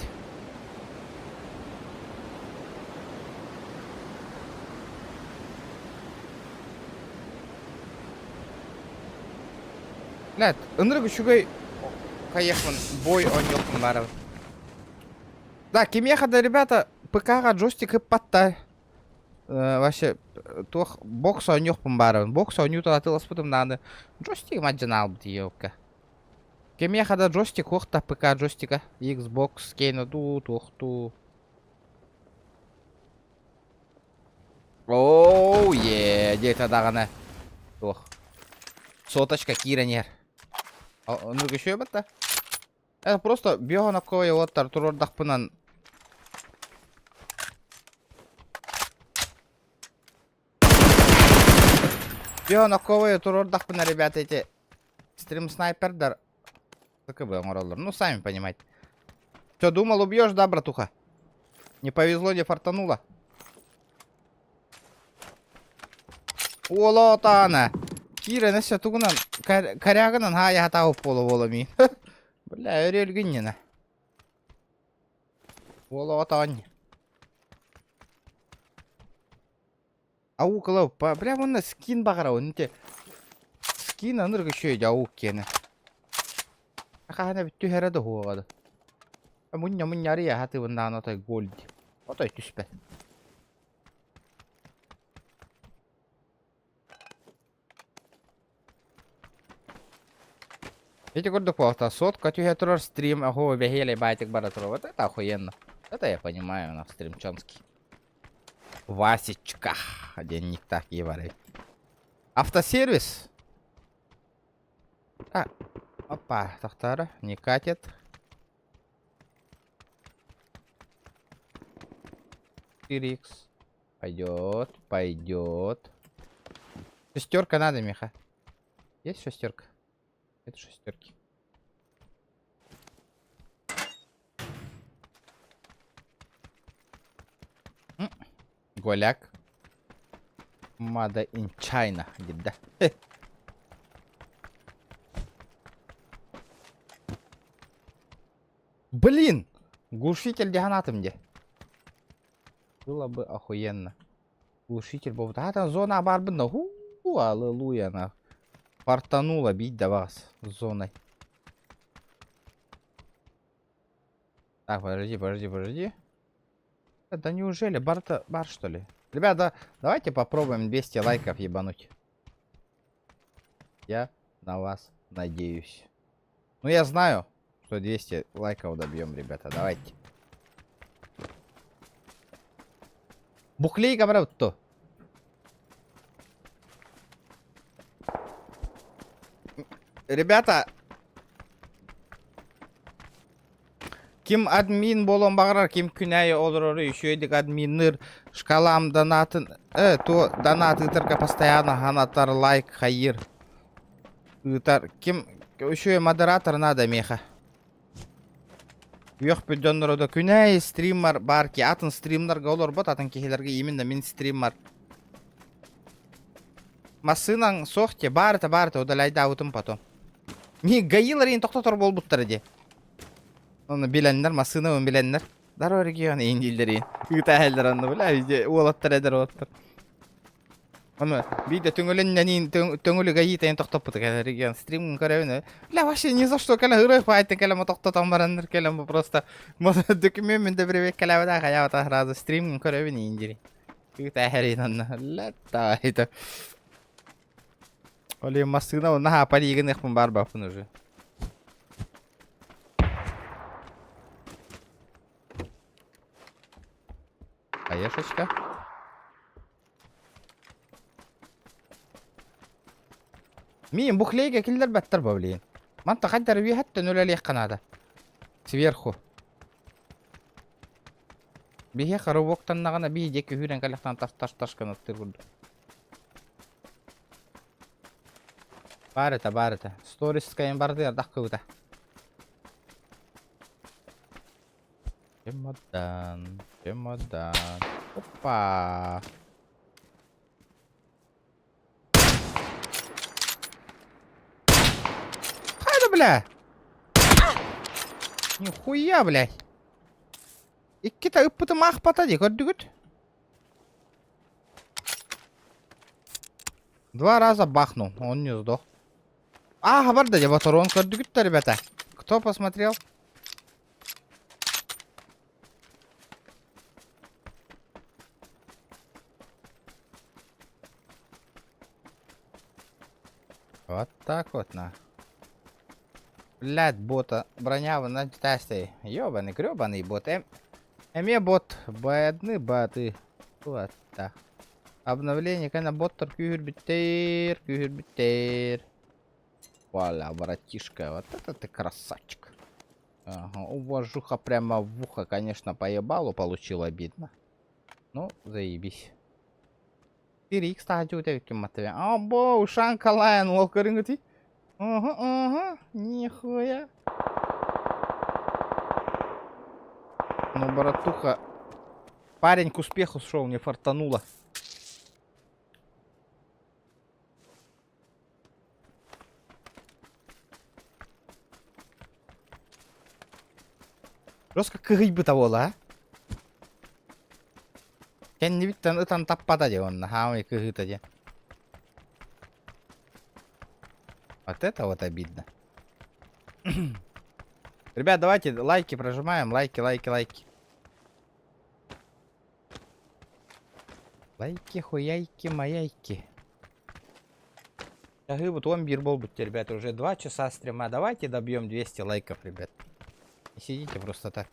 Блядь, ыныргы шугай каехман, бой он ёхман барабы. Да, кемехада, ребята, ПК-га джойстик и патта. Вообще, тух бокс он ёхман барабы. Бокс он ютал атылас потом надо. Джойстик маджанал бути ёлка. Кемехада джойстик охта ПК джойстика. Xbox кейна тут, охту. Оу, где-то дагана. Тух. Соточка киранер. Ну еще это? Это просто бионаковый вот тартурор дахпынан. Бионаковый турор дахпына, ребята, эти стрим снайпердар. Так и был, мораллар. Ну, сами понимаете. Что, думал, убьешь, да, братуха? Не повезло, не фартануло. Олотана. Кира, на все тугунан. Корягынан, ха, я готов полу-волами. Бля, реаль гыннина. Олотань. Аук лау, бля, вон скин багарау, нте. Скин аныргы шөйді аук кені. Ахана битту херады хуағады. Мұння рия хаты вындан отай голд. Отай түспәт. Эти гордых плохо. Сотка, тюхе турор стрим, ахо, бегели байтик баратров. Вот это охуенно. Это я понимаю, на стримчанский. Васечка. Денег так ебарей. Автосервис. А, опа, тахтара, не катит. Икс. Пойдет. Шестерка надо, Миха. Есть шестерка? Это шестерки. Голяк. Made in China. Да. Блин! Глушитель диганатом где? Было бы охуенно. Глушитель был. Да, там зона барбана. Аллилуйя, на. Фартанула бить до вас зоной. Так, подожди. Да неужели? Бар что ли? Ребята, давайте попробуем 200 лайков ебануть. Я на вас надеюсь. Ну, я знаю, что 200 лайков добьем, ребята. Давайте. Бухлейка, брат, Ребята, Kim admin bolon bağırar, kim künaye olur oraya. Şöyledik adminler şkalam donatın. То донат ытырка постоянно ханаттар лайк хайыр. Ытар kim еще модератор надо меха. Yok bir döndür o da künaye streamer бар ki atın streamlerge olur bot atın kişilerge yemin de min stream var. Масынан сохте барта удаляйда аутым потом. Ми гаилар тоқтотор болбуттар ди. Onu bilenler, masını onu bilenler. Daro regionu indilleri. Ütahiller onu bile. Olatlar eder olatlar. Onu bir de tüngülünden tüngülü gayita en toktop putu kala region. Stream görevini. La вообще ни за что kala hırı fayette kala toktatan baranlar kala просто. Dökümümünde bir vek kala da hayata razı stream görevini indiri. Ütahiller onu. La taita. Oleh masına onu ha pari igen ekpun barba pun уже. Аешечка. Мин бухлейга киллер баттар бавлин. Манта қаддар ви хатта нулалих қанада. Сверху. Бихе қару боқтаннағана бихе декі хүрен калақтан таш канаттыр күрді. Барыта. Сторис кайын барды ярдақ көуді. Чемодан. Опа. Хайда, бля. Нихуя, блядь. Икки-то ыппытым ахпата де, көрдүгүт. 2 раза бахнул, он не сдох. А, бар да, батарон көрдүгүт-то, ребята. Кто посмотрел? Вот так вот, на. Блядь, бота. Броня на тесте. Ёбаный, грёбаный бот. Эме бот. Бэдны баты. Вот так. Обновление, конечно, боттер кюрбитер. Валя, братишка. Вот это ты красавчик. Ага, уважуха прямо в ухо, конечно, поебалу получил обидно. Ну, заебись. 4x тахажу тевким матве. Або, ушанка лайн, волкарингати. Ага, нихуя. Ну, братуха, парень к успеху шел, не фартануло. Просто как бы того, а? Kendi bitten ıtan tappada de он, хавай кыгыта де. Вот это вот обидно. Ребят, давайте лайки прожимаем, лайки. Лайки, хуяйки, маяйки. Шагы вот он бирбол будьте, ребята, уже 2 часа стрима. Давайте добьем 200 лайков, ребят. Не сидите просто так.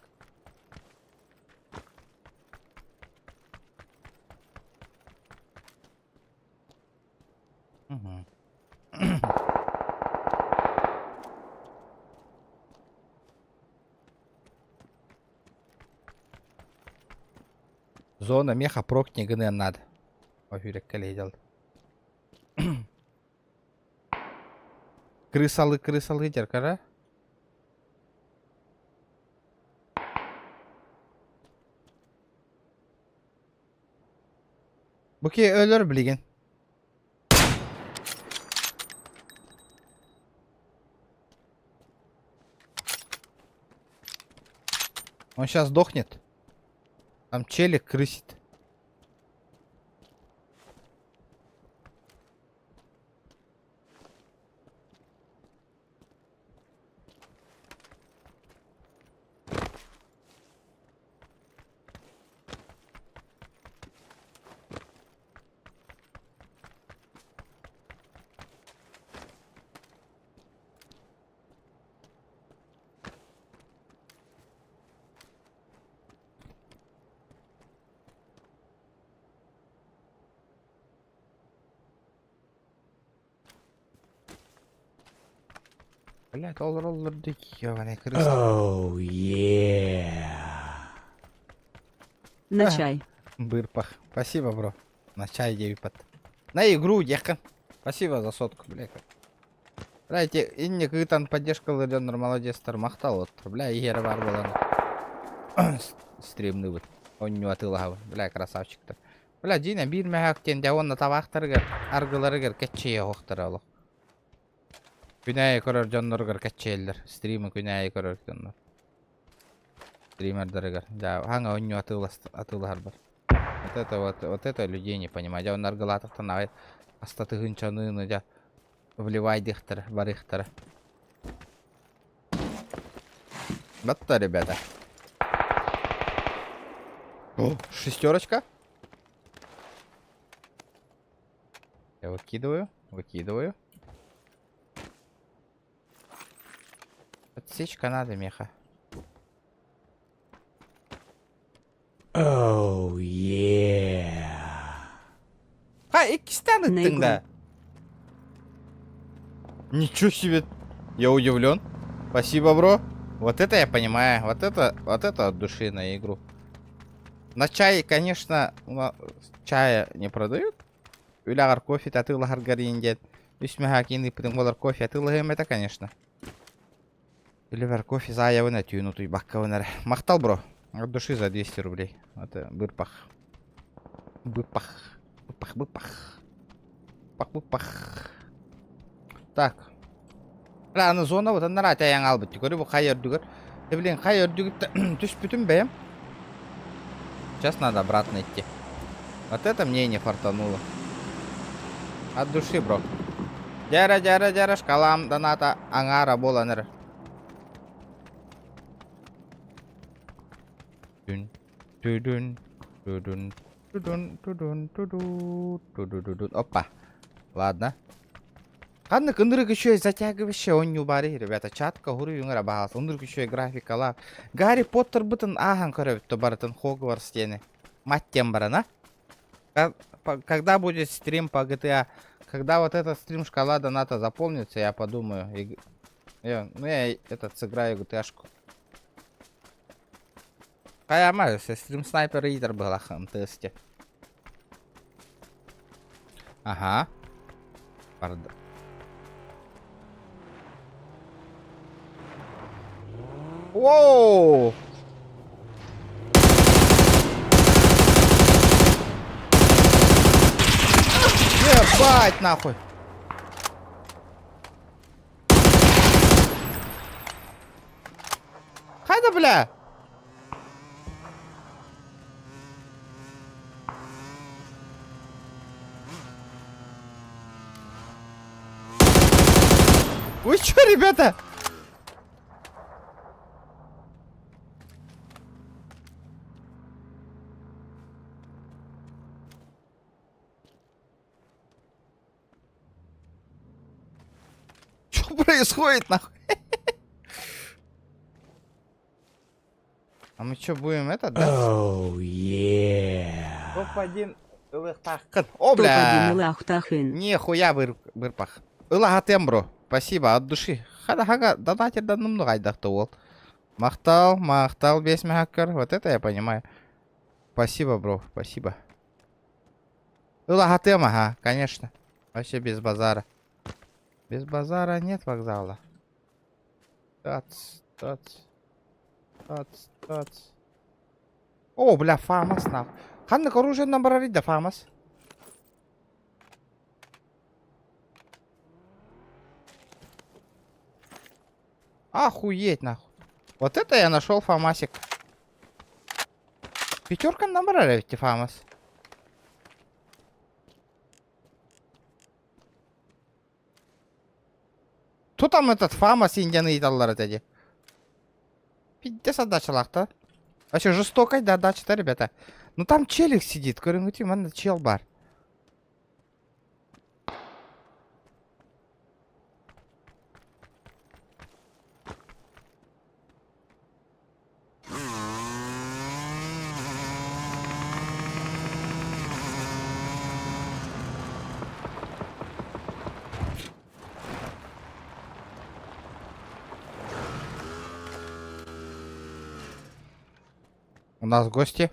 Зона меха прокни гны надо. Офирек колейдел. Крысалы теркара. Буки ölür bilgin. Он сейчас сдохнет. Там челик крысит. Блядь, олар, ёбаный крыса. Oh yeah. На А. чай. Бырпах. Спасибо, бро. На чай 9 пат. На игру, яхан. Спасибо за сотку, блядь. Блядь, инне кытан поддержкалардан молодецтер мактал отур. Бля, егер бар болан. Стримный вот. Он не атылагы. Бля, красавчик-то. Бля, Дина бир мәхәктен дә онна табактыргыр, аргыларыгыр кетчее хоқтыра олық. Күнәйі көрір жонноргыр кетчейлер. Стримы күнәйі көрір жоннор. Стримердерыгыр. Да, ханга онню атылар бар. Вот это людей не понимаю. Я он аргылатықтан ағай астаты гынчаныны да вливай дихтер, барихтер. Вот-то, ребята. О, шестерочка. Я выкидываю. Отсечка надо, меха. Oh yeah. Ikisi tane На attın игру. da. Ничего себе. Я удивлен. Спасибо, бро. Вот это я понимаю. Вот это от души на игру. На чай, конечно, чая не продают. Үлягар кофе татылахар гариндет. Үсмеха кини пытым болар кофе атылахым это, конечно. Үлягар кофе за аявына тюну туй баккавынар. Мақтал, бро. От души за 200 рублей. Это бырпах. Быпах. Быпах. Так. Аны зона вот аннара таяң албыт. Көрі бұл қай өрдігір. Блин, қай өрдігір түс бүтін бәйім. Сейчас надо обратно идти. Вот это мне не фартануло. От души, бро. Жара, шкалам, доната, аңара боланыр. Опа. Ладно. Ладно, кындырык еще и затягивающая он не убари, ребята. Чатка, гуру, юнгара бахал. Кындырык еще и графикала. Гарри Поттер бытын ахан көрөбіт, то барытын Хогвартс стены. Мать тем барана. Когда будет стрим по GTA? Когда вот этот стрим шкала доната заполнится, я подумаю. Я этот сыграю GTA-шку. Каямаю, если стрим снайпер ридер был в тесте. Ага. Пардон. Воу! Ебать нахуй! Хайда, бля! Вы чё, ребята? Что происходит, нахуй? А мы что, будем это, да? Oh yeah. Топ-1 ылыктакын. О, Топ-1 бля! Илахтахын. Нихуя бырпах. Ылахатем, бро. Спасибо, от души. Хага, донатердан много айдақты ол. Мақтал, 5 мехаккер. Вот это я понимаю. Спасибо, бро, спасибо. Ылахатем, ага, конечно. Вообще без базара. Без базара нет вокзала. Тац. О, бля, фамас, нахуй. Ханнык оружие набрали, да, фамас. Охуеть, нахуй. Вот это я нашел фамасик. Пятерка набрали эти фамас. Кто там этот фамас индияны италлары dedi? Пиздец отдача-лахта. Вообще жестокая да, отдача-то, ребята. Ну там челик сидит, көрінгіте, манда чел бар. У нас гости.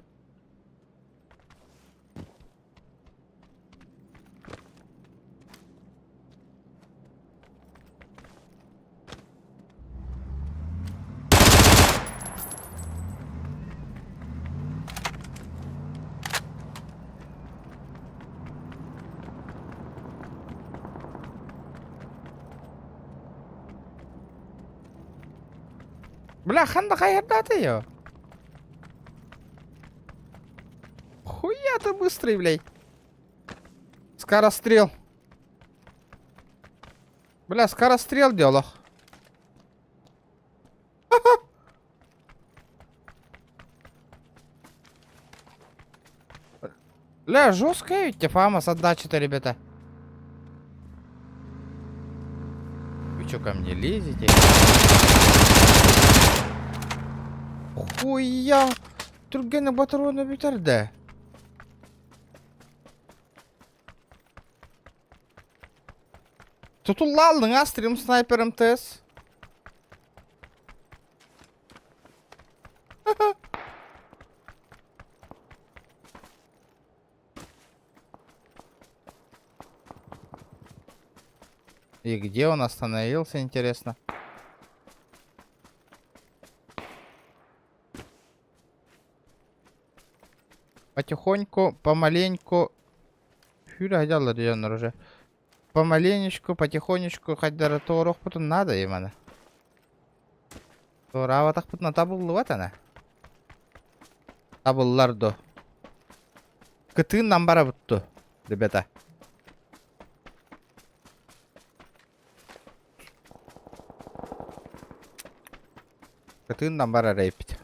Бля, ханда каерда ты её? Хуя ты быстрый, блядь. Скорострел. Бля, скорострел делал. Бля, жесткая ведь фама с отдачи-то, ребята. Вы чё ко мне лезете? Хуя! Тургенок патроны битерде. Tutulladın ha stream sniper MTS. И где он остановился, интересно? Потихоньку, помаленьку. Фюля хотел район уже. Помаленечку, потихонечку, хотя тоорох потом надо им она. Тора так потом табуллы вот она. Табулларду. Кытын намбара бутту, ребята. Кытын намбара рейпить.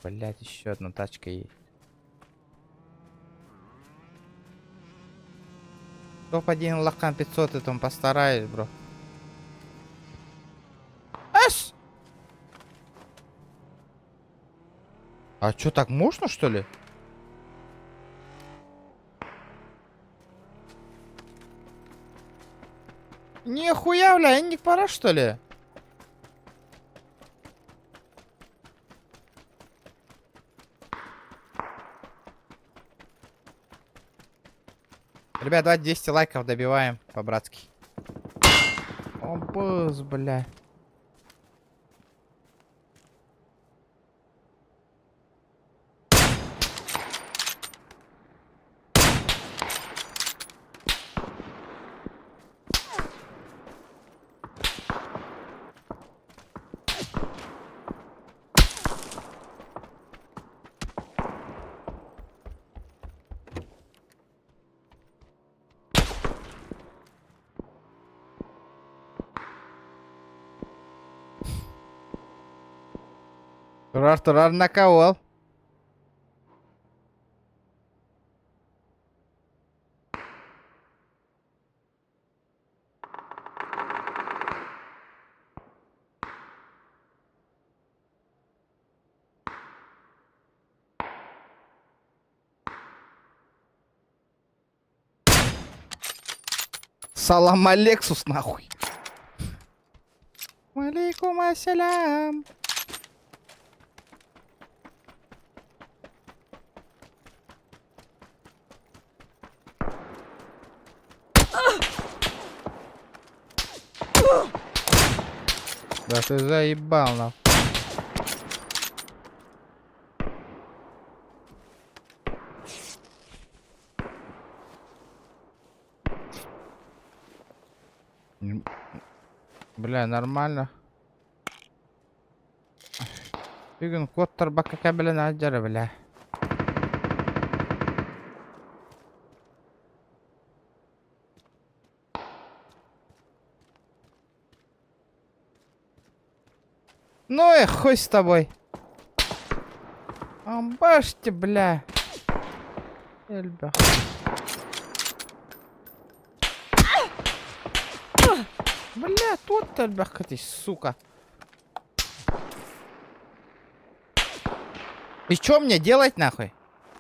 Блять, еще одна тачка есть. Топ-1 лакан 500, и там постараюсь, бро. Эс! А чё, так можно, что ли? Нихуя, бля, не пора, что ли? Ребят, давайте 200 лайков добиваем по-братски. О, босс, бля. Турар наколол. Салам алексус, нахуй. Алейкум ассалям. Да ты заебал, нахуй. Бля, нормально. Бүгін коттар бака кабелін аджары, бля. Ну и хуй с тобой. Амбашьте, бля. Эльба. Бля, тут эльбах ты, сука. И что мне делать, нахуй?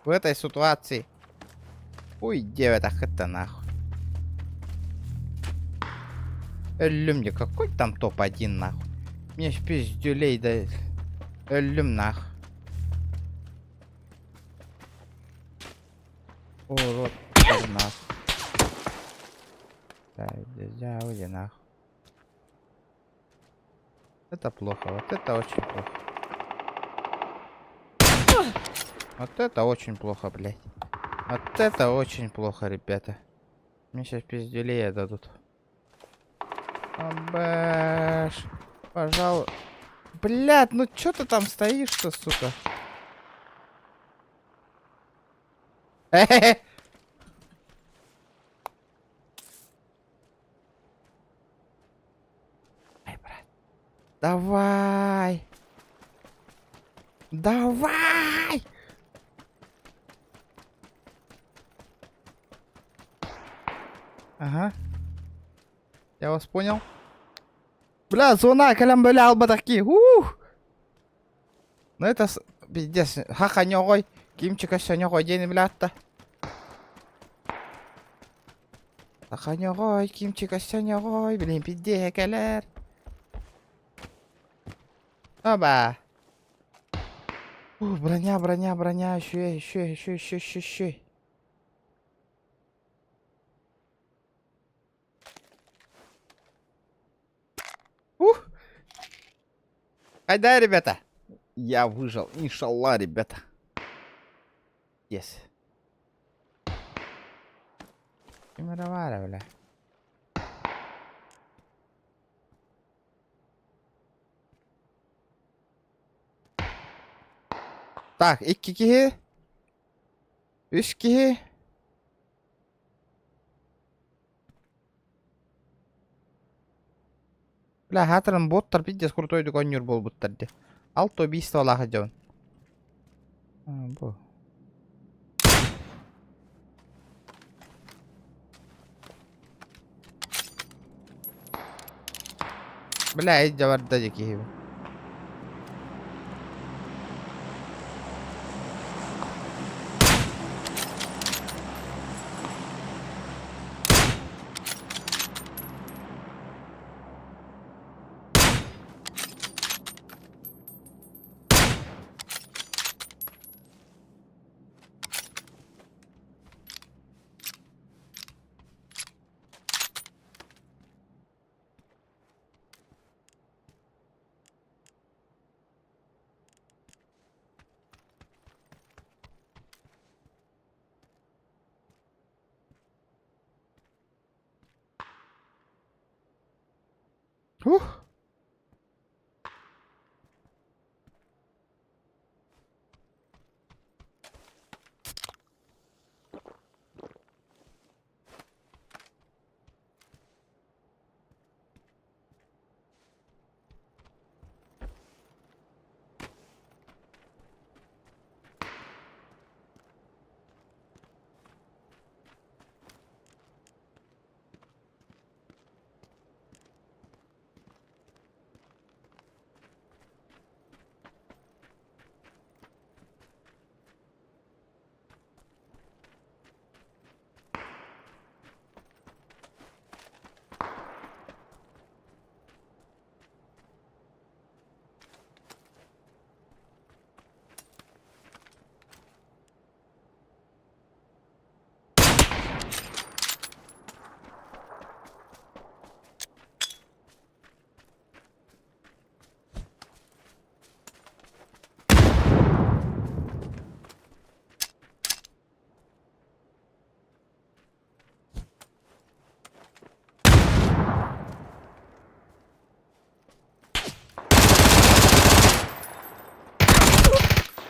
В этой ситуации? Ой, девятах это нахуй. Люмни, какой там топ-1, нахуй? Мне ж пиздюлей да... Люм, нахуй. Уйди нахуй. Это плохо, вот это очень плохо. Вот это очень плохо, блядь. Вот это очень плохо, ребята. Мне сейчас пизделее дадут. Абэш. Пожалуй. Блядь, ну чё ты там стоишь-то, сука? Эй, брат. Давай. Давай. Ага. Я вас понял. Бля, зона, калям, бля, албатаки. Ух. Ну это пиздец. Хаха нёгой. Кимчика все нёгой день, блядь-то. Хаха нёгой, кимчика все нёгой. Блин, пиздец, калер. Оба. Броня, броня, броня. Еще. Айда, ребята. Я выжил. Иншалла, ребята. Yes. Мировая, бля. Так, 2 киги. 3 киги. Бля, хатырын боттар пиздец крутой дүкөнүр болбуттар де. Алто убийство лаха жабын. Бу. Бля, иди жабарда жеки. Ух.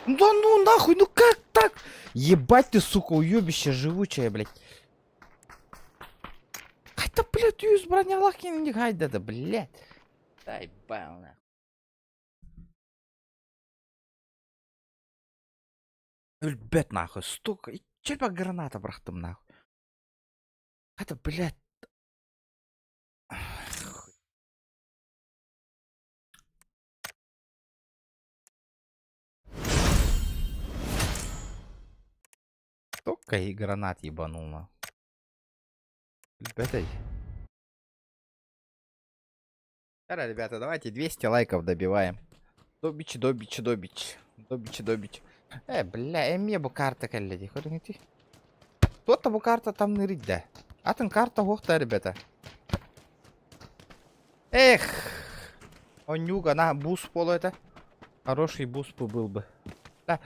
Да ну нахуй, ну как так? Ебать ты, сука, уебище живучее, блядь. Хайда, блядь, юз броня лахин не хайда, да, блядь. Дай бал, нахуй. Өлбет, нахуй, столько. И че по граната брахтым, нахуй. Это, блядь. Столько и гранат ебанул, нахуй. Ребята. Хорошо, ребята, давайте 200 лайков добиваем. Добич. Бля, мне бы карта калледи. Кто-то бы карта там нырить, да. Атын карта хохта, ребята. Эх. Онюга, на, буст пол это. Хороший буст был бы. Да,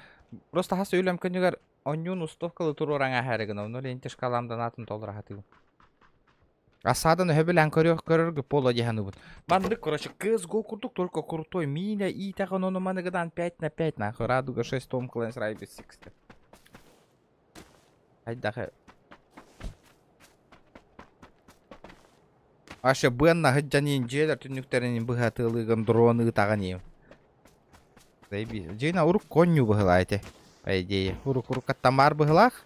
просто хас үйлем көнігер онюн устовкалы туру раңа härігін. Оны лентеш каламдан атын толыр хатығын. Асадан höbelän көрөргө поло деханы бут. Мандык, короче, CSGO курдук, только крутой. Меня и так он маныгыдан 5 на 5 нахуй. Радуга 6 Том Клэнс Райбис 6. Хайдахы. Аша бэнна хыджанин жедер түнүктеринин быхатылыгын дроны таган ем. Заебись. Джейна урук конню быхылайте. По идее. Урук каттамар быхылах.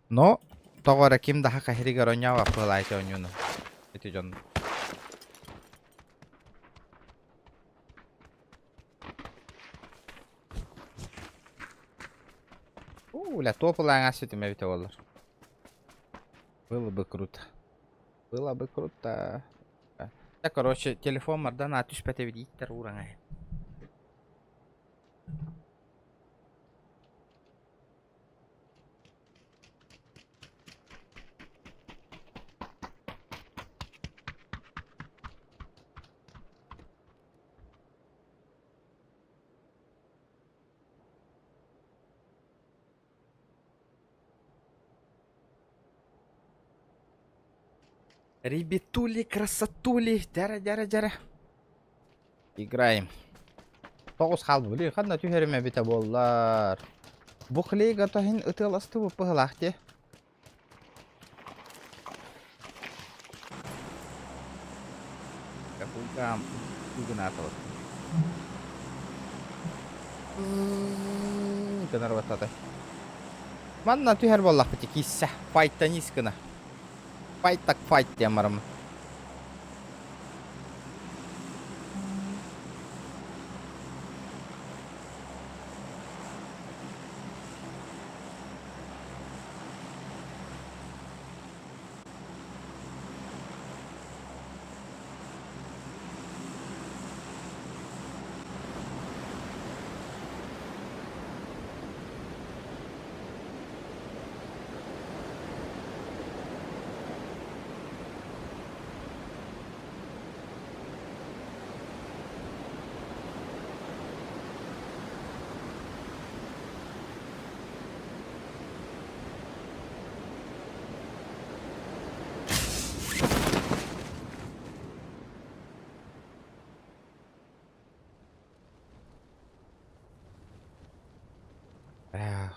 Но тогора ким даха кахригер онява быхылайте онюну. Это жон. Ля топлайн асетиме бите болор. Было бы круто. Было бы круто. Так, короче, телефон мардан атүш пәте видиттер ураңа. Ребятули, красотули, жара. Играем. Тоғыз қалды біле, қадна түйеріме біте боллар. Бұқлейға тохин ұтыласты бұпы ғылақты. Капуйгам, үгін атылы. Кінар баттады. Манна түйер боллақ біте киссә, файттан искіна. Файт так файт демарым.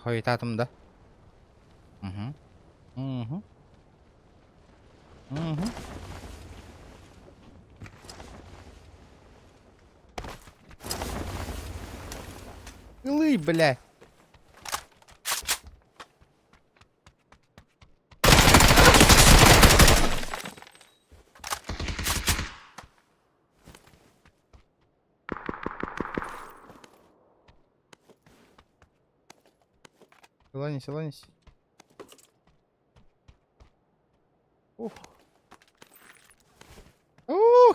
Hơi ta tâm đó. Лы, бля. Лонись.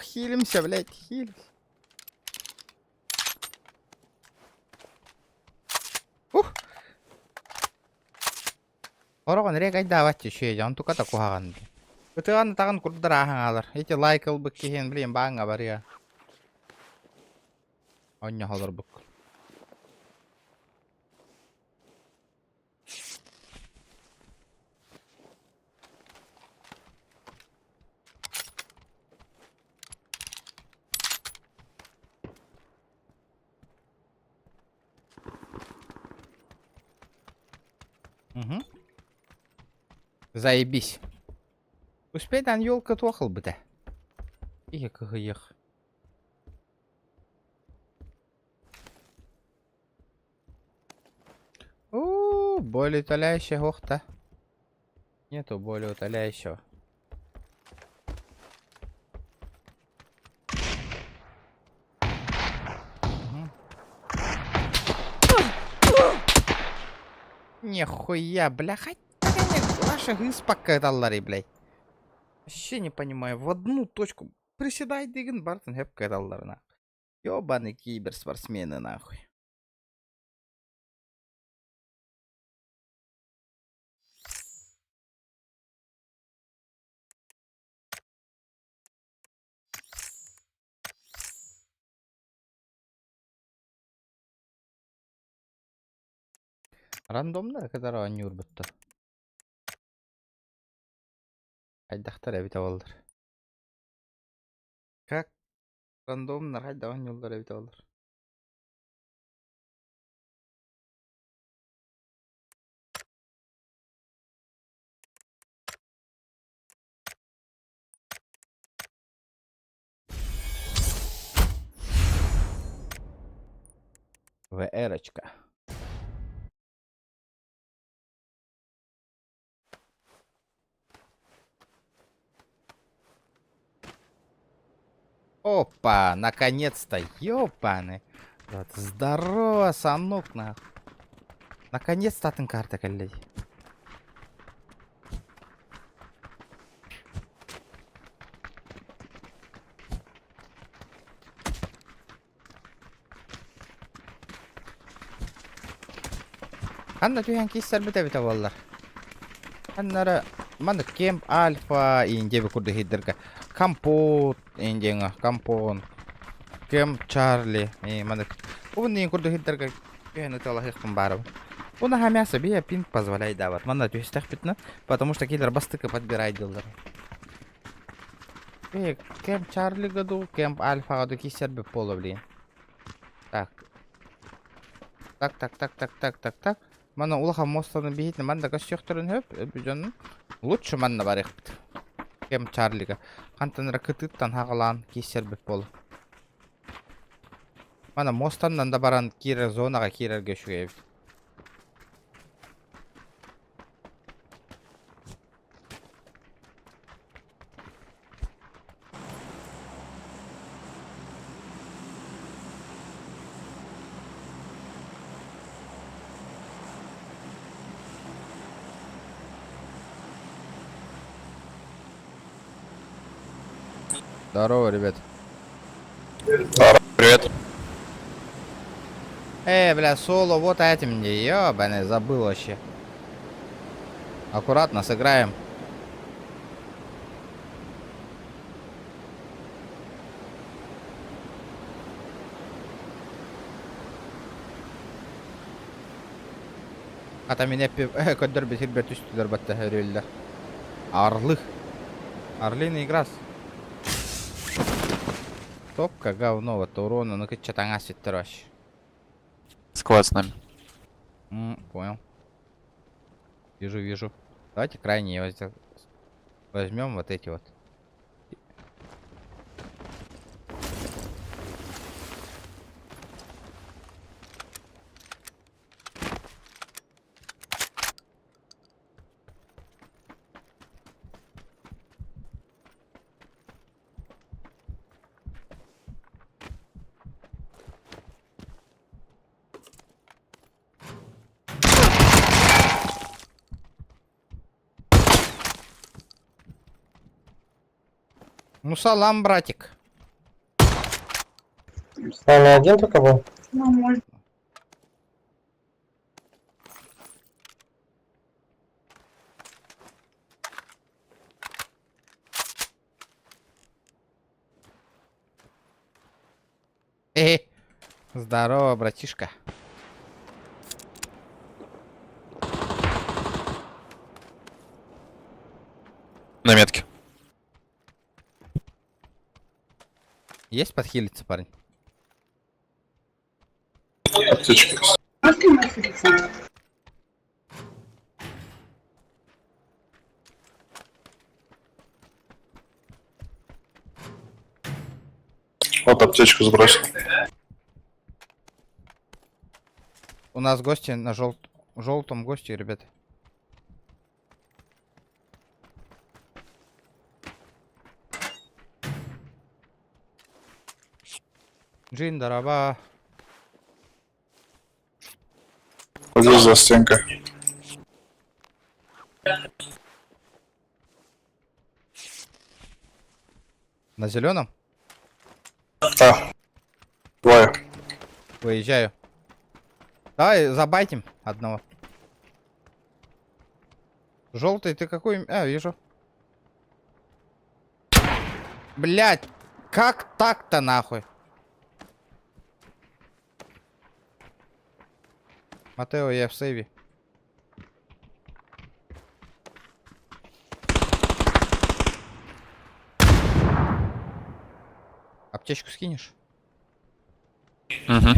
Хилимся, блядь, хилимся. Орогон рек айда аватчы шей, жан тука таку хаган. Кытыган тагын курдыра хаңалар. Эти лайк ылбык кихен билем баңга бар я. Оння холор бук. Заебись. Успейдан ёлка тохал бы да. Их. Более утоляющего охта. Нету более утоляющего. Нихуя, бля, хоть ваших испака доллары, блядь. Вообще не понимаю, в одну точку приседай, деген бартын хэпка долларына. Ёбаный киберспортсмены, нахуй. Рандомда kadar oynuyor butta. Haydaktar evite olur. Как рандомно hayda oynuyorlar evite olur. Ve erочка. Опа, наконец-то, ёпаны. Вот, здорово, санук, нахуй. Наконец-то атын карта кәллей. Анна түйен кейсер біте болар. Аннары маны кемп альфа инде бі күрді хейдерге. Компот индеңі, компон. Кемп чарли. Маны бұны ең күрді хейдерге күйен өте алах еқпін бары. Бұны хамясы бия пинг позволяй дават. Маны түйістәк бітіні, потому что кейдер бастықы подбирай дылдар. Кемп чарли году, кемп альфа году кейсер бі полу блин. Так. Так. Мана улаха мостаны бейітні, манда көстіқтірін хөп, өбіжонын. Лучше манна бар еқпіт. Кем Чарлиға. Қантаныра кытыттан хағалан кейсер біп болу. Мана мостаннан да баран кирер зонаға кирер көшуге ебіт. Здорово, ребят. Привет. Бля, соло, вот этим мне, ёбаный, забыл вообще. Аккуратно сыграем. Ата меня көддөр бетер бер түстүлөр батта хөрөлдө. Арлых. Орлиный играс. Топка говно, вот урона, ну-ка что там асит вообще. Склад с нами. Понял. Вижу. Давайте крайние возьмем вот эти вот. Ну салам, братик. С нами один только был? Здорово, братишка. На метке. Есть подхилиться, парень? Аптечки. Вот аптечку сбросил. У нас гости на желтом гости, ребята. Джин, дараба. Здесь за стенкой. На зеленом? А, двое. Выезжаю. Давай забайтим одного. Желтый, ты какой? А, вижу. Блять, как так-то нахуй? Матео, я в сейве. Аптечку скинешь? Угу.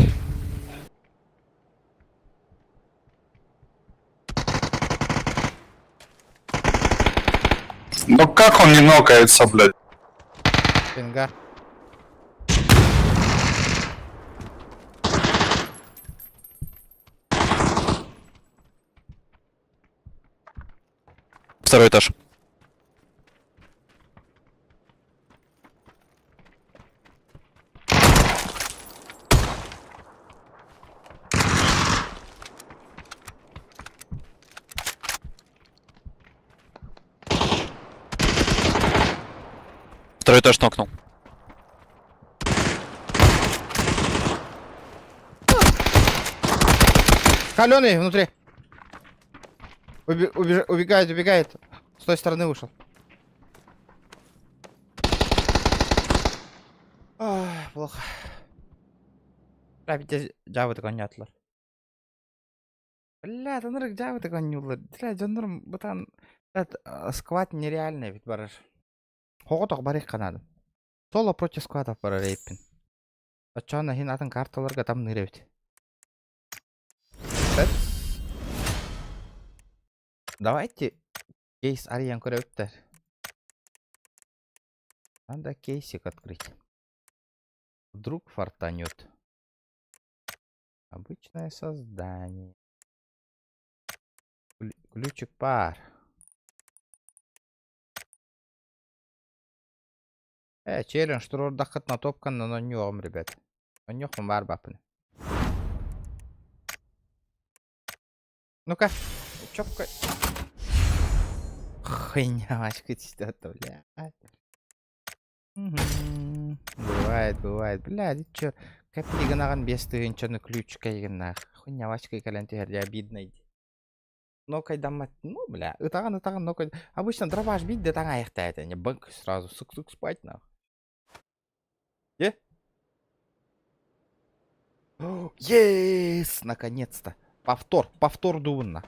Ну как он не нокается, блядь? Пинга. Второй этаж. Второй этаж нокнул. Каленый внутри. Убегает, убегает. С той стороны вышел. Ах, плохо. Бля, бит жабы ойнатылар. Бля, тонырык жабы ойнуулар. Бля, жонорум бутан сквад нереальный бит барар. Хоготок барик канадым. Соло против сквадов барар эйппин. Очона хин атын карталарга там ныребит. Давайте кейс Ариан көрөттер. Надо кейсик открыть. Вдруг фартанет. Обычное создание. Ключик пар. Челлендж турурдакыт на топкан, но нём, ребят. Нём бар бапын. Ну-ка, чопка. Хуйня, очки что-то, бля. Бывает. Бля, ты чё? Капли ганаган бестыгын чоны ключ кайгына. Хуйня, очки каленте обидно. Нокай дамат, ну, бля, ытаган, нокай. Обычно дробаш бить, да там аяқтайды. Не банк сразу сук-сук спать, нахуй. Yes! Наконец-то! Повтор дуынна.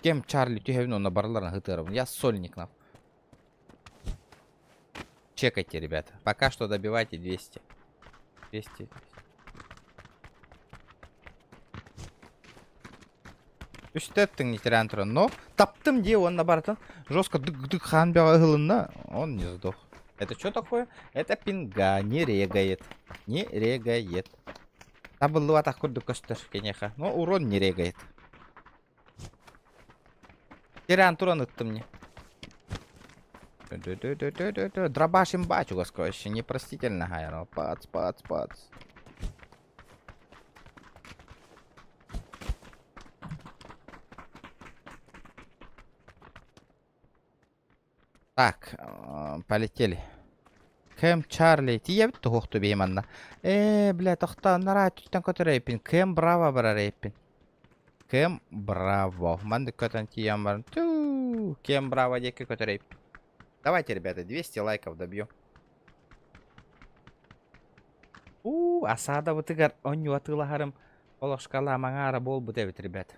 Кем Чарли тюхевну на барларна гытеровн. Я сольник, нахуй. Чекайте, ребята. Пока что добивайте 200. 200. Үстеттің не терян тұрын, но таптым де он на бартын. Жестко дык-дык хан бяға ғылынна. Он не сдох. Это что такое? Это пинга. Не регает. Не регает. Табылыва так курды көстер, кенеха. Но урон не регает. Терян туран ыттым мне. Дробашим бачу, вообще непростительно, гайро. Пац. Так, полетели. Кэм Чарли, ти ебит тухту бейманна. Бля, тохта нара тутан көтөрөйпин. Кэм Браво барарейпин. Кэм Браво. Манды көтөн тиям бар. Кэм Браво деке көтөрөйпин. Давайте, ребята, 200 лайков добью. Асада бутыгар оню атылахарым. Олошкала маңара бол бутебит, ребята.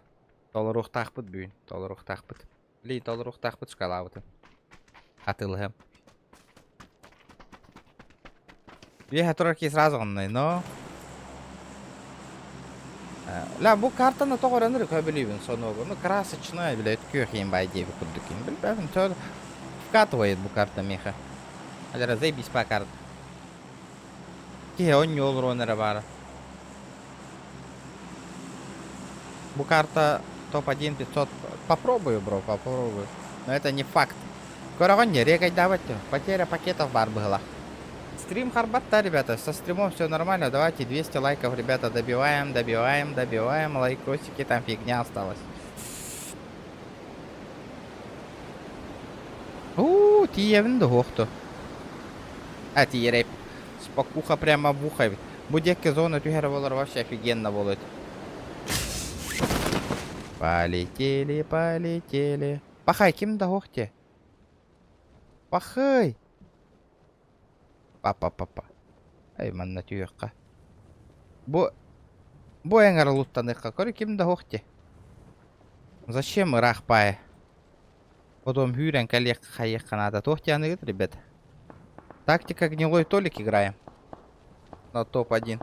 Толорух тахпыт бүйін. Толорух тахпыт шкала бутын. Атылхым. Я турки сразу онной, но... Ля, бу картаны тоғыраныр көбілейбін сонуғы. Ну, красочная, блядь, көхейін байдейбі күрдікін. Білбәбін, төр... Вкатывает бу карта меха. Алера, заебись по карта. Кихе, он не олронера бара. Бу карта топ-1 500. Попробую, бро, попробую. Но это не факт. Корогон не регать давайте. Потеря пакетов бар была. Стрим харбатта, ребята. Со стримом все нормально. Давайте 200 лайков, ребята. Добиваем. Лайкосики, там фигня осталась. Тиевин дохто. Тиереп. Спокуха прямо в ухо. Будеки зоны тюгерволар вообще офигенно волят. Полетели. Пахай, кем дохте? Пахай. Папа. Ай, манна тюйка. Бо энгар луттаныхка. Кори кем дохте? Зачем рахпай? Потом Хюрен коллег хаех канада. Тохтяны, ребята. Тактика гнилой толик играем. на топ-1.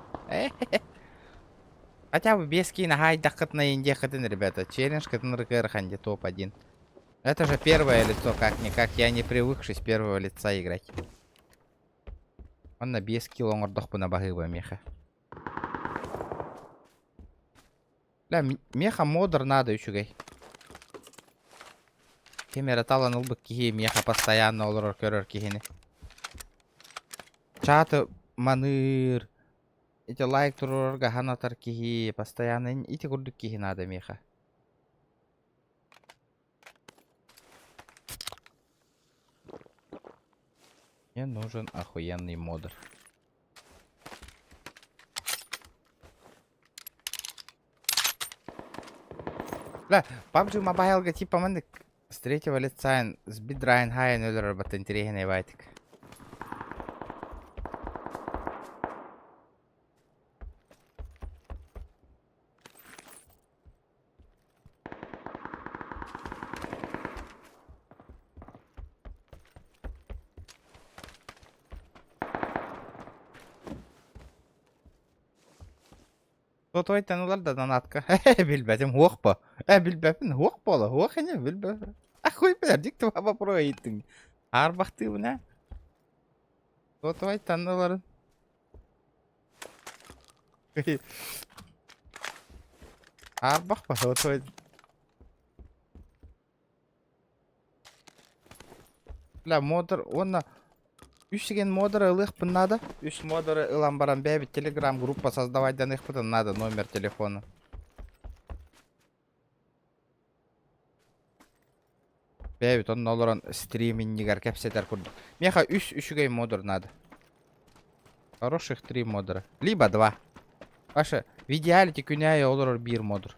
Хотя бы без кино хайдах катна инде катын, ребята. Челлендж катын рыкырханде топ-1. Это же первое лицо, как-никак. Я не привыкший с первого лица играть. Он на без кило оңордох бuna багыба меха. Бля, меха модер надо üçügey. Кемера таланыл бы кихи меха постоянно олорор көрөр кихини. Чаты маныр. Эти лайк турорга ханатар кихи постоянно. Ити курдук кихи надо меха. Мне нужен охуенный модер. Бля, PUBG Mobile'га типа маны с третьего лица с бидрайн хайен өлөр бат интересный вайтик. Тут айтанулар да донатка. Билбәдем, хуак па. Билбәпін, хуак па ола, хуак әне, билбәпін. Ахуй бәрдік туа бапро айттың. Арбақты бұна. Тут айтануларын. Арбақ па, тут айт. Бля, модер, онна... Үсіген модеры ылық бұн надо. Үш модеры ылан баран бәбі телеграм группа создавайдан их бұтын надо номер телефону. Бәбі тонын олырын стриминнигер кәпсетер күрді. Меха үшігей модер надо. Хороших 3 модера. Либо 2. Ваша в идеале күнәйі олырыр 1 модер.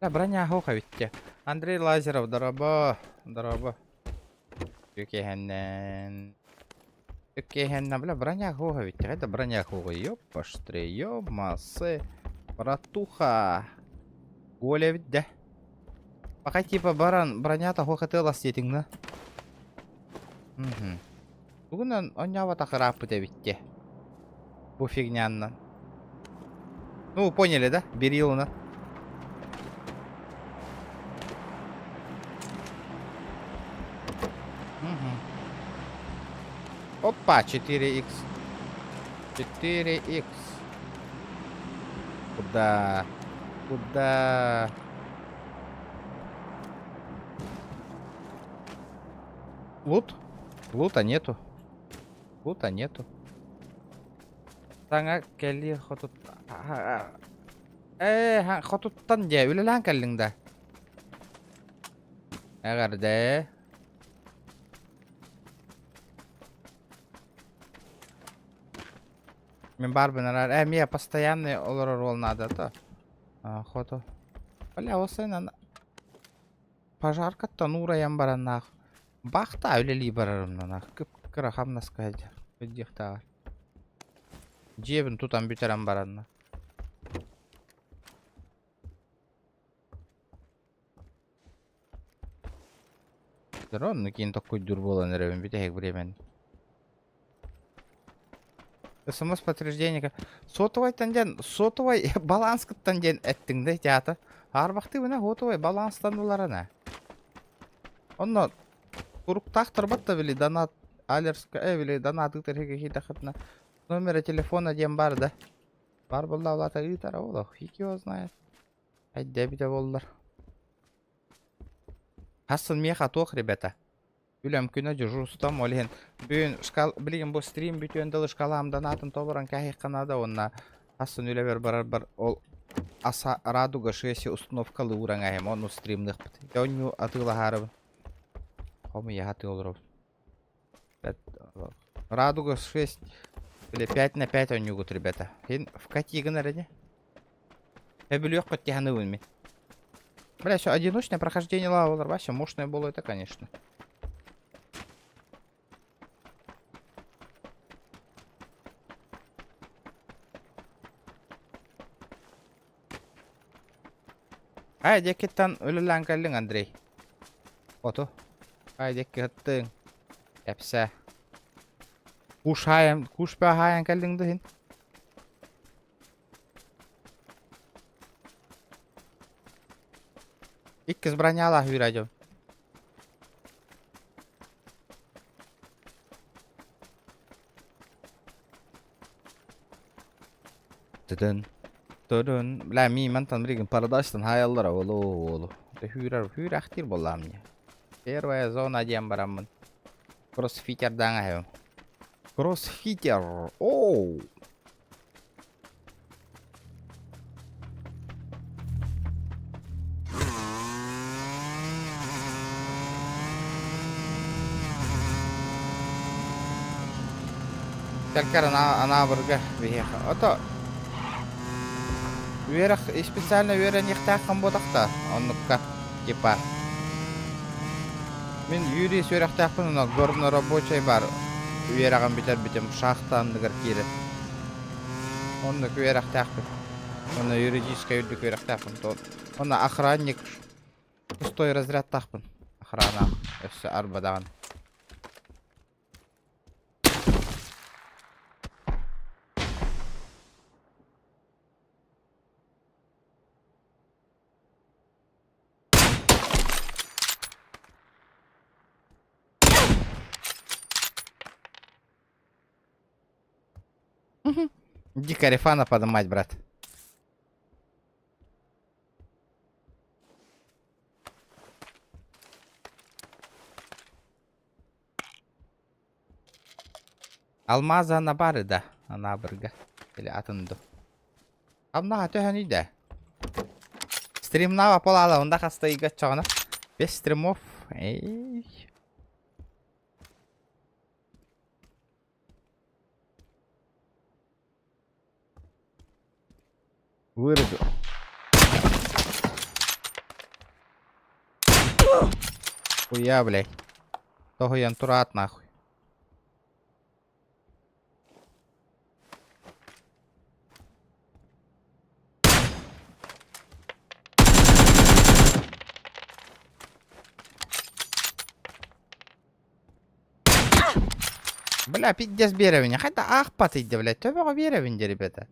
Да, броня хоха витте. Андрей Лазеров, дороба. Дороба. Юкехеннен. Юкехеннен, бля, броня хоха витте. Это броня хоха. Ёпаштре, ёбмасы. Братуха. Голя витте. Пока типа баран броня-то хоха тылас етіңні. Бүгін онява тақырап бұте витте. Бу фигнянна. Ну, вы поняли, да? Берилна. Опа, 4х. 4х. Куда? Куда? Лут? Лута нету. Лута нету. Таңа келли хотут. Хотуттан де үлелән келлиңдә. Әгәрдә. Мен бар бинарар. Мне постоянный ролл надо, то. Хото. Бля, осайна. Пожарка-то нураям баранах. Бахта үлели барарымнанах. Кып-кыра хамнаскайды. Өддехтағар. Жебін тутан бүтерам баранна. Дронны кейін тоққой дүр болан әрәбін бітәйік біремен. СМС подтверждение. Сотовый танден, сотовый баланс танден әттіңді театр. Арбақты бұна сотовый баланстан оларына. Онно құруқтақ тұрбатты білі донат алерска білі донат үтірхеге хейді қытына. Номері телефона дем бар да. Бар болда олата үйтара олы. Фиг его знает. Әдді біде болдар. Хасын меха тоқ, ребята. Үлем күні дежурстам олеген. Бүгін білген бұл стрим бүтенділі шкаламдан атын тобыран кәхек қанада онна. Асын үлебер бар ол аса радуга 6 установкалы уран әйім. Оны стримнық біт. Оню атыла харыбын. Қомы яхаты олыров. Радуга 6 или 5 на 5 оню гуд, ребята. Хен в катигін әріне. Әбілі өқ көттеханы өңмен. Бля, все, одиночное прохождение лавы, вообще мощное было это, конечно. Haydi ketten ölülen kaldın Andrei. Oto. Haydi kettin. Hepsi. Kuş be hayan kaldın da hin. İlk kez bronyalar hüracım. Tıdın. Tıdın. La mi man tan birigin paradaştan hayallara oğlu. De hür aktir bollam ya. Первая зона дем барамын. Кроссфитердан айым. Кроссфитер. Оу. Телкар ана бирге веха. Ото. Верх и специально верен яхтакан бодакта. Оннукка типа. Мен юрий сөрәктәкпен, но горно рабочий бар. Уераган битем шахтандыгыр кире. Онны күрәктәкпен. Онны юридический үдү күрәктәкпен. Онны охранник. Пустой разряд тахпен. Охрана. Өсө арбадаган. Иди карифана подымать, брат. Алмаза ана бары да. Ана бірге. Или атынды. Амна төһәни да. Стримнава полала, онда хаста ига чагына. 5 стримов. Эй. Вырубил. Хуя, блядь. Того я турат нахуй. Бля, пиздец беревень. Хотя ах патыйды, блядь. Төбеға беревень, ребята.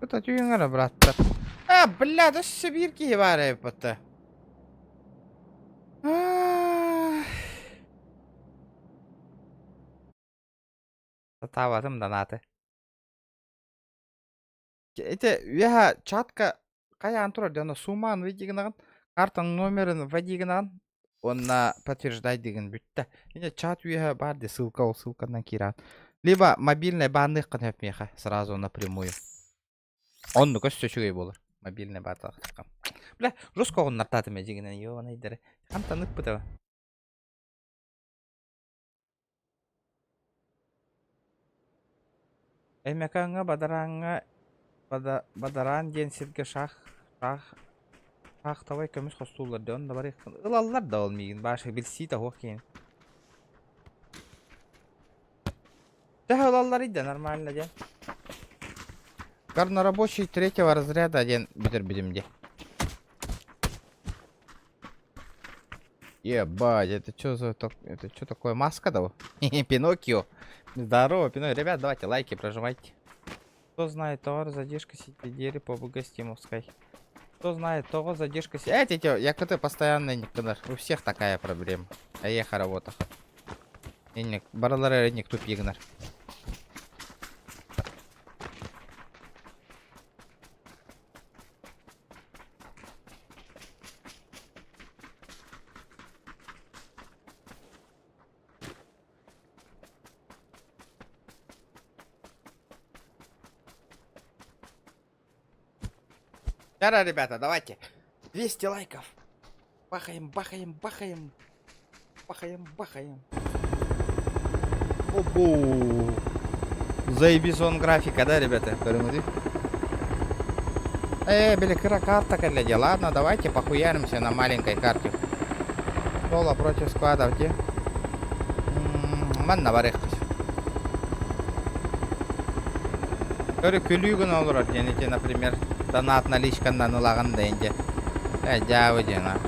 Это тюнгара, брат. Бля, да Сибирки ебаные, пота. Татаватым донаты. Это я чатка кая антура дана суман видигнаган, картан номерын видигнаган, он на подтверждай деген бютта. Это чат я барде ссылка на кират. Либо мобильная банных конфмеха сразу напрямую. Он ну көз сөчүгөй болор. Мобильный батак. Бля, жестко он нартатыме дегенен ёбаный дере. Антанык бытaba. Эмекаңа бадараңа бадаран денсерге шах тавай көмүс костуулар дон да бар. Ылаллар да болмойгин. Башы билси да хок кен. Да ылаллар иде нормально де. Горнорабочий 3-го разряда один битер бедемде. Ебать, это что такое, маска да? Пиноккио. Здорово, Пиноккио. Ребят, давайте лайки прожимайте. Кто знает товар, задержка сидели по Богостимовской. Кто знает того, задержка сидели. Я кто-то постоянно никогда. У всех такая проблема. А я работа. Баралары никто пигнар. Ребята, давайте 200 лайков. Бахаем. Бахаем. Опу. Заебись он графика, да, ребята? Бля, карта коллеги. Ладно, давайте похуяримся на маленькой карте. Соло против складов, где? Манна барехтис. Күлігін олар, денеке, например, донат наличкандан улаганда инде. Дявыдина.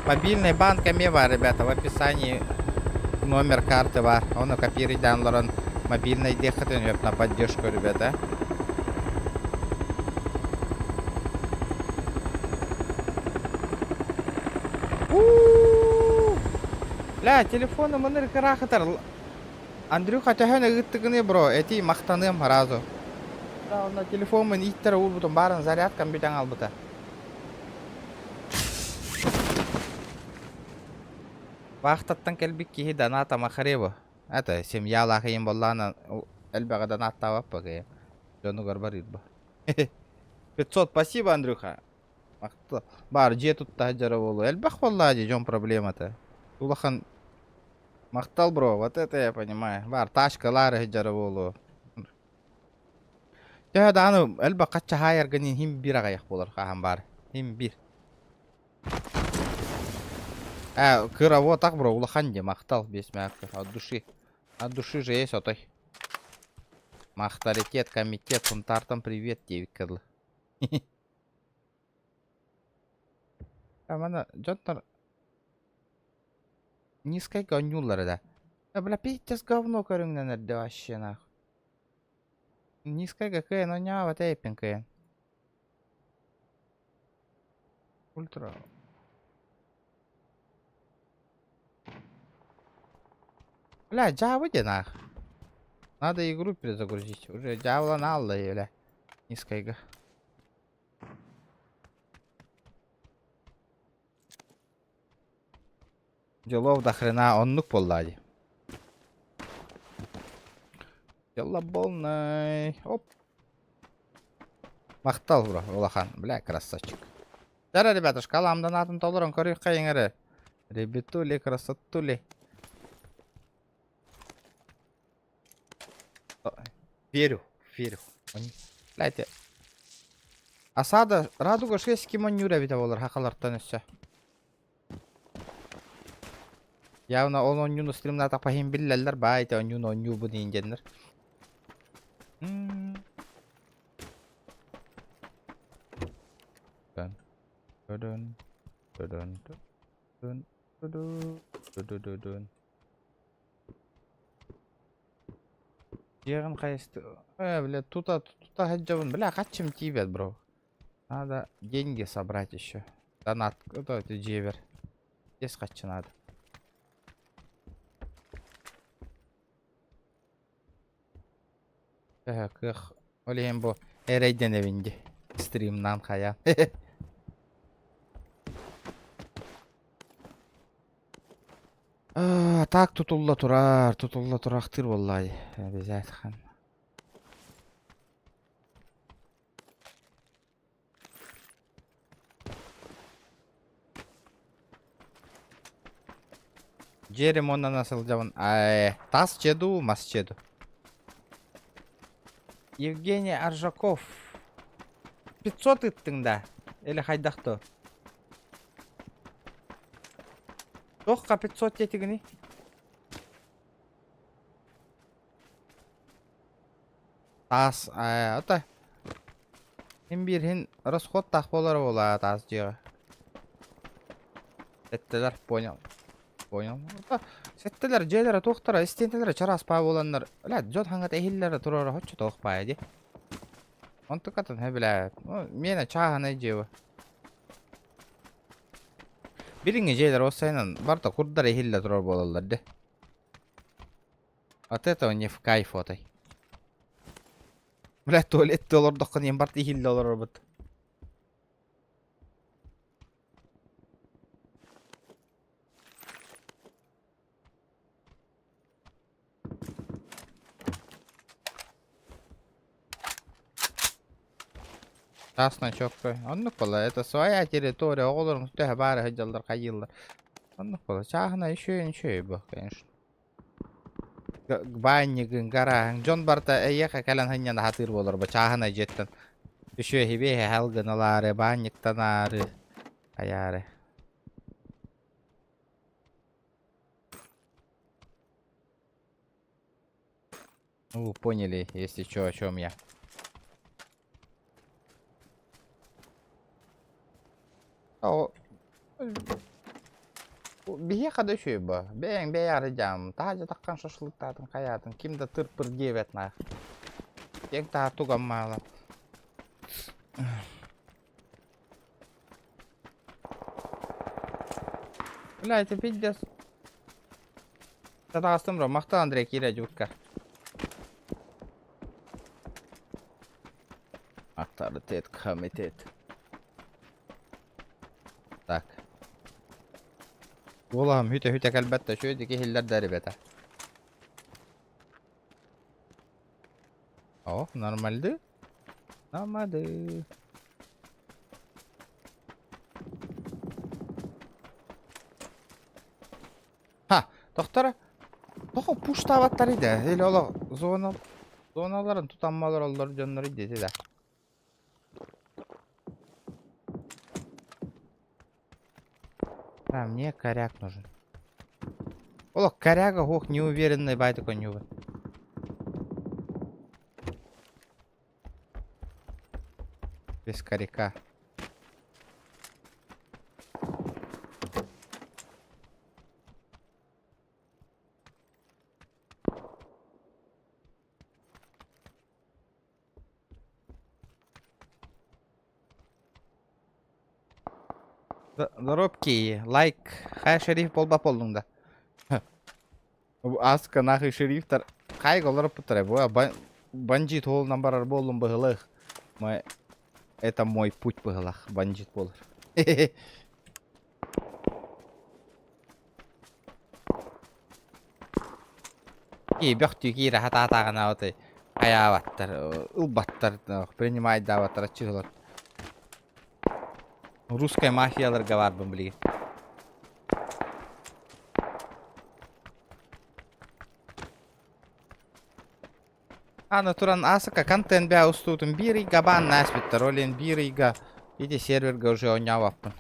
Мобильный банк бар, ребята, в описании номер карты бар. Он копирует данлорон мобильный дехатын на поддержку, ребята. Бля, телефоны мыныр кырахытар. Андрюха тәһәне гыттыгыны, бро. Эти мақтаным разу. Да, на телефон мен иттер ул бутун барын зарядкам битен албыта. Вақтаттан келбик ки доната махаребо. Это семья лахайым боллана элбага донат тавап бага. Жону горбар идбо. 500, спасибо, Андрюха. Бар, же тут таджара болу. Элбах боллади, жон проблема-то. Улахан мақтал, бро, вот это я понимаю. Бар, ташкалар хиджара болу. Тәһә аны элбах кача хайер гынин хим бир агаяк болар хаһам бар. Хим бир. Кыра вот так, бро, улахан де мақтал бесмәккә от души. От души же есть отой. Мақтаритет, комитет, тартам привет, девик кырлы. Мана жонтар низкой гонюллары да. Бля, пиздец говно көрүңнен эрде вообще нах. Низкой какая, но нява тейпинг. Ультра. Бля, Java где нах? Надо игру перезагрузить. Уже Java на алла, бля. Низкой. Делов до хрена оннук боллади. Дела полный. Оп. Мақтал, бро, улахан. Бля, красавчик. Дара, ребята, шкалам донатын толырын көрейік қайыңыры. Ребятули, красотули. Верю. Блядь. Асада, радуга 6 кимонюра бите болар, хақаларттан өсі. Явно он онюну стримна тапахим биллелер, байте онюну оню bu deyingenler. Ягын кайысты. Бля, тута хаджабын. Бля, качым тибет, бро. Надо деньги собрать еще. Донат, это джевер. Здесь качы надо. Кых, олейм бу эрейден evinde. Стримнан кая. Так тутулла турактыр боллай. Обязательно. Жерем онна насыл жабын. Тас чеду, мас чеду. Евгений Аржаков. 500 иттің да. Или хайдақты. Тоққа 500 етігіні. Тас, ота. Хин бір хин расход тақ болар ола тас жеға. Сеттелер, понял. Сеттелер, жейлері тоқтара, істентелері чарас пай боланлар. Ләд, жод хаңғат әйілері тұрары хотшы тоқ пай, де. Онты қатын, бля, мені чағаны жеуі. Біріңі жейлер осайынан барда құрдар әйілі тұрар болалар, де. От этого не в кайф отай. Бля, туалетті олардықын ең барда әйілі олар бұд. Частно чоккой. Он ну кола, это своя территория, олар мустеха бары хыджалдар кайылдар. Анна пола. Чахна еще ничего бу, конечно. Баннигин гараң Джон барта эйяка калан ханьян хатыр болор ба чахна жеттен. Еще хибе халганалары банниктанары. Аяре. Ну, поняли, если что, о чем я. О, бие када шөй ба. Бең бей арыжам. Тажа таккан шашлыктатын каятын. Кимде тырпыр дебет на. Тең та тугам мала. Бля, это пиздец. Тогда астымро, мақта Андрей кире жутка. Авторитет, комитет. Так. Олам, hüte әлбәттә шөйдеки хилләр дәрбәтә. О, нормальды. Нормальды. Ха, доктора. Тоқы пуштаваттар иде. Эле ола зоналарын тутанмалар олар жоннор иде да. А, мне коряк нужен. Ола, коряга, ох, неуверенный бай такой нюва. Без коряка. Доробки, лайк, хай шериф болба полдуңда. Аска нахай шерифтар хай голар путаре. Боя бандит холнан барар болдум быгылых. Это мой путь быгылах, бандит болар. И бёхтю кире хата-хатагана оты. Аябаттар, ылбаттар, принимать даваттар, чыгылар. Русская мафияларга барбын билген. Аны туран асыка контент бя устутун бирига бан наспиттер, олен бирига иде серверга уже ойнабаппын.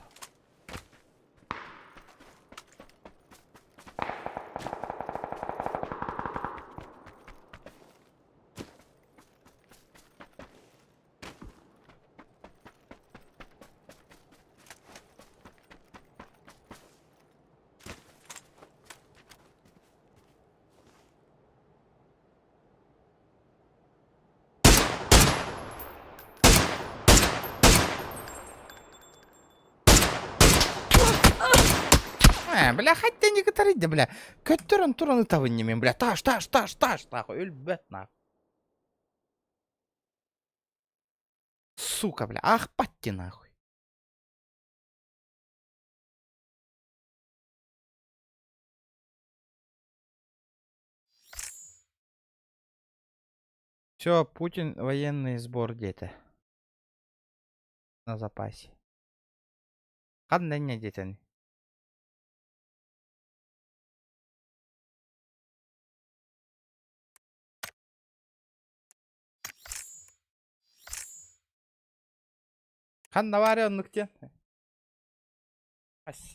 Бля, хоть ты не катарить, да, бля. Көттөрөн туран ытабын немен, бля. Таш, нахуй, өлбет, нахуй. Сука, бля, ахпатти, нахуй. Все, Путин военный сбор где-то. На запасе. Қандай не детен? Хан наваренлыктен. Ась.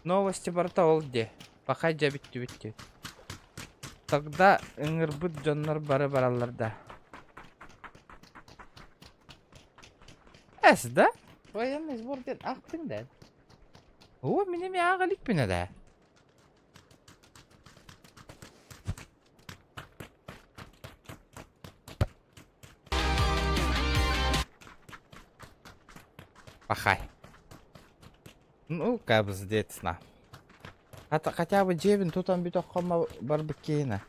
Новости борта ол где? Пока жабитти. Тогда ыңырбыт жоннор бары бараларда. Әс, да? Военный сбор ден ақтың да. О, менеме ағылик біне да. Пахай. Ну, кабздецна. Хотя бы жебин тутан біток қома бар біккейіна.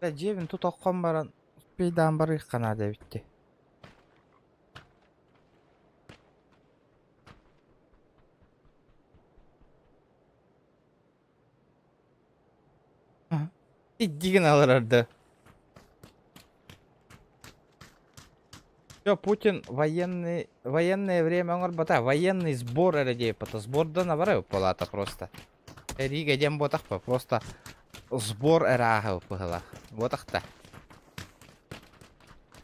Жебин туток қом баран пейдан бары қана да бітті. Иддиген алырарды. Все, Путин военное время оңыр бата, военный сбор әрі бата. Сбордан аварай палата просто. Рига дем ботақ па, просто сбор әрі ағы пығылақ. Ботақта.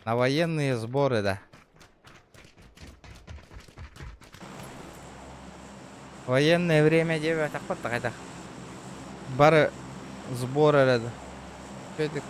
На военные сборы, да. Военное время деп атақ бата қайдақ. Бары сбор әрі. Сөйтік.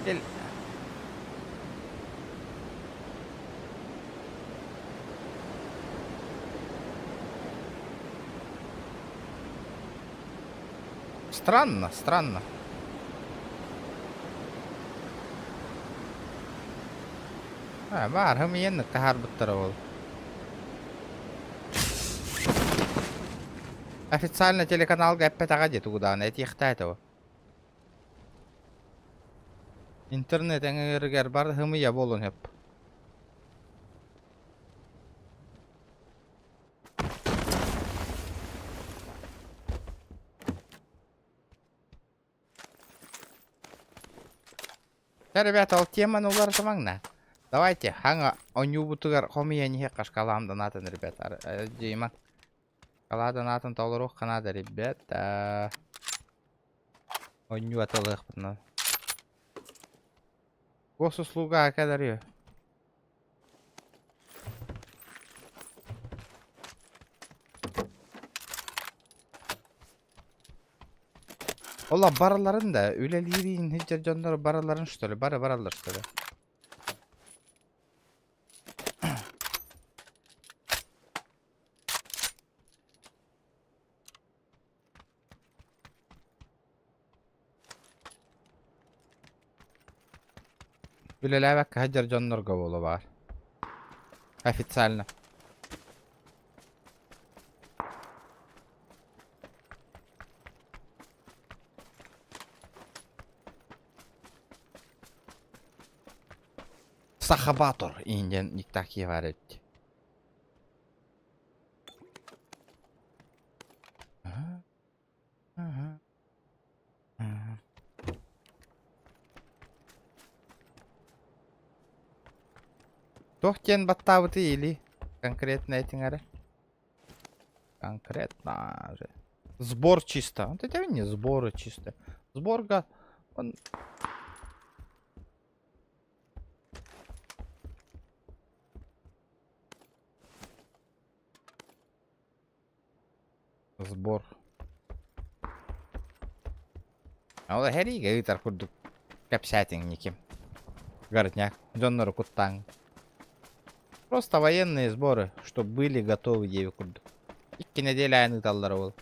Gel. Странно, странно. Бар, hem yenlik tahar bittara ol. Официально телеканал гаппет агади тугудан, эти ихтайт его. Интернет эңгергер бар, хымыя болун хеп. Ребята, ол теманы улар тамаңна. Давайте, ханга онюбутугар хомия нихе кашкалам донатын, ребята. Дейман. Кала донатын толурух канада, ребята. Оню атылых бутна. Госуслуга кадарıyor. Ola baraların da öyle lirin hiç canları baraların şöyle baralar şöyle. Öyle bak hacer canlar gavulu var. Официально. Сахабатор инден никтаки var etti. Тохтен баттабыты или конкретно этим аре? Конкретно же. Сбор чисто. Вот это не сборы чисто. Сборга он. Сбор. А вот херига итар курдук капсятинники. Городняк. Доннору куттанг. Просто военные сборы, чтобы были готовы девикурду. Икки недели айны таллары бол.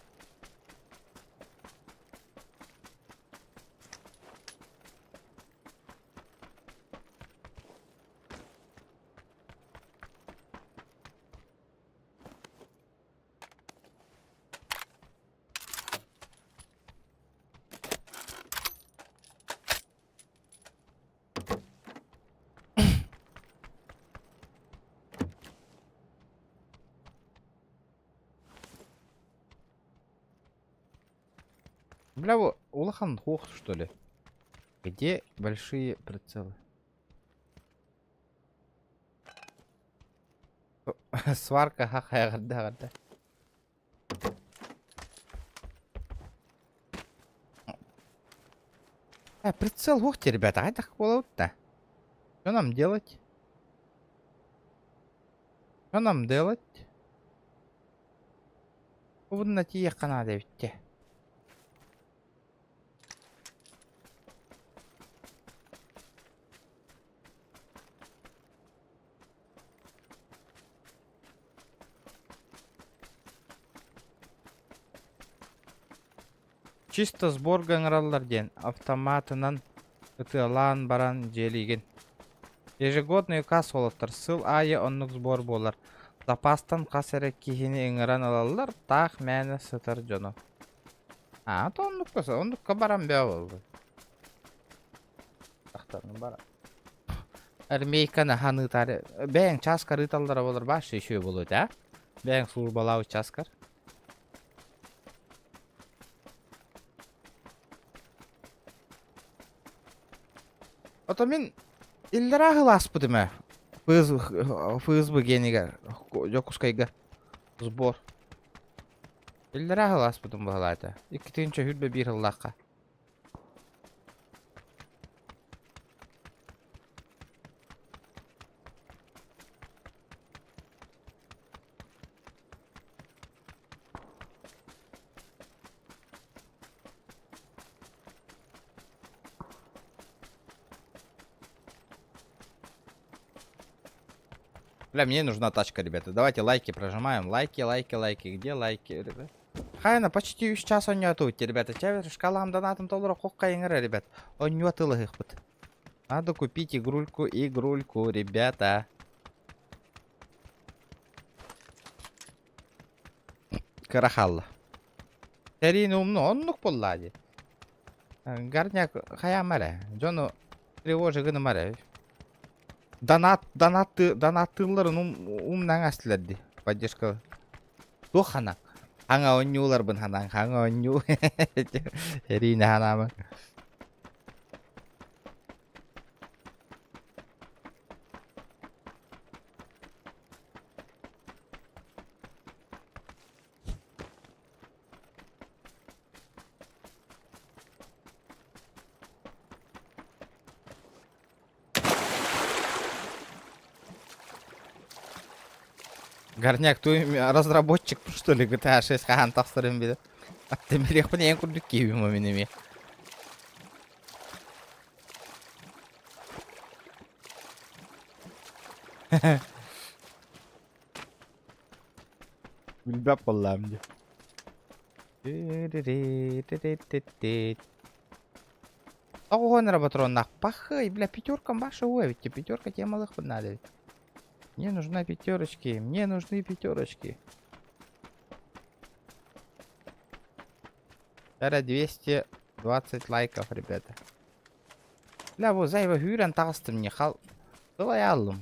Бля, улахан хох, что ли? Где большие прицелы? Сварка, ха-ха, гадда. Прицел, ух ты, ребята, а это холодно. Что нам делать? Что нам делать? Вон тихо надо идти. Чисто сбор генералларден автоматынан ытылан баран желиген. Ежегодный указ олаттар. Сыл айы оннук сбор болар. Запастан касерек кихини ыңыран алалар. Так мәні сытыр жону. То оннукка баран бе болду. Тақтарны бара. Армейканы ханытары. Бәң часкар ыталдара болар башы ешөө болуд, Бәң службалау часкар. Ото мен иллера хыласпыдыма. ФСБ генигер. Жокускайга. Сбор. Иллера хыласпыдым бағалайды. Иккетінші хүлбе бір хыллаққа. Бля, мне нужна тачка, ребята. Давайте лайки прожимаем. Лайки. Где лайки, ребят? Хайна, почти 3 час он не отуйте, ребята. Чавер, шкалам донатом толора хокка ингра, ребят. Он не отылых их пот. Надо купить игрульку, ребята. Карахалла. Терин умно, он ну поллади. Гарняк, хая маре. Джону тревожи гына маре. Донаттыларын умнан астыларды. Поддержка. Дохана. Ханга оннюлар бын ханан. Ханга онню. Эрина ханамы. Горняк, ты разработчик, что ли, GTA 6 хахан тахсарым биде. А ты мерех мне ең күрдік кейбі моминеме. Bilbap Allah'ım diye. Ого, патронах. Пахай, бля, пятерка баша ведь пятерка тебе малых надо ведь. Мне нужны пятерочки. Это 220 лайков, ребята. Бля, вот за его хюрен тасты мне хал. Было я аллум.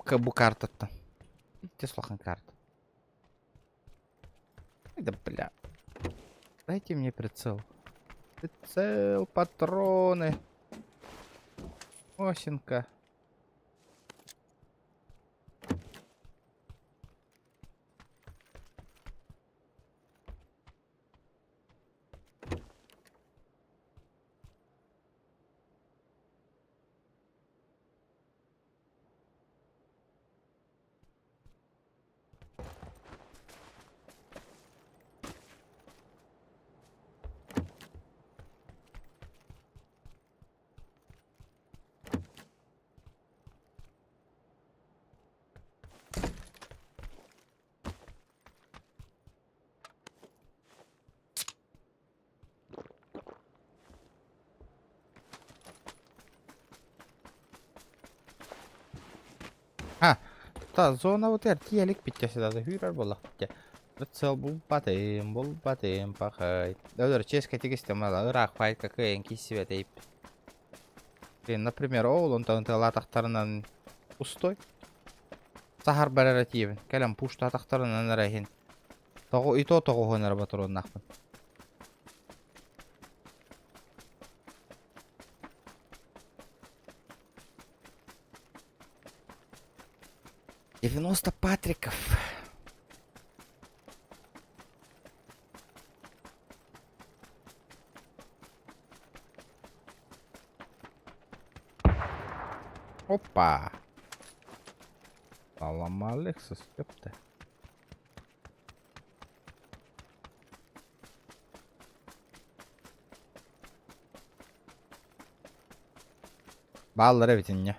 Кабу карта-то. Видите, слохан карта. Да, бля. Дайте мне прицел. Прицел, патроны. Осенка. Та зона вот это телек пиття сюда хюрер болах пиття. Прицел бұл батым, пахай. Дәулер, чешка тегесте мала, ырак файт какой енки себе тейп. Например, он латақтарынан пустой. Сахар бараративен. Кәлем пушта атақтарынан рахин. Того и то того на патрон нахуй. «90 патриков. Опа. Салам Алексис, ёпта. Баллары ведь не.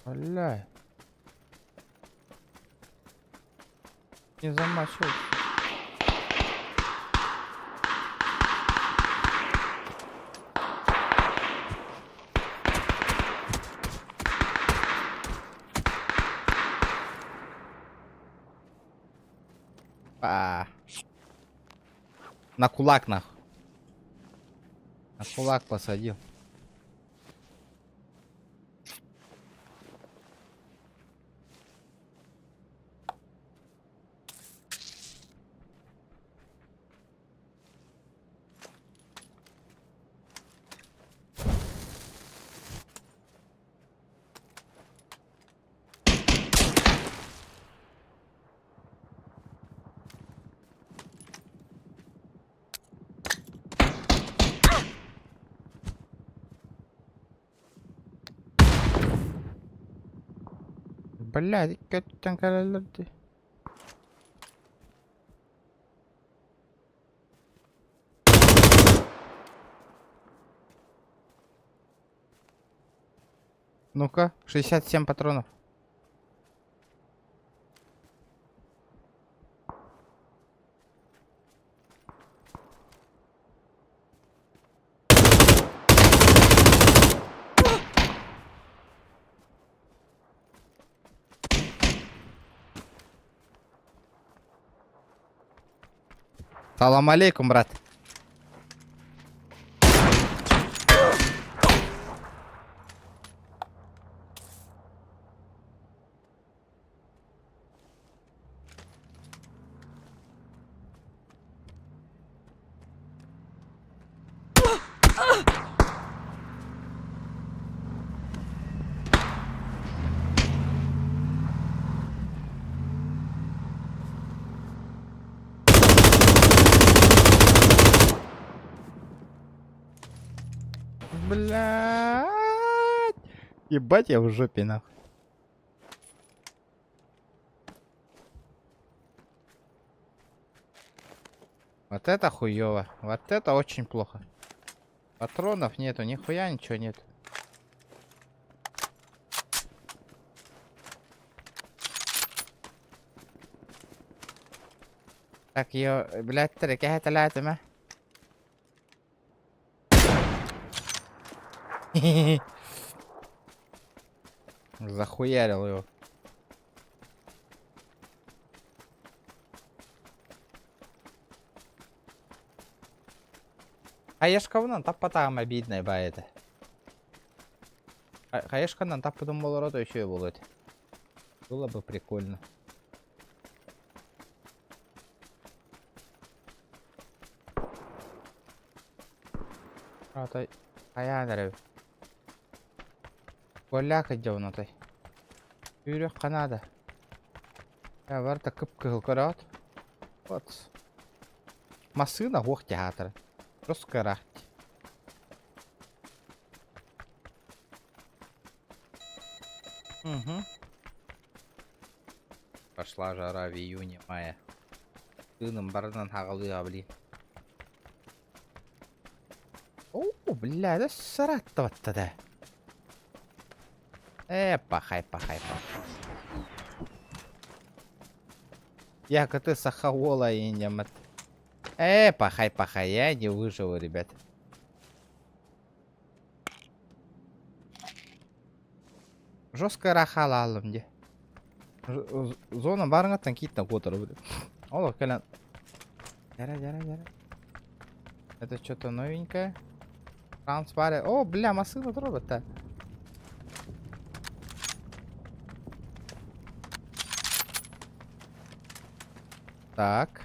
Бля. Не замачивай. На кулак нахуй. На кулак посадил. Блядь, kötten kädellerdi. Ну-ка, 67 патронов. Салам алейкум, брат. Блядь. Ебать, я в жопе нахуй. Вот это хуёво. Вот это очень плохо. Патронов нету, нихуя ничего нет. Так, ее, блядь, трекя это лятыма. Захуярил его. Хаешкавынан таппатагым обидный ба это. Хаешканан таппадым болор, то еще и будет. Было бы прикольно. А то аянарев. Голяк идем на той. Юрек Канада. Я варта кып-кыл көрөт. Вот. Масына хох театр. Просто карахти. Угу. Пошла жара в июне, мае. Тыным барынан хагылыга, блин. О, бля, да саратта да. Пахай. Я ты сахавола и немат. Пахай, я не выживу, ребят. Жестко рахала алым де. Зона барыңаттан киттен котыры бір. Олар кәлін. Жара. Это что-то новенькое. Транспарент. О, бля, машина дробата. Так.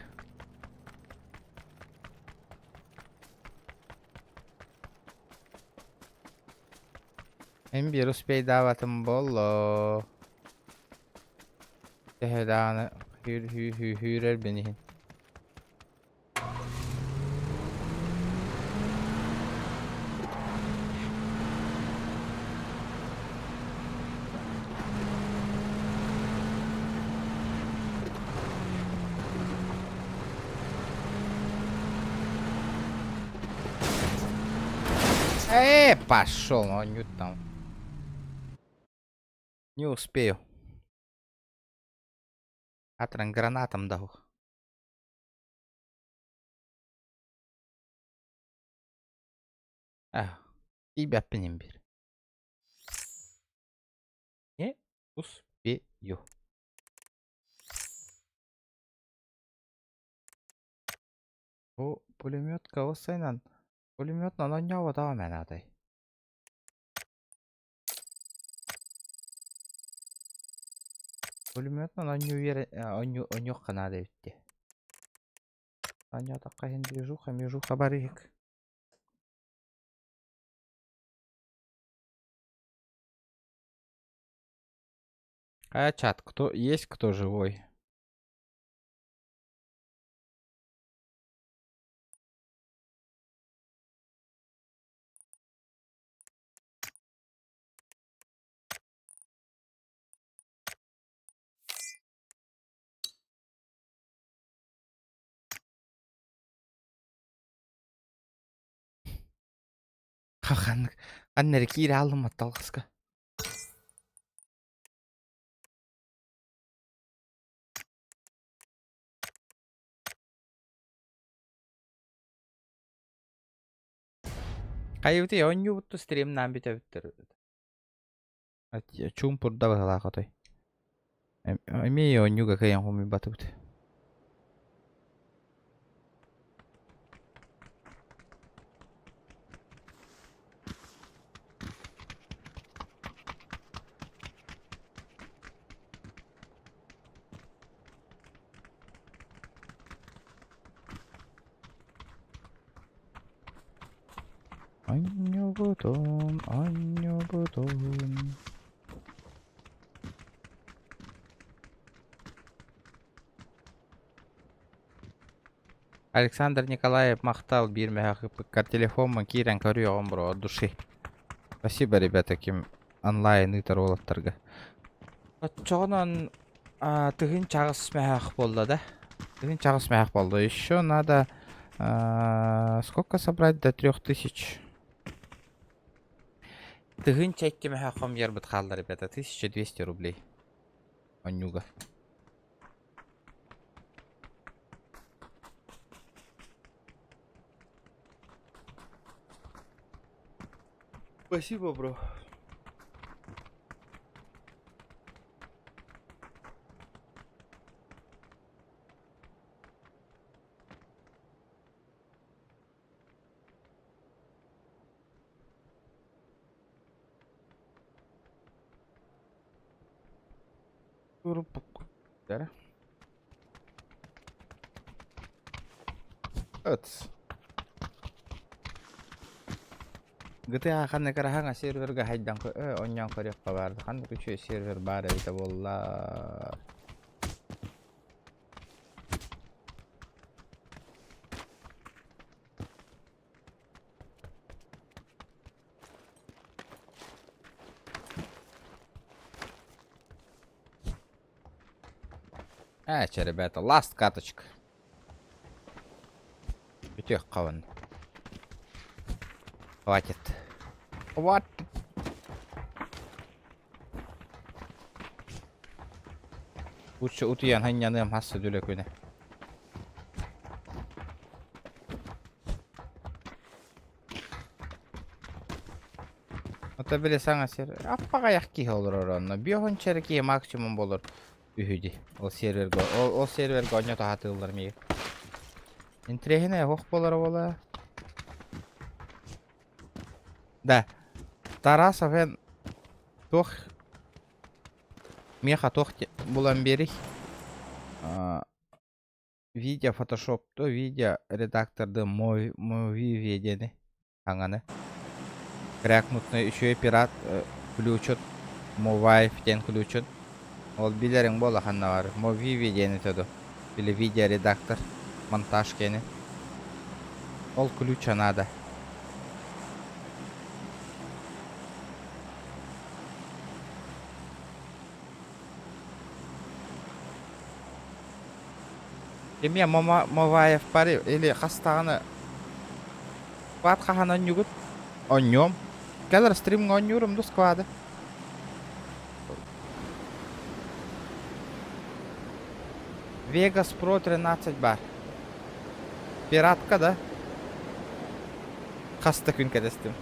Hem bir uspey davatım bollo. Tehedana hürer beni. Пошел, он там. Не успею. Атран гранатом дал. Тебя пнембер. Не успею. О, пулеметка осайнан. Пулеметна нанява да мен атай. Пулеметна наню канада битти. Аня такая движуха барик. Чат, кто есть, кто живой? Аннер кире алым атталғысқа. Қайыпты оню бұтты стримнан бите біттір. Чум пұрда бағыла қатай. Әмей онюға қайын қомай баты біті. Аню бутон. Александр Николаев мақтал бирме телефонмен кирен көрüyor бро от души. Спасибо, ребята, ким онлайн итер олаттарга. Чоғынан тыгын чағыс мәхақ болды да. Тыгын чағыс мәхақ болды. Еще надо сколько собрать до 3000? Тыгын чекке мәхақым ер бұт қалды, ребята. 1200 рублей. Анюга. Спасибо, бро. Evet. GTA kan nekaraha server ga hayddan ko onyan korek qabardı. Kan küçük server bar ete bolla. Ребята, last каточка. Ütüq qavan. Хватит. Хватит. Лучше утуян ханьяным хассы дүлек өне. Ota bile sana server. Appaga yakki olur oranla. Bir on çereki maksimum olur. Ühüdi. O server go. O server go nyoto hatırlar mı? Intrehine hok bolar ola. Da. Tarasa ben toh Меха тохте булан берих. Видео фотошопто, видео редакторды мови ведени. Аңаны. Крякнутны еще и пират ключут. Мовай птен ключут. Ол билерин бола ханна бар. Мови ведени тоду. Или видео редактор. Монтаж кени. Ол ключа надо. Еме Моваев пари или хастаганы квад хахана нюгут оньем. Келер стрим оньюрум до сквада. Vegas Pro 13 бар. Пиратка да? Хаста күн кәдестім.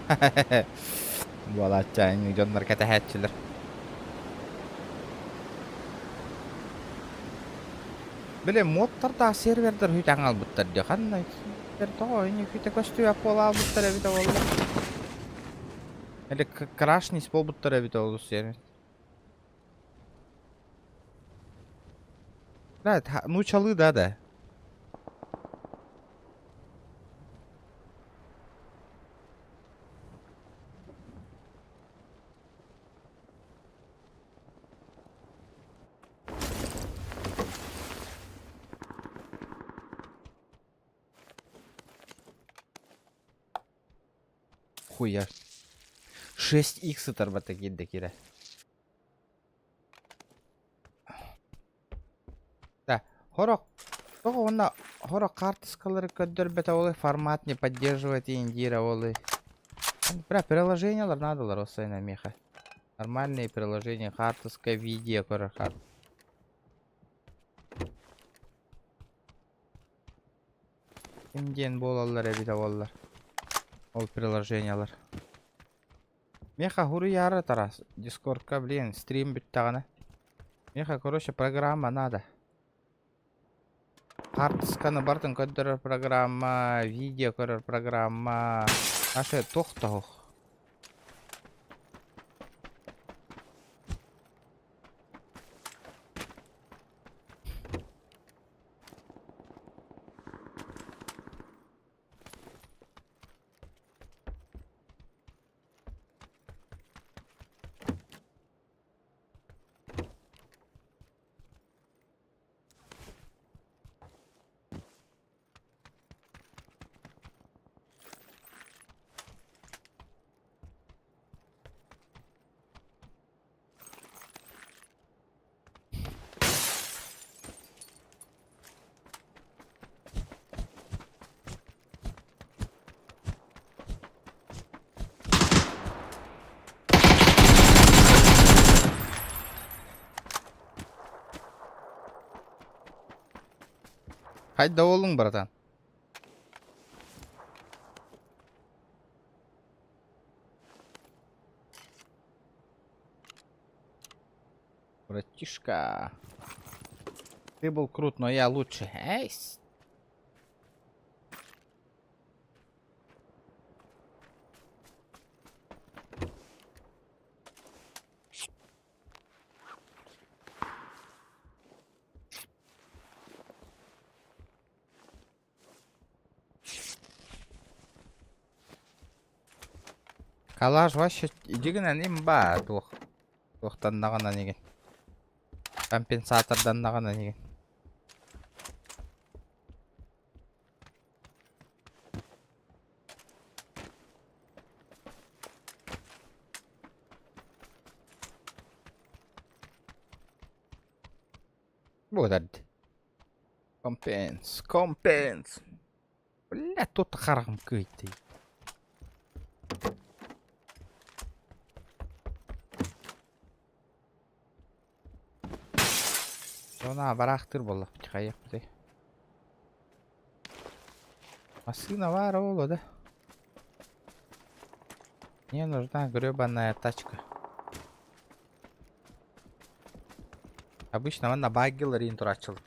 Балачайын, жонлар кәті хәтчілер. Біле модтарда сервердер хүт аңал бұттар де қандай. Тоғойны хүті көсту яп бола бұттар әбіті олды. Әлі крашнис бол бұттар әбіті олды сервер. Ну чалы да. Хуя. 6х тарбата келді кері. Да, хорок. Тоғы онда хорок картыскалары көддір бәті олы формат не поддерживает индира олы. Бля, приложениялар надалар осайна меха. Нормальные приложения, картыска, видео, көрі карт. Инден болалар әбіті олар. Ол приложениялар. Меха хуру яры тарас. Дискордка, блин, стрим біттағаны. Меха, короче, программа надо. Картысканы бартын көддірір программа, видео көрір программа. Ашы тоқтауық. Қайда олың, братан? Братишка. Ты был крут, но я лучше. Эйс. Калаш вообще дегенен им ба тоқтандағана неген. Компенсатордандағана неген. Благодарит. Компенс. Бля, тут харам кыйты. Ona bıraktır bolla. Çıkayım de. Masina var oğlu da. Мне нужна гребаная тачка. Обычно она баггил ринтурачил.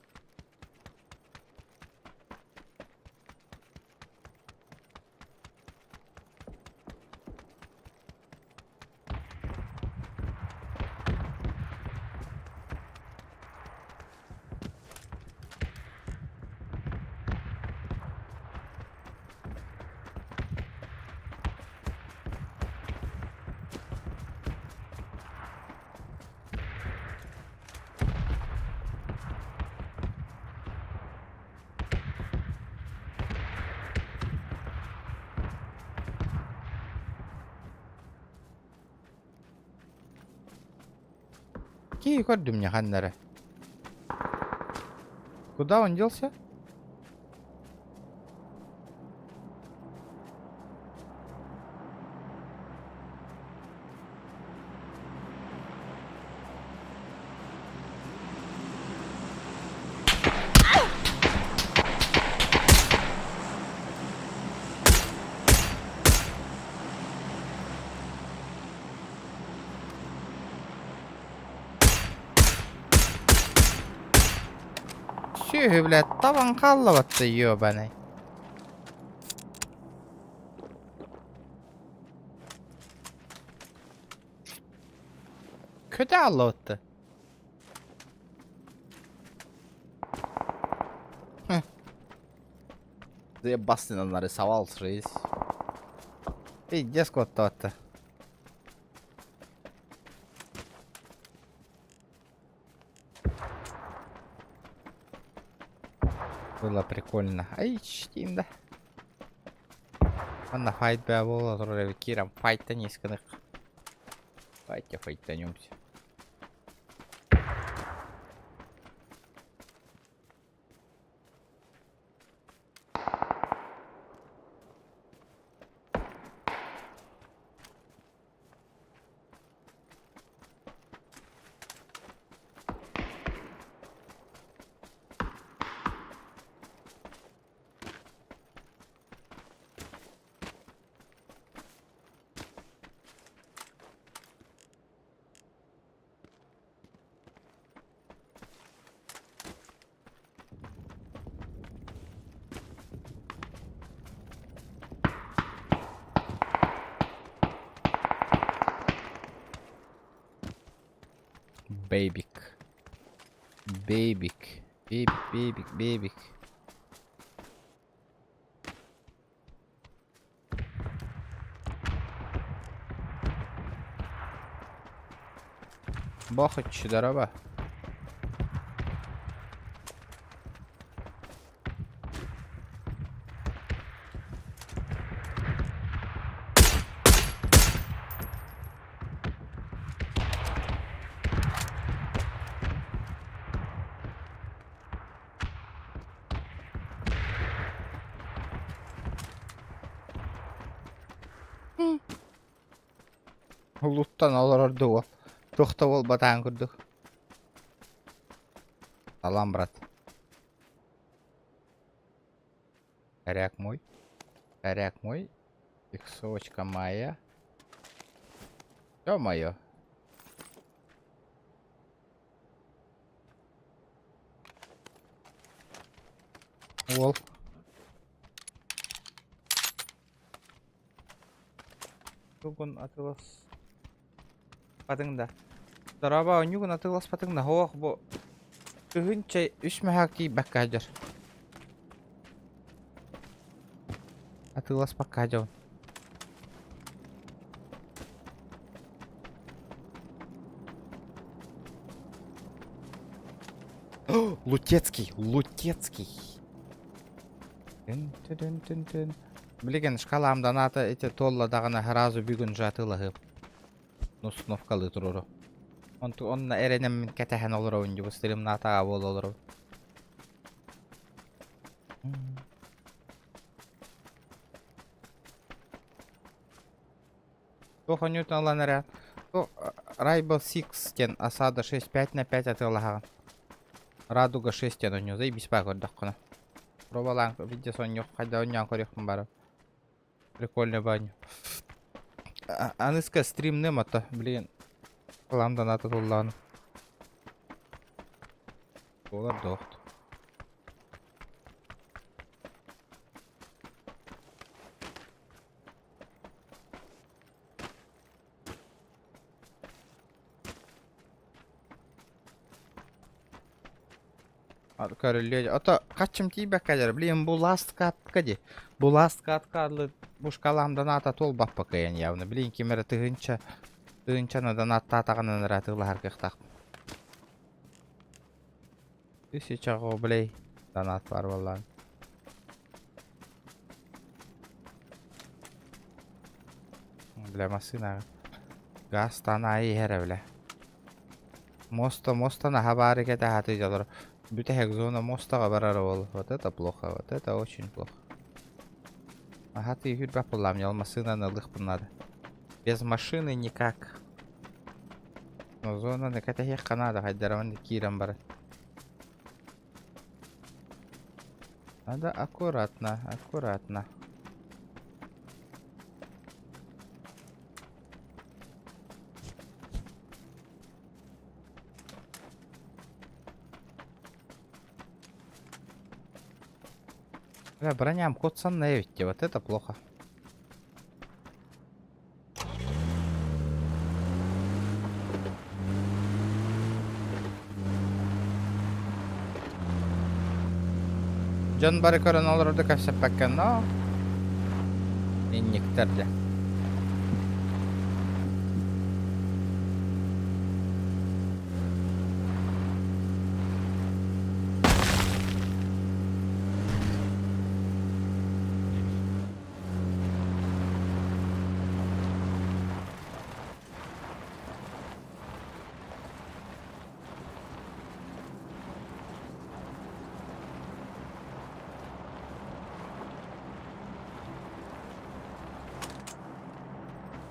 Какие ходы мне ханнеры? Куда он делся? Сюхи, блядь, табан қаллаватты, ёбаный. Kötü аллаватты. Заебался на нарисовал, рейс. Пиздец, вот-то. Было прикольно. Ай, чтим, да. Ана файт бә бола туры кирам файтта несканык. Файттанемся. Бейбик. Бейбик. Бахать чудораба. Луттан алырды о. Тоқта бол батан күрдік. Салам, брат. Коряк мой. Иксовочка моя. Все мое. Ол. Бүгін атылас. Патыңда. Дараба онюгын атылас патыңда. Хоқ бұ. Үгін чай үш мәхаки бәкка жар. Атылас бәкка жауын. Лутецкий. Тын. Білеген шкаламдан аты эти толладағына харазу бүгін жатылы ғып. Нұсыновкалы тұрыры. Онна әренем мен кәтәхен олыр өңді бұл стилімін атаға бол олыр. Тоқа нютон алан әрен. Райбл 6 кен асада 6-5/5 атылағаған. Радуга 6 кен өңді. Заебись ба көрдік құны. Пробалаң видео сон жоқ. Қайда өңян көрекпін бары. Прикольный баню. Аныска стрим нема-то, блин. Ламдан аты толланы. Олар доқты. Körülüyor. Ata kaçım tiybe kadar. Блин, bu last katka di. Bu last katka adlı buşkalamdan ata tol bak bakayan yavны. Блин, kimere tığınça. Tığınçanadan atta atağının ratığla harkıqtaq. Тысяча рублей. Донат var vallahi. Бля, машина. Gaz tanayi here bile. Моста на хабаре да хаты жалар. Büte hek zona mostaga barar ol. Вот это плохо, вот это очень плохо. А хаты юрь бапылам, ял машина налых надо. Без машины никак. Но зона на ката хек канада, хайдараван кирам бар. Надо аккуратно, аккуратно. Бля, броням код санневите, вот это плохо. John bari körün olur orada kapsap bakkan no. İnniklerdi.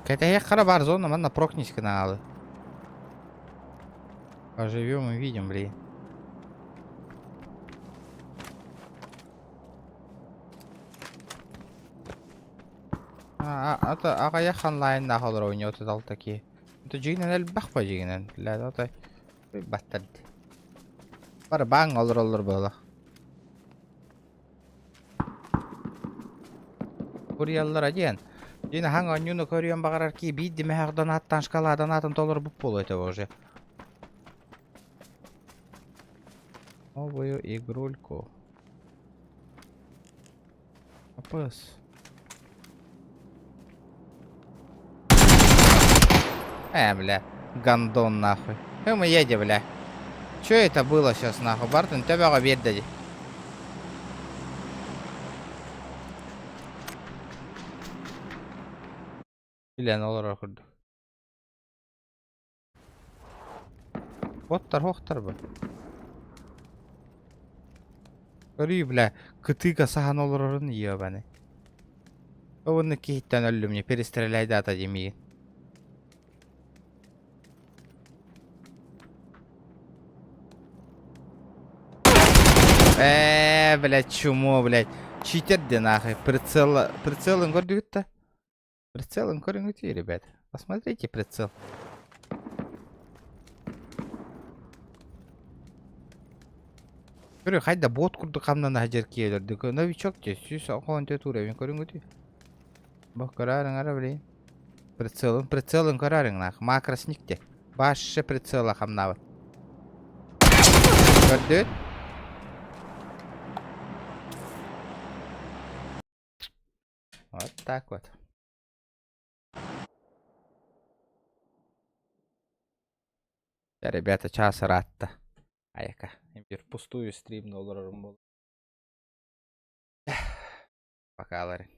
Какая-то хера бар зона, man прокнись каналы. Поживем и видим, блин. Это агаяхан лайн нахал ройни вот это такие. Это жигнен эл бахпа жигнен. Ля это баттад. Бар баң олор было. Курьяллар один. Дина ханга нюну көрüyorum багарар ки бидди мехардан аттан шкаладан атын толор буп болу это уже. Новую игрульку. Опас. Бля, гандон нахуй. Мы едем, бля. Чё это было сейчас нахуй? Бартон, тебя обед дади. Bilen olur okurdu. Botlar hoktar bu. Görüyor bile. Kıtıka sahan olur orun yiyor beni. Onu ki hitten öldüm ya. Peristreleydi atacağım iyi. Блядь, чумо, блядь. Читерди нахуй. Прицелом гордю-то. Прицелом коренути, ребят. Посмотрите прицел. Говорю, хайда бот курду камнана хажерки елерди. Новичок те, сүйс оған те туравин коренути. Бақ көрарың ара білейін. Прицелын көрарың нах. Макросникте. Башы прицела камнавы. Көрді? Вот так вот. Ребята, час ратта. Аяка. Бир пустую стрим долларым бол. Пока, Ларин.